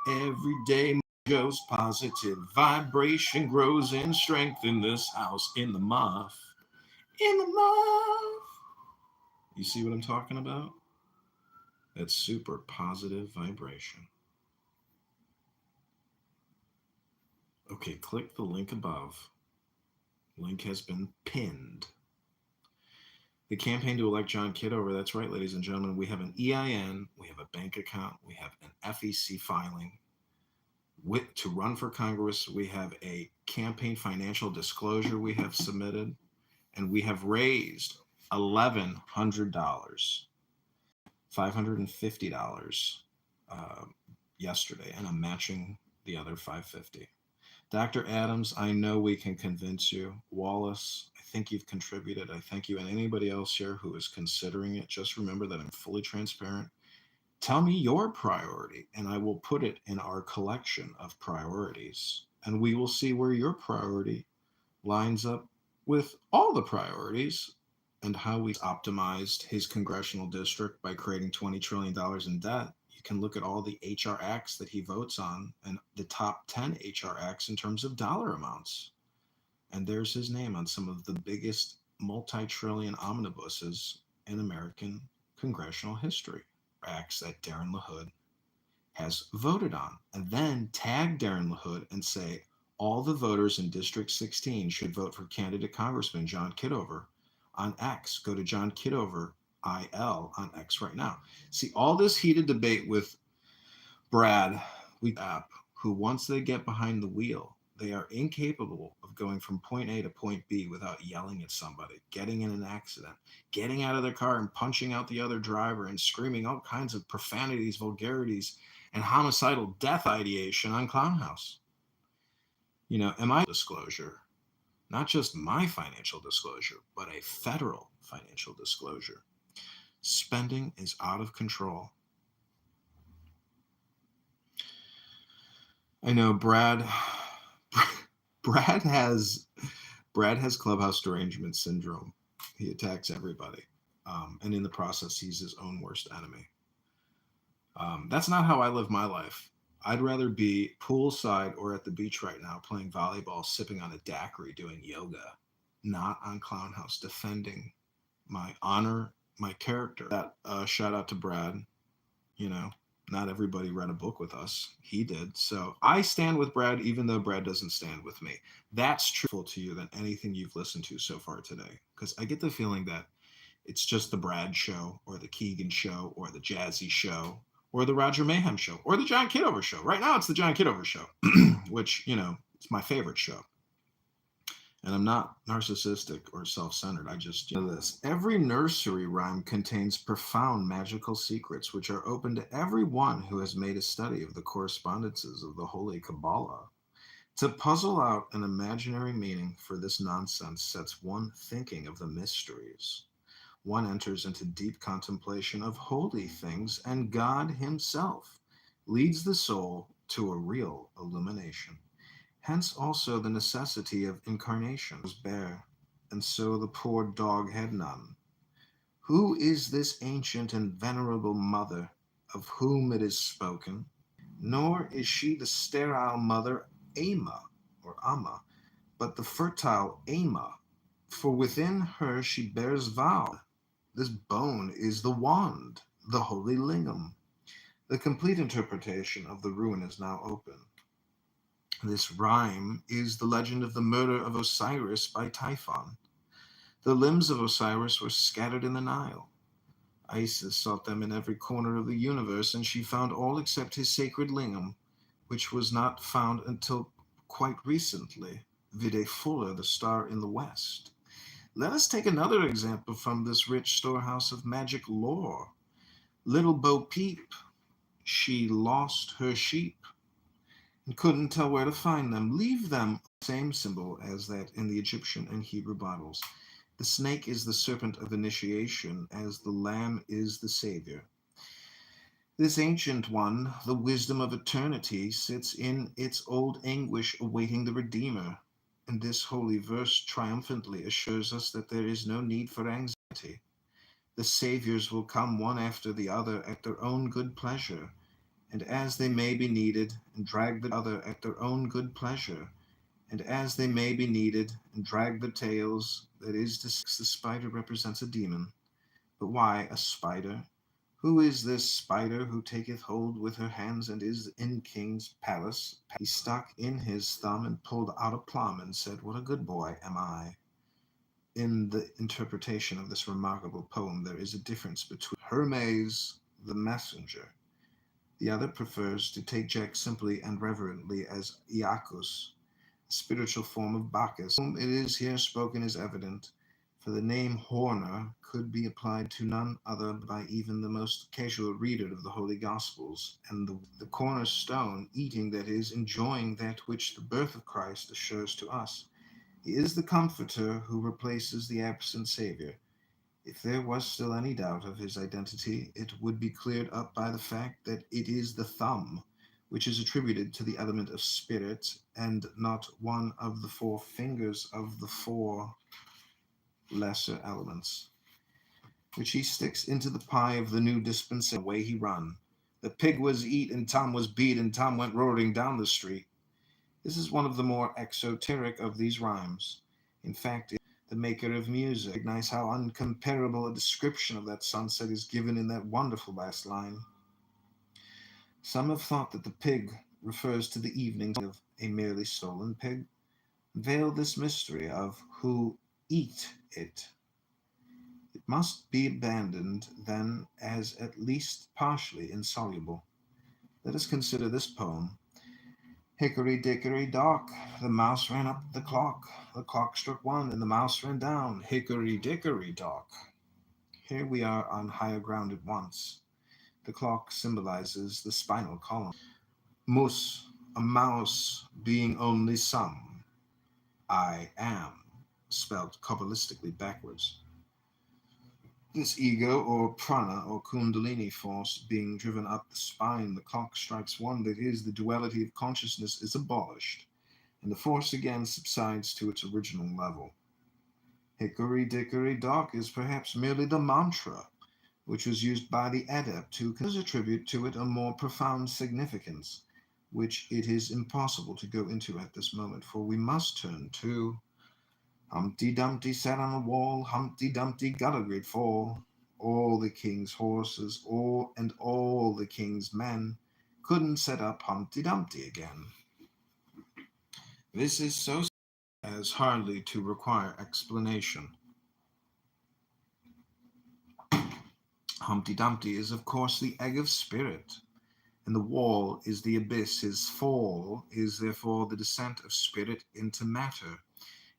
Every day goes positive, vibration grows in strength in this house, in the muff. You see what I'm talking about? That's super positive vibration. Okay, click the link above. Link has been pinned. The campaign to elect John Kitover, that's right, ladies and gentlemen, we have an EIN, we have a bank account, we have an FEC filing. To run for Congress, we have a campaign financial disclosure we have submitted, and we have raised $1,100, $550 yesterday, and I'm matching the other $550. Dr. Adams, I know we can convince you. Wallace, I think you've contributed. I thank you. And anybody else here who is considering it, just remember that I'm fully transparent. Tell me your priority, and I will put it in our collection of priorities. And we will see where your priority lines up with all the priorities and how we optimized his congressional district by creating $20 trillion in debt. You can look at all the HR acts that he votes on and the top 10 HR acts in terms of dollar amounts. And there's his name on some of the biggest multi-trillion omnibuses in American congressional history. Acts that Darren LaHood has voted on. And then tag Darren LaHood and say, all the voters in District 16 should vote for candidate Congressman John Kitover on X. Go to John Kitover IL on X right now. See, all this heated debate with Brad, who once they get behind the wheel, they are incapable of going from point A to point B without yelling at somebody, getting in an accident, getting out of their car and punching out the other driver and screaming all kinds of profanities, vulgarities, and homicidal death ideation on Clownhouse. You know, am I disclosure? Not just my financial disclosure, but a federal financial disclosure. Spending is out of control. I know Brad has clubhouse derangement syndrome. He attacks everybody. And in the process, he's his own worst enemy. That's not how I live my life. I'd rather be poolside or at the beach right now playing volleyball, sipping on a daiquiri, doing yoga, not on Clownhouse, defending my honor, my character. That shout out to Brad. You know, not everybody read a book with us. He did. So I stand with Brad, even though Brad doesn't stand with me. That's truthful to you than anything you've listened to so far today. Because I get the feeling that it's just the Brad show or the Keegan show or the Jazzy show or the Roger Mayhem show or the John Kitover show. Right now it's the John Kitover show, which, you know, it's my favorite show. And I'm not narcissistic or self-centered. I just know this. Every nursery rhyme contains profound magical secrets which are open to everyone who has made a study of the correspondences of the Holy Kabbalah. To puzzle out an imaginary meaning for this nonsense sets one thinking of the mysteries. One enters into deep contemplation of holy things, and God himself leads the soul to a real illumination. Hence also the necessity of incarnation was bare, and so the poor dog had none. Who is this ancient and venerable mother of whom it is spoken? Nor is she the sterile mother Ama, or Amma, but the fertile Ama, for within her she bears vow. This bone is the wand, the holy lingam. The complete interpretation of the ruin is now open. This rhyme is the legend of the murder of Osiris by Typhon. The limbs of Osiris were scattered in the Nile. Isis sought them in every corner of the universe, and she found all except his sacred lingam, which was not found until quite recently, vide Fuller, the star in the west. Let us take another example from this rich storehouse of magic lore. Little Bo Peep, she lost her sheep and couldn't tell where to find them. Leave them same symbol as that in the Egyptian and Hebrew Bibles. The snake is the serpent of initiation, as the lamb is the savior. This ancient one, the wisdom of eternity, sits in its old anguish awaiting the Redeemer. And this holy verse triumphantly assures us that there is no need for anxiety. The saviors will come one after the other at their own good pleasure, and as they may be needed, and drag the other at their own good pleasure, and as they may be needed, and drag the tails, that is to say, the spider represents a demon. But why a spider? Who is this spider who taketh hold with her hands and is in king's palace? He stuck in his thumb and pulled out a plum and said, "What a good boy am I." In the interpretation of this remarkable poem, there is a difference between Hermes, the messenger. The other prefers to take Jack simply and reverently as Iacchus, a spiritual form of Bacchus. Whom it is here spoken is evident. for the name Horner could be applied to none other by even the most casual reader of the Holy Gospels, and the cornerstone, eating, that is, enjoying that which the birth of Christ assures to us. He is the Comforter who replaces the absent Savior. If there was still any doubt of his identity, it would be cleared up by the fact that it is the thumb, which is attributed to the element of spirit, and not one of the four fingers of the four lesser elements, which he sticks into the pie of the new dispensation. Away he run. The pig was eat, and Tom was beat, and Tom went roaring down the street. This is one of the more exoteric of these rhymes. In fact, the maker of music recognize how uncomparable a description of that sunset is given in that wonderful last line. Some have thought that the pig refers to the evening of a merely stolen pig. Veil this mystery of who eat it. It must be abandoned, then, as at least partially insoluble. Let us consider this poem. Hickory dickory dock, the mouse ran up the clock struck one, and the mouse ran down. Hickory dickory dock. Here we are on higher ground at once. The clock symbolizes the spinal column. Mus, a mouse, being only some. I am, spelled Kabbalistically backwards. This ego, or prana, or kundalini force, being driven up the spine, the clock strikes one, that is, the duality of consciousness is abolished, and the force again subsides to its original level. Hickory dickory dock is perhaps merely the mantra which was used by the adept to attribute to it a more profound significance, which it is impossible to go into at this moment, for we must turn to Humpty Dumpty sat on a wall, Humpty Dumpty got a great fall. All the king's horses, all the king's men couldn't set up Humpty Dumpty again. This is so as hardly to require explanation. Humpty Dumpty is, of course, the egg of spirit, and the wall is the abyss. His fall is, therefore, the descent of spirit into matter.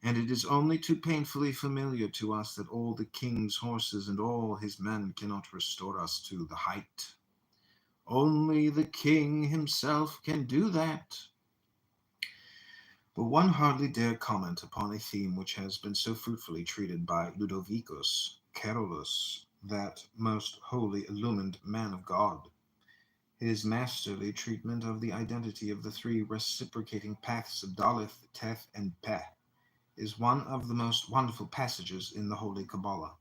And it is only too painfully familiar to us that all the king's horses and all his men cannot restore us to the height. Only the king himself can do that. But one hardly dare comment upon a theme which has been so fruitfully treated by Ludovicus Carolus, that most holy illumined man of God. His masterly treatment of the identity of the three reciprocating paths of Daleth, Teth, and Peh is one of the most wonderful passages in the Holy Kabbalah.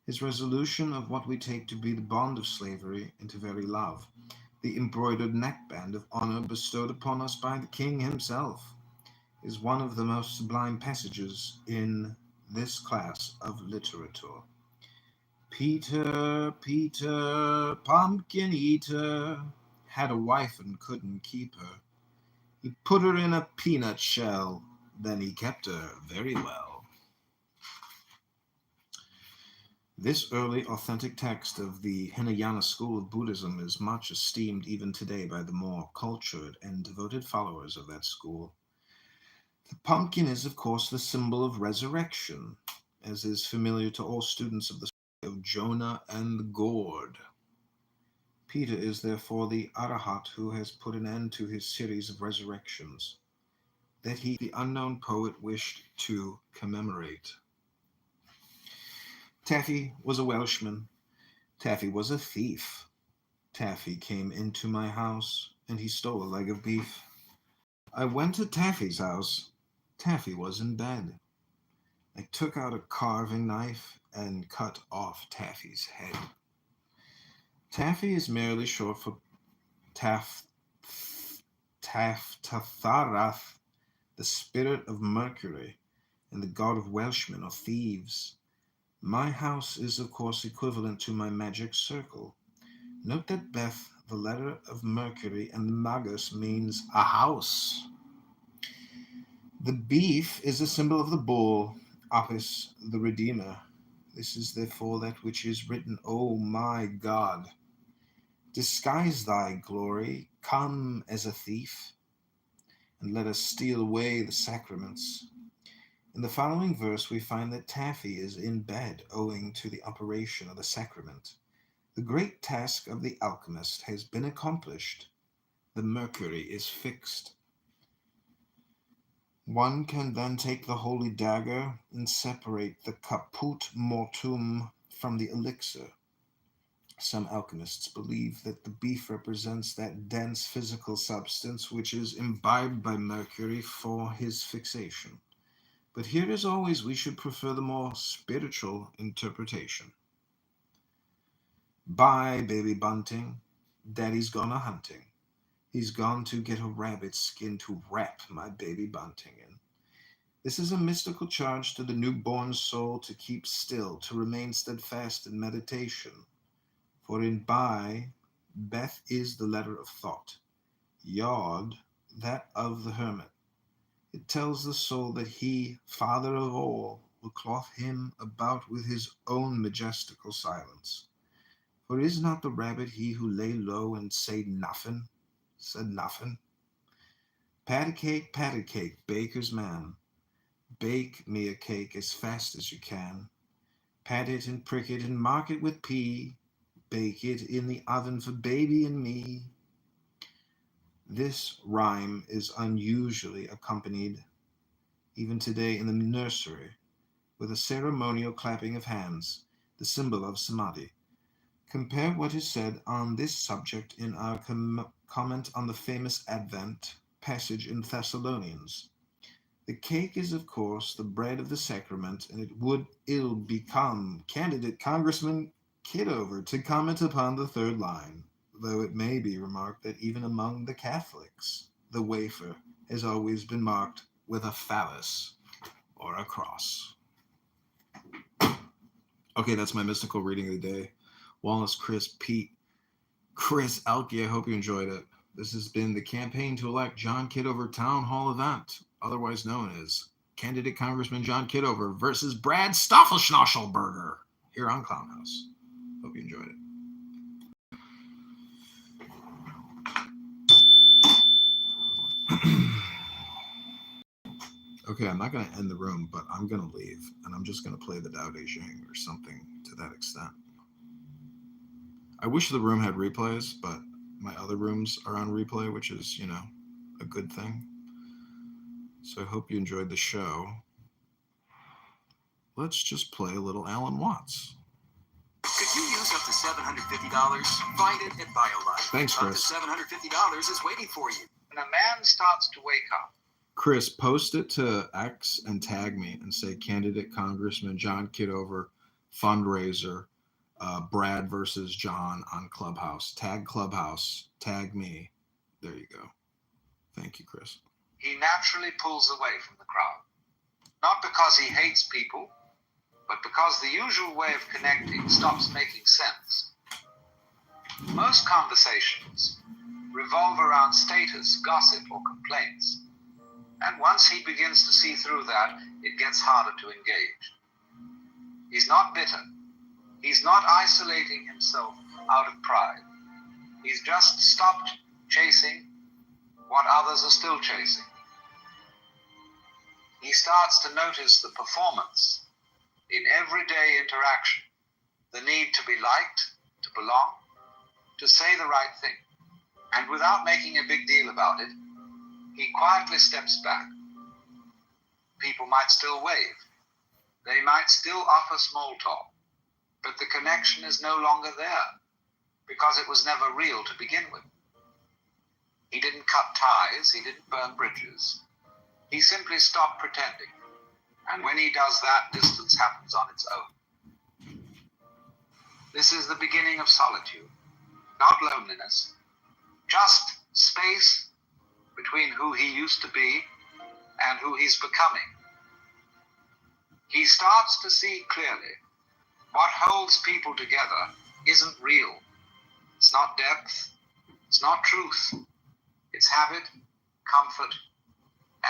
His resolution of what we take to be the bond of slavery into very love, the embroidered neckband of honor bestowed upon us by the king himself, is one of the most sublime passages in this class of literature. Peter, Peter, pumpkin eater, had a wife and couldn't keep her. He put her in a peanut shell, then he kept her very well. This early authentic text of the Hinayana school of Buddhism is much esteemed even today by the more cultured and devoted followers of that school. The pumpkin is, of course, the symbol of resurrection, as is familiar to all students of the story of Jonah and the gourd. Peter is therefore the Arahat who has put an end to his series of resurrections that he, the unknown poet, wished to commemorate. Taffy was a Welshman. Taffy was a thief. Taffy came into my house, and he stole a leg of beef. I went to Taffy's house. Taffy was in bed. I took out a carving knife and cut off Taffy's head. Taffy is merely short for Taftarath, the spirit of Mercury, and the god of Welshmen or thieves. My house is, of course, equivalent to my magic circle. Note that Beth, the letter of Mercury, and Magus means a house. The beef is a symbol of the bull, Apis, the Redeemer. This is therefore that which is written, O my God, disguise thy glory, come as a thief, and let us steal away the sacraments. In the following verse, we find that Taffy is in bed owing to the operation of the sacrament. The great task of the alchemist has been accomplished. The mercury is fixed. One can then take the holy dagger and separate the caput mortuum from the elixir. Some alchemists believe that the beef represents that dense physical substance which is imbibed by mercury for his fixation. But here, as always, we should prefer the more spiritual interpretation. Bye, baby bunting. Daddy's gone a-hunting. He's gone to get a rabbit skin to wrap my baby bunting in. This is a mystical charge to the newborn soul to keep still, to remain steadfast in meditation. For in Beth is the letter of thought, Yod, that of the hermit. It tells the soul that he, Father of all, will cloth him about with his own majestical silence. For is not the rabbit he who lay low and said nothing? Patty cake, baker's man. Bake me a cake as fast as you can. Pat it and prick it and mark it with P. Bake it in the oven for baby and me. This rhyme is unusually accompanied, even today in the nursery, with a ceremonial clapping of hands, the symbol of samadhi. Compare what is said on this subject in our comment on the famous Advent passage in Thessalonians. The cake is, of course, the bread of the sacrament, and it would ill become candidate Congressman Kitover to comment upon the third line, though it may be remarked that even among the Catholics, the wafer has always been marked with a phallus or a cross. Okay, that's my mystical reading of the day. Wallace, Chris, Pete, Chris, Elke, I hope you enjoyed it. This has been the campaign to elect John Kitover Town Hall event, otherwise known as Candidate Congressman John Kitover versus Brad Stoffelschnauschelberger here on Clownhouse. Hope you enjoyed it. Okay, I'm not going to end the room, but I'm going to leave, and I'm just going to play the Tao Te Ching or something to that extent. I wish the room had replays, but my other rooms are on replay, which is, a good thing. So I hope you enjoyed the show. Let's just play a little Alan Watts. Could you use up to $750? Find it at BioLife. Thanks, Chris. Up to $750 is waiting for you. When a man starts to wake up, Chris, post it to X and tag me and say Candidate Congressman John Kitover fundraiser, Brad versus John on Clubhouse. Tag Clubhouse. Tag me. There you go. Thank you, Chris. he naturally pulls away from the crowd. Not because he hates people, but because the usual way of connecting stops making sense. Most conversations revolve around status, gossip, or complaints. And once he begins to see through that, it gets harder to engage. He's not bitter. He's not isolating himself out of pride. He's just stopped chasing what others are still chasing. He starts to notice the performance in everyday interaction, the need to be liked, to belong, to say the right thing. And without making a big deal about it, he quietly steps back. People might still wave. They might still offer small talk, but the connection is no longer there because it was never real to begin with. He didn't cut ties, he didn't burn bridges. He simply stopped pretending. And when he does that, distance happens on its own. This is the beginning of solitude, not loneliness, just space between who he used to be and who he's becoming. He starts to see clearly what holds people together isn't real. It's not depth. It's not truth. It's habit, comfort,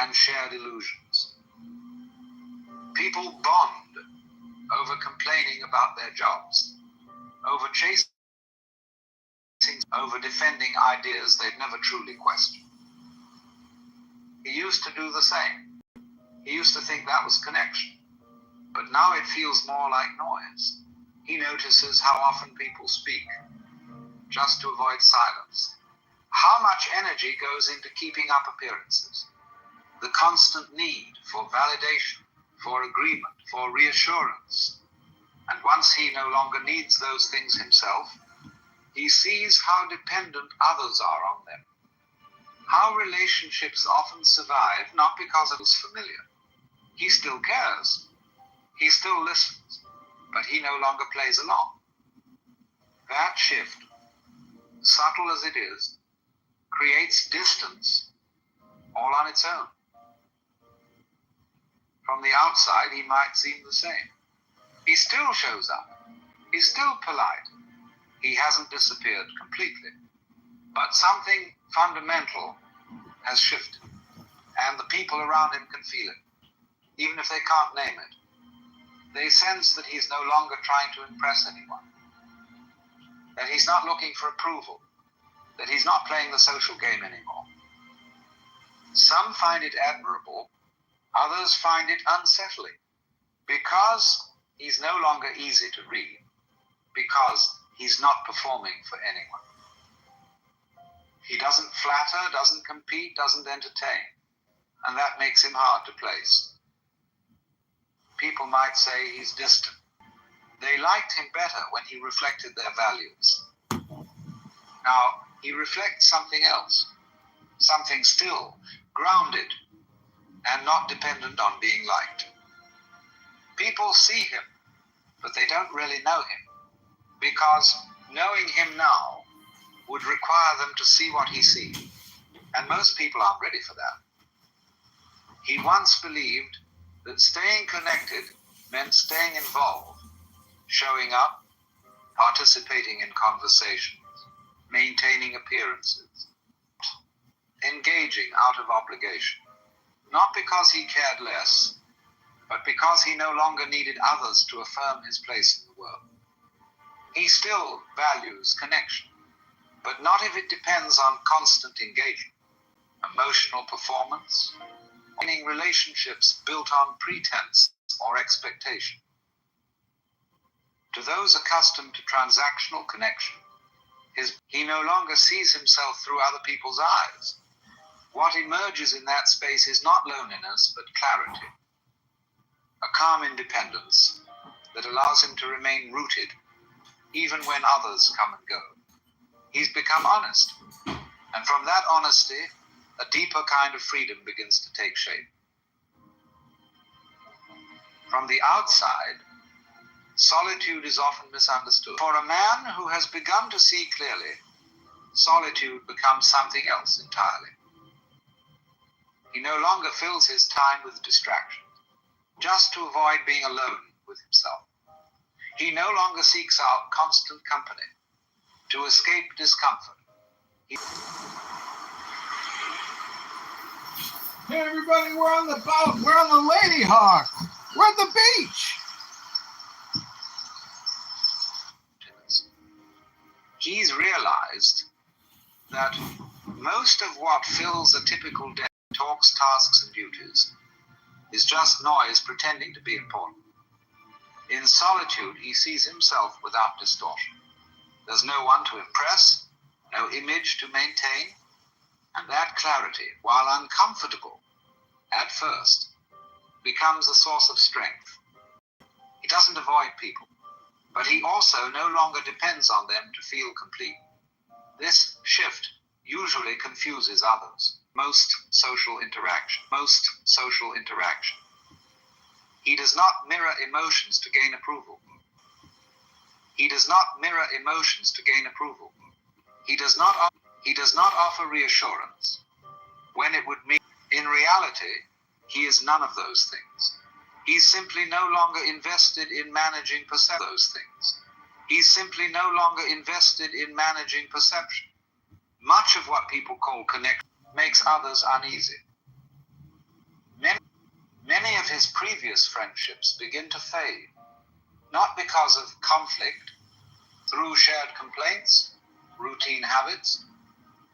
and shared illusions. People bond over complaining about their jobs, over chasing, over defending ideas they've never truly questioned. He used to do the same. He used to think that was connection, but now it feels more like noise. He notices how often people speak, just to avoid silence. How much energy goes into keeping up appearances? The constant need for validation, for agreement, for reassurance. And once he no longer needs those things himself, he sees how dependent others are on them. How relationships often survive not because it was familiar. He still cares. He still listens, but he no longer plays along. That shift, subtle as it is, creates distance all on its own. From the outside, he might seem the same. He still shows up. He's still polite. He hasn't disappeared completely. But something fundamental has shifted, and the people around him can feel it, even if they can't name it. They sense that he's no longer trying to impress anyone, that he's not looking for approval, that he's not playing the social game anymore. Some find it admirable, others find it unsettling, because he's no longer easy to read, because he's not performing for anyone. He doesn't flatter, doesn't compete, doesn't entertain, and that makes him hard to place. People might say he's distant. They liked him better when he reflected their values. Now, he reflects something else, something still, grounded, and not dependent on being liked. People see him, but they don't really know him, because knowing him now would require them to see what he sees, and most people aren't ready for that. He once believed that staying connected meant staying involved, showing up, participating in conversations, maintaining appearances, engaging out of obligation, not because he cared less, but because he no longer needed others to affirm his place in the world. He still values connection, but not if it depends on constant engagement, emotional performance, meaning relationships built on pretense or expectation. To those accustomed to transactional connection, he no longer sees himself through other people's eyes. What emerges in that space is not loneliness, but clarity. A calm independence that allows him to remain rooted even when others come and go. He's become honest, and from that honesty, a deeper kind of freedom begins to take shape. From the outside, solitude is often misunderstood. For a man who has begun to see clearly, solitude becomes something else entirely. He no longer fills his time with distractions, just to avoid being alone with himself. He no longer seeks out constant company to escape discomfort. Hey everybody, we're on the boat. We're on the Lady Hawk. We're at the beach. He's realized that most of what fills a typical day, talks, tasks, and duties, is just noise pretending to be important. In solitude, he sees himself without distortion. There's no one to impress, no image to maintain, and that clarity, while uncomfortable at first, becomes a source of strength. He doesn't avoid people, but he also no longer depends on them to feel complete. This shift usually confuses others. Most social interaction. He does not mirror emotions to gain approval. He does not offer reassurance when it would mean, in reality, he is none of those things. He's simply no longer invested in managing those things. He's simply no longer invested in managing perception. Much of what people call connection makes others uneasy. Many of his previous friendships begin to fade, not because of conflict, through shared complaints, routine habits,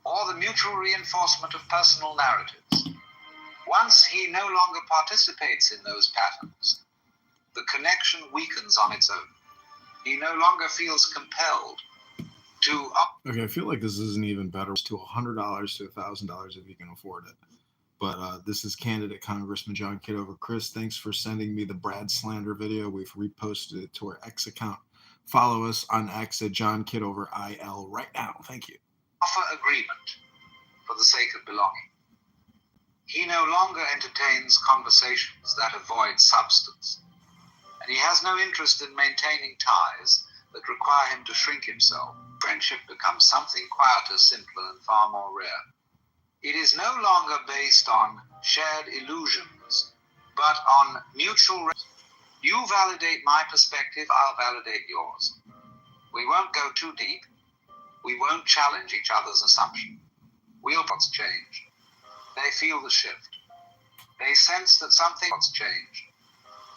or the mutual reinforcement of personal narratives. Once he no longer participates in those patterns, the connection weakens on its own. He no longer feels compelled to... Okay, I feel like this isn't even better. It's to $100 to $1,000 if you can afford it. But this is candidate Congressman John Kitover. Chris, thanks for sending me the Brad Slander video. We've reposted it to our X account. Follow us on X at John Kitover IL right now. Thank you. Offer agreement for the sake of belonging. He no longer entertains conversations that avoid substance, and he has no interest in maintaining ties that require him to shrink himself. Friendship becomes something quieter, simpler, and far more rare. It is no longer based on shared illusions, but on mutual... You validate my perspective, I'll validate yours. We won't go too deep. We won't challenge each other's assumption. Wheelbots change. They feel the shift. They sense that something's changed.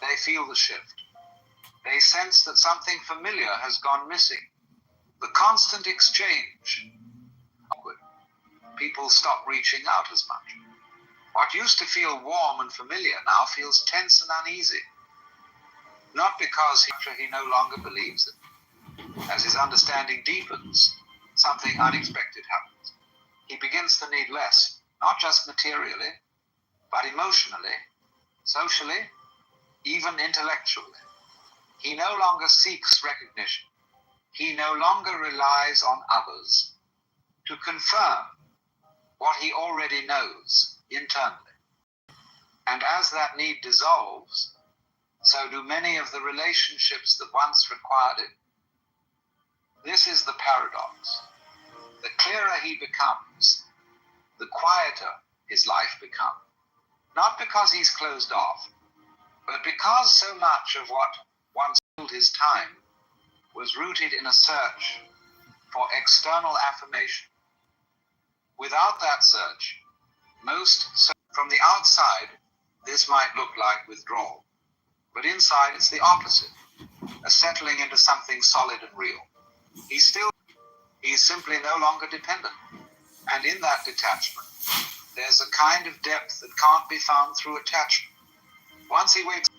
They feel the shift. They sense that something familiar has gone missing. The constant exchange. People stop reaching out as much. What used to feel warm and familiar now feels tense and uneasy. Not because he no longer believes it. As his understanding deepens, something unexpected happens. He begins to need less, not just materially, but emotionally, socially, even intellectually. He no longer seeks recognition. He no longer relies on others to confirm what he already knows internally. And as that need dissolves, so do many of the relationships that once required it. This is the paradox. The clearer he becomes, the quieter his life becomes. Not because he's closed off, but because so much of what once filled his time was rooted in a search for external affirmation. Without that search, from the outside, this might look like withdrawal. But inside, it's the opposite, a settling into something solid and real. He's simply no longer dependent. And in that detachment, there's a kind of depth that can't be found through attachment. Once he wakes up,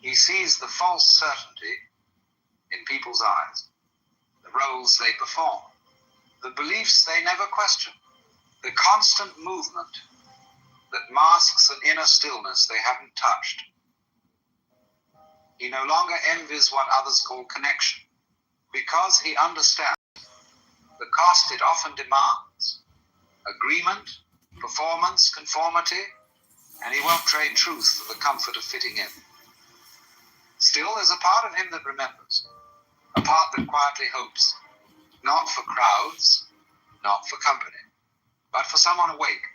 he sees the false certainty in people's eyes, the roles they perform, the beliefs they never question, the constant movement that masks an inner stillness they haven't touched. He no longer envies what others call connection, because he understands the cost it often demands: agreement, performance, conformity, and he won't trade truth for the comfort of fitting in. Still, there's a part of him that remembers, a part that quietly hopes, not for crowds, not for company, but for someone awake,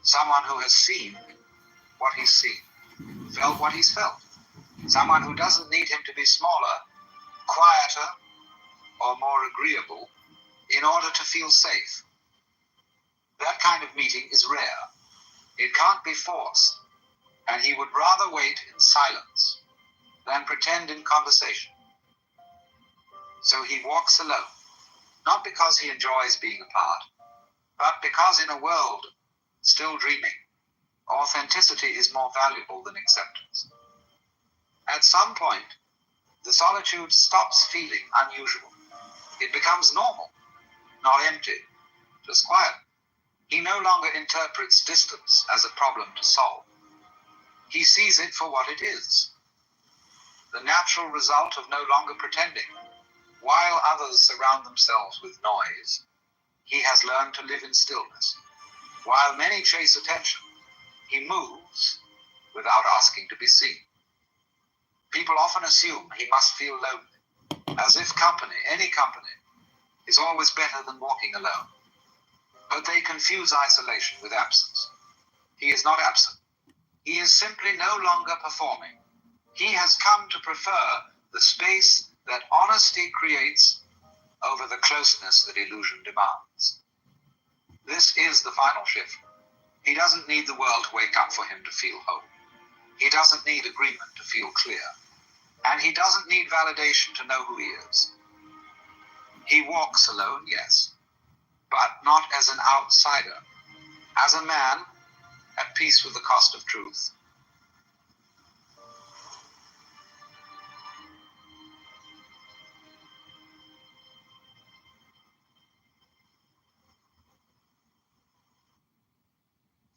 someone who has seen what he's seen, felt what he's felt, someone who doesn't need him to be smaller, quieter, or more agreeable in order to feel safe. That kind of meeting is rare. It can't be forced, and he would rather wait in silence than pretend in conversation. So he walks alone, not because he enjoys being apart, but because in a world still dreaming, authenticity is more valuable than acceptance. At some point, the solitude stops feeling unusual. It becomes normal, not empty, just quiet. He no longer interprets distance as a problem to solve. He sees it for what it is, the natural result of no longer pretending. While others surround themselves with noise, he has learned to live in stillness. While many chase attention, he moves without asking to be seen. People often assume he must feel lonely, as if company, any company, is always better than walking alone. But they confuse isolation with absence. He is not absent. He is simply no longer performing. He has come to prefer the space that honesty creates over the closeness that illusion demands. This is the final shift. He doesn't need the world to wake up for him to feel whole. He doesn't need agreement to feel clear. And he doesn't need validation to know who he is. He walks alone, yes, but not as an outsider, as a man at peace with the cost of truth.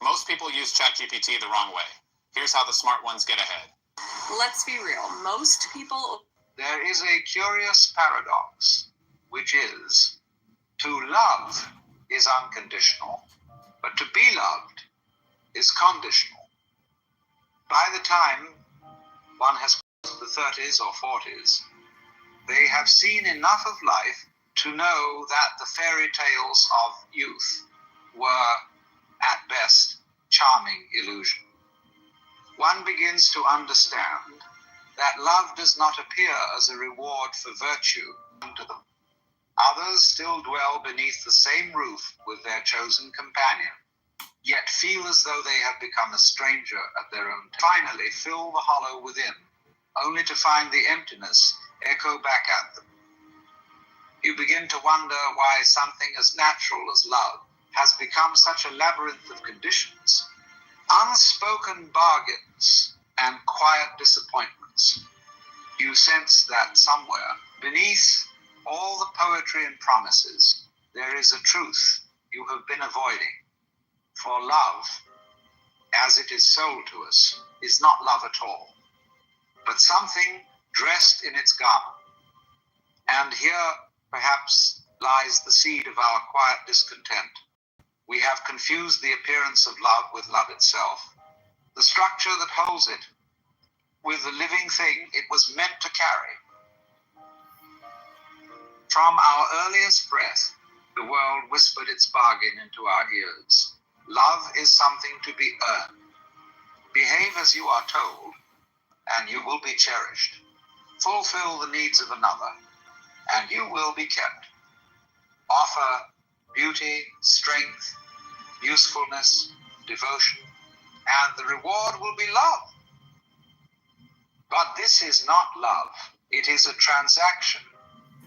Most people use ChatGPT the wrong way. Here's how the smart ones get ahead. Let's be real. Most people... There is a curious paradox, which is, to love is unconditional, but to be loved is conditional. By the time one has crossed the 30s or 40s, they have seen enough of life to know that the fairy tales of youth were, at best, charming illusion. One begins to understand that love does not appear as a reward for virtue unto them. Others still dwell beneath the same roof with their chosen companion, yet feel as though they have become a stranger at their own time. Finally fill the hollow within, only to find the emptiness echo back at them. You begin to wonder why something as natural as love has become such a labyrinth of conditions, unspoken bargains, and quiet disappointments. You sense that somewhere, beneath all the poetry and promises, there is a truth you have been avoiding. For love, as it is sold to us, is not love at all, but something dressed in its garment. And here, perhaps, lies the seed of our quiet discontent. We have confused the appearance of love with love itself, the structure that holds it, with the living thing it was meant to carry. From our earliest breath, the world whispered its bargain into our ears. Love is something to be earned. Behave as you are told, and you will be cherished. Fulfill the needs of another, and you will be kept. Offer beauty, strength, usefulness, devotion, and the reward will be love. But this is not love. It is a transaction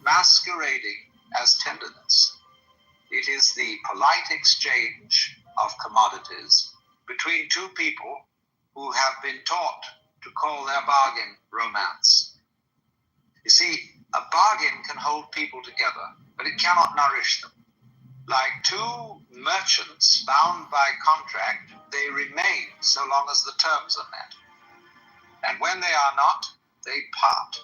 masquerading as tenderness. It is the polite exchange of commodities between two people who have been taught to call their bargain romance. You see, a bargain can hold people together, but it cannot nourish them. Like two merchants bound by contract, they remain so long as the terms are met. And when they are not, they part.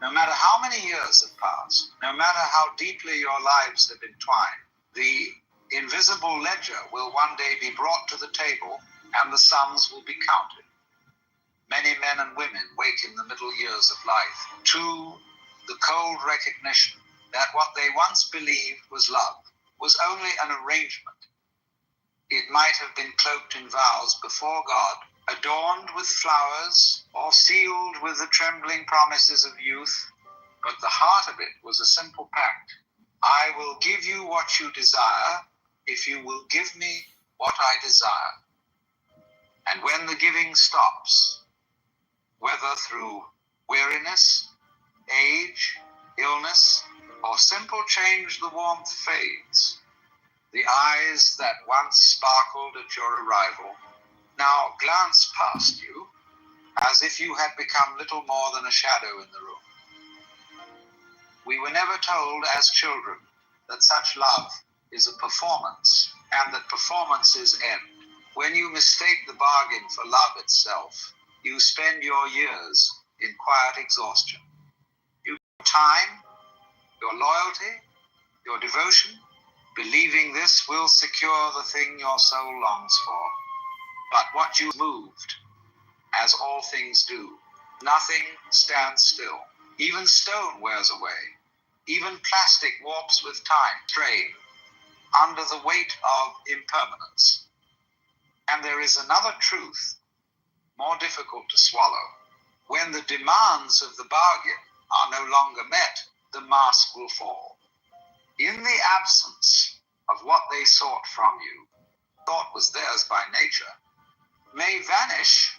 No matter how many years have passed, no matter how deeply your lives have entwined, the invisible ledger will one day be brought to the table and the sums will be counted. Many men and women wake in the middle years of life to the cold recognition that what they once believed was love was only an arrangement. It might have been cloaked in vows before God, adorned with flowers, or sealed with the trembling promises of youth, but the heart of it was a simple pact. I will give you what you desire if you will give me what I desire. And when the giving stops, whether through weariness, age, illness, or simple change, the warmth fades. The eyes that once sparkled at your arrival now glance past you as if you had become little more than a shadow in the room. We were never told as children that such love is a performance and that performances end. When you mistake the bargain for love itself, you spend your years in quiet exhaustion. Your time, your loyalty, your devotion, believing this will secure the thing your soul longs for. But what you moved, as all things do, nothing stands still. Even stone wears away. Even plastic warps with time, strain, under the weight of impermanence. And there is another truth, more difficult to swallow. When the demands of the bargain are no longer met, the mask will fall. In the absence of what they sought from you, thought was theirs by nature, may vanish,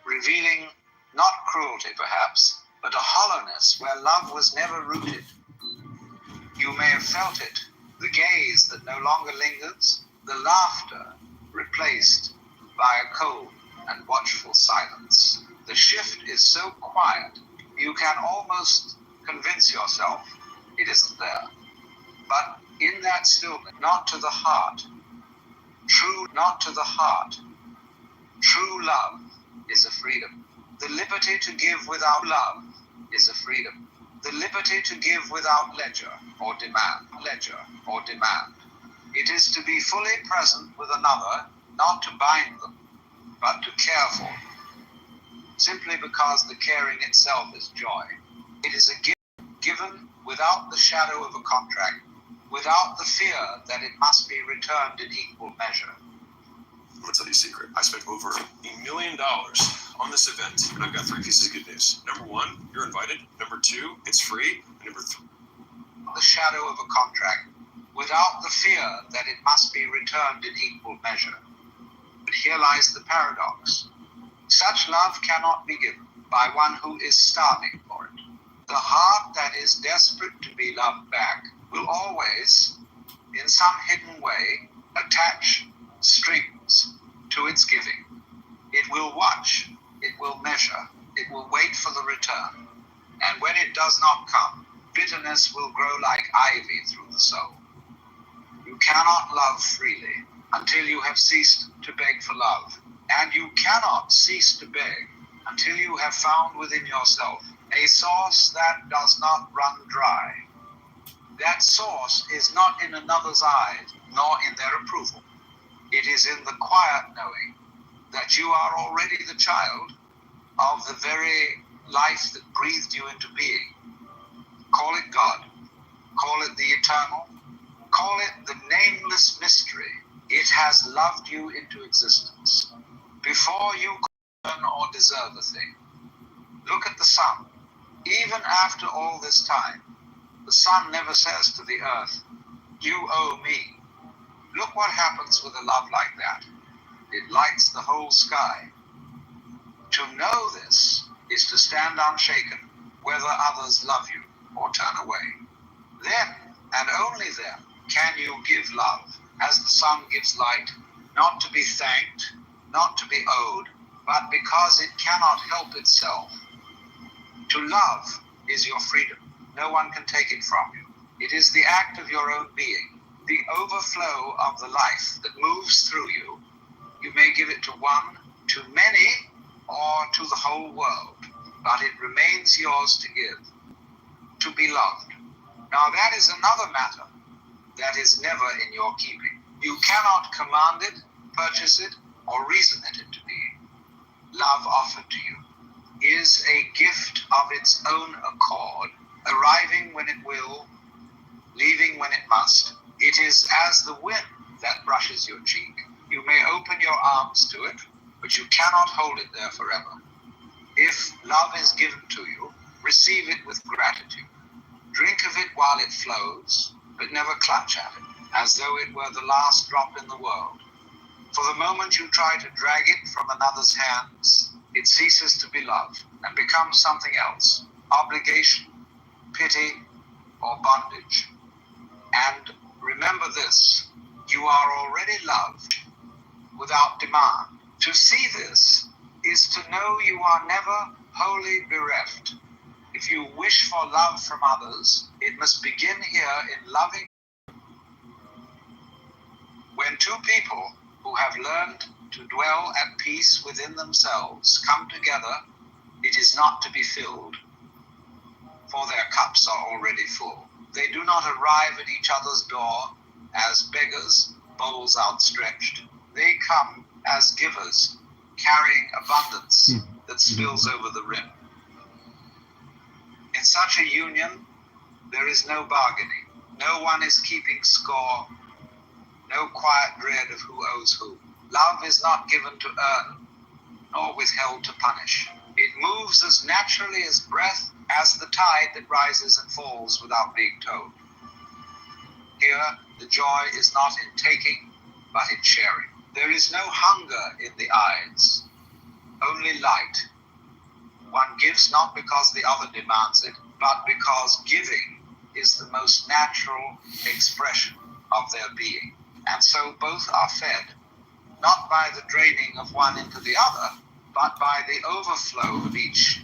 revealing not cruelty perhaps, but a hollowness where love was never rooted. You may have felt it, the gaze that no longer lingers, the laughter replaced by a cold and watchful silence. The shift is so quiet, you can almost convince yourself it isn't there. But in that stillness, not to the heart, not to the heart, true love is a freedom. The liberty to give without love is a freedom. The liberty to give without ledger or demand. It is to be fully present with another, not to bind them, but to care for them, simply because the caring itself is joy. It is a gift given without the shadow of a contract, without the fear that it must be returned in equal measure. I'm going to tell you a secret. I spent over $1 million on this event, and I've got 3 pieces of good news. Number 1, you're invited. Number 2, it's free. And number 3, the shadow of a contract, without the fear that it must be returned in equal measure. But here lies the paradox. Such love cannot be given by one who is starving for it. The heart that is desperate to be loved back will always, in some hidden way, attach strings to its giving. It will watch, it will measure, it will wait for the return. And when it does not come, bitterness will grow like ivy through the soul. You cannot love freely until you have ceased to beg for love. And you cannot cease to beg until you have found within yourself a source that does not run dry. That source is not in another's eyes, nor in their approval. It is in the quiet knowing that you are already the child of the very life that breathed you into being. Call it God, call it the eternal, call it the nameless mystery. It has loved you into existence before you could earn or deserve a thing. Look at the sun. Even after all this time, the sun never says to the earth, "You owe me." Look what happens with a love like that. It lights the whole sky. To know this is to stand unshaken, whether others love you or turn away. Then, and only then, can you give love, as the sun gives light, not to be thanked, not to be owed, but because it cannot help itself. To love is your freedom. No one can take it from you. It is the act of your own being, the overflow of the life that moves through you. You may give it to one, to many, or to the whole world, but it remains yours to give, to be loved. Now that is another matter that is never in your keeping. You cannot command it, purchase it, or reason it into being. Love offered to you is a gift of its own accord, arriving when it will, leaving when it must. It is as the wind that brushes your cheek. You may open your arms to it, but you cannot hold it there forever. If love is given to you, receive it with gratitude. Drink of it while it flows, but never clutch at it, as though it were the last drop in the world. For the moment you try to drag it from another's hands, it ceases to be love and becomes something else, obligation, pity, or bondage. And remember this, you are already loved without demand. To see this is to know you are never wholly bereft. If you wish for love from others, it must begin here in loving. When two people who have learned to dwell at peace within themselves come together, it is not to be filled, for their cups are already full. They do not arrive at each other's door as beggars, bowls outstretched. They come as givers, carrying abundance that spills over the rim. In such a union, there is no bargaining. No one is keeping score. No quiet dread of who owes who. Love is not given to earn, nor withheld to punish. It moves as naturally as breath, as the tide that rises and falls without being told. Here, the joy is not in taking, but in sharing. There is no hunger in the eyes, only light. One gives not because the other demands it, but because giving is the most natural expression of their being. And so both are fed. not by the draining of one into the other, but by the overflow of each.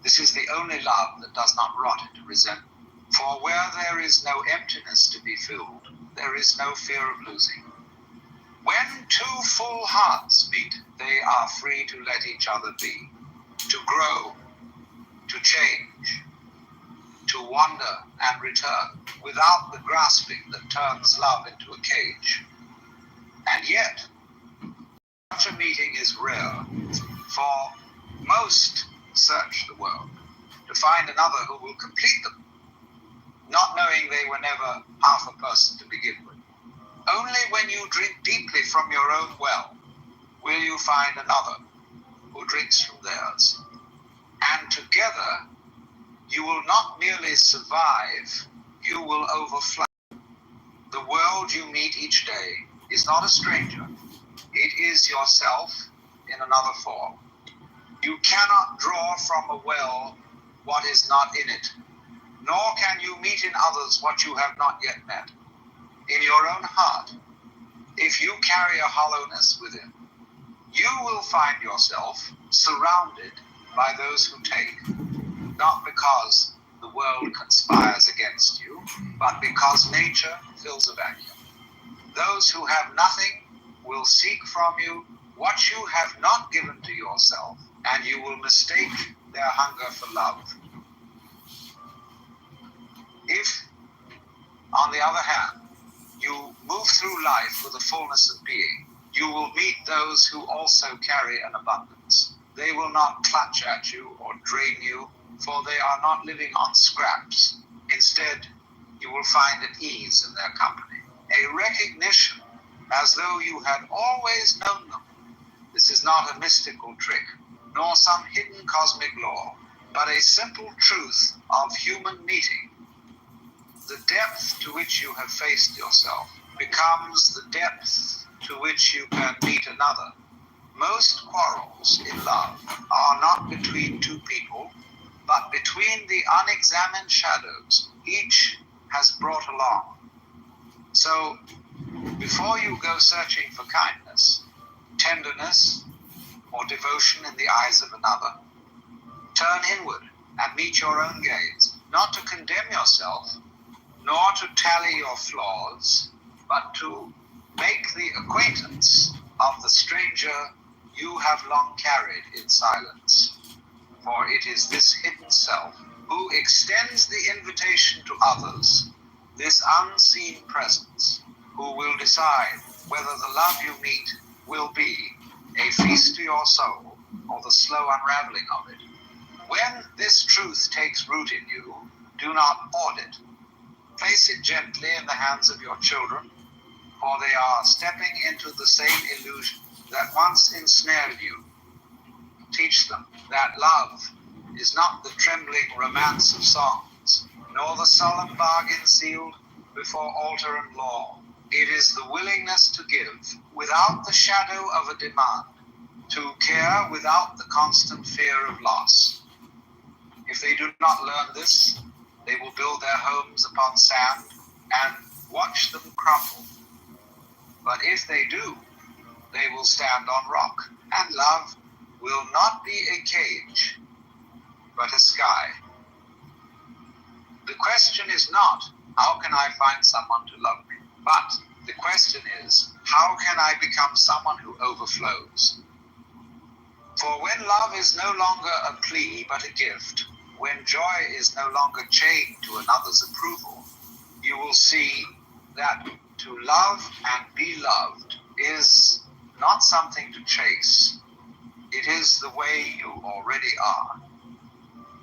This is the only love that does not rot into resentment. For where there is no emptiness to be filled, there is no fear of losing. When two full hearts meet, they are free to let each other be, to grow, to change, to wander and return, without the grasping that turns love into a cage. And yet, such a meeting is rare, for most search the world to find another who will complete them, not knowing they were never half a person to begin with. Only when you drink deeply from your own well will you find another who drinks from theirs. And together, you will not merely survive, you will overflow. The world you meet each day is not a stranger. It is yourself in another form. You cannot draw from a well what is not in it, nor can you meet in others what you have not yet met. In your own heart, if you carry a hollowness within, you will find yourself surrounded by those who take, not because the world conspires against you, but because nature fills a vacuum. Those who have nothing will seek from you what you have not given to yourself, and you will mistake their hunger for love. If, on the other hand, you move through life with a fullness of being, you will meet those who also carry an abundance. They will not clutch at you or drain you, for they are not living on scraps. Instead, you will find an ease in their company, a recognition as though you had always known them. This is not a mystical trick, nor some hidden cosmic law, but a simple truth of human meeting. The depth to which you have faced yourself becomes the depth to which you can meet another. Most quarrels in love are not between two people, but between the unexamined shadows each has brought along. So, before you go searching for kindness, tenderness, or devotion in the eyes of another, turn inward and meet your own gaze, not to condemn yourself, nor to tally your flaws, but to make the acquaintance of the stranger you have long carried in silence. For it is this hidden self who extends the invitation to others, this unseen presence, who will decide whether the love you meet will be a feast to your soul or the slow unraveling of it. When this truth takes root in you, do not hoard it. Place it gently in the hands of your children, for they are stepping into the same illusion that once ensnared you. Teach them that love is not the trembling romance of songs, nor the solemn bargain sealed before altar and law. It is the willingness to give without the shadow of a demand, to care without the constant fear of loss. If they do not learn this, they will build their homes upon sand and watch them crumble. But if they do, they will stand on rock, and love will not be a cage, but a sky. The question is not, how can I find someone to love me? But the question is, how can I become someone who overflows? For when love is no longer a plea but a gift, when joy is no longer chained to another's approval, you will see that to love and be loved is not something to chase. It is the way you already are.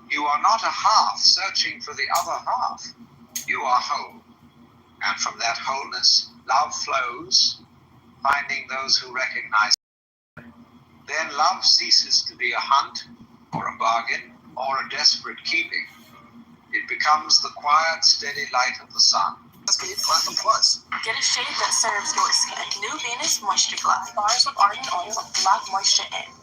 You are not a half searching for the other half. You are whole. And from that wholeness, love flows, finding those who recognize it. Then love ceases to be a hunt or a bargain or a desperate keeping. It becomes the quiet, steady light of the sun. Let's get Platinum Plus. Get a shade that serves your skin. New Venus Moisture Glass. Bars with argan oil, lock moisture in.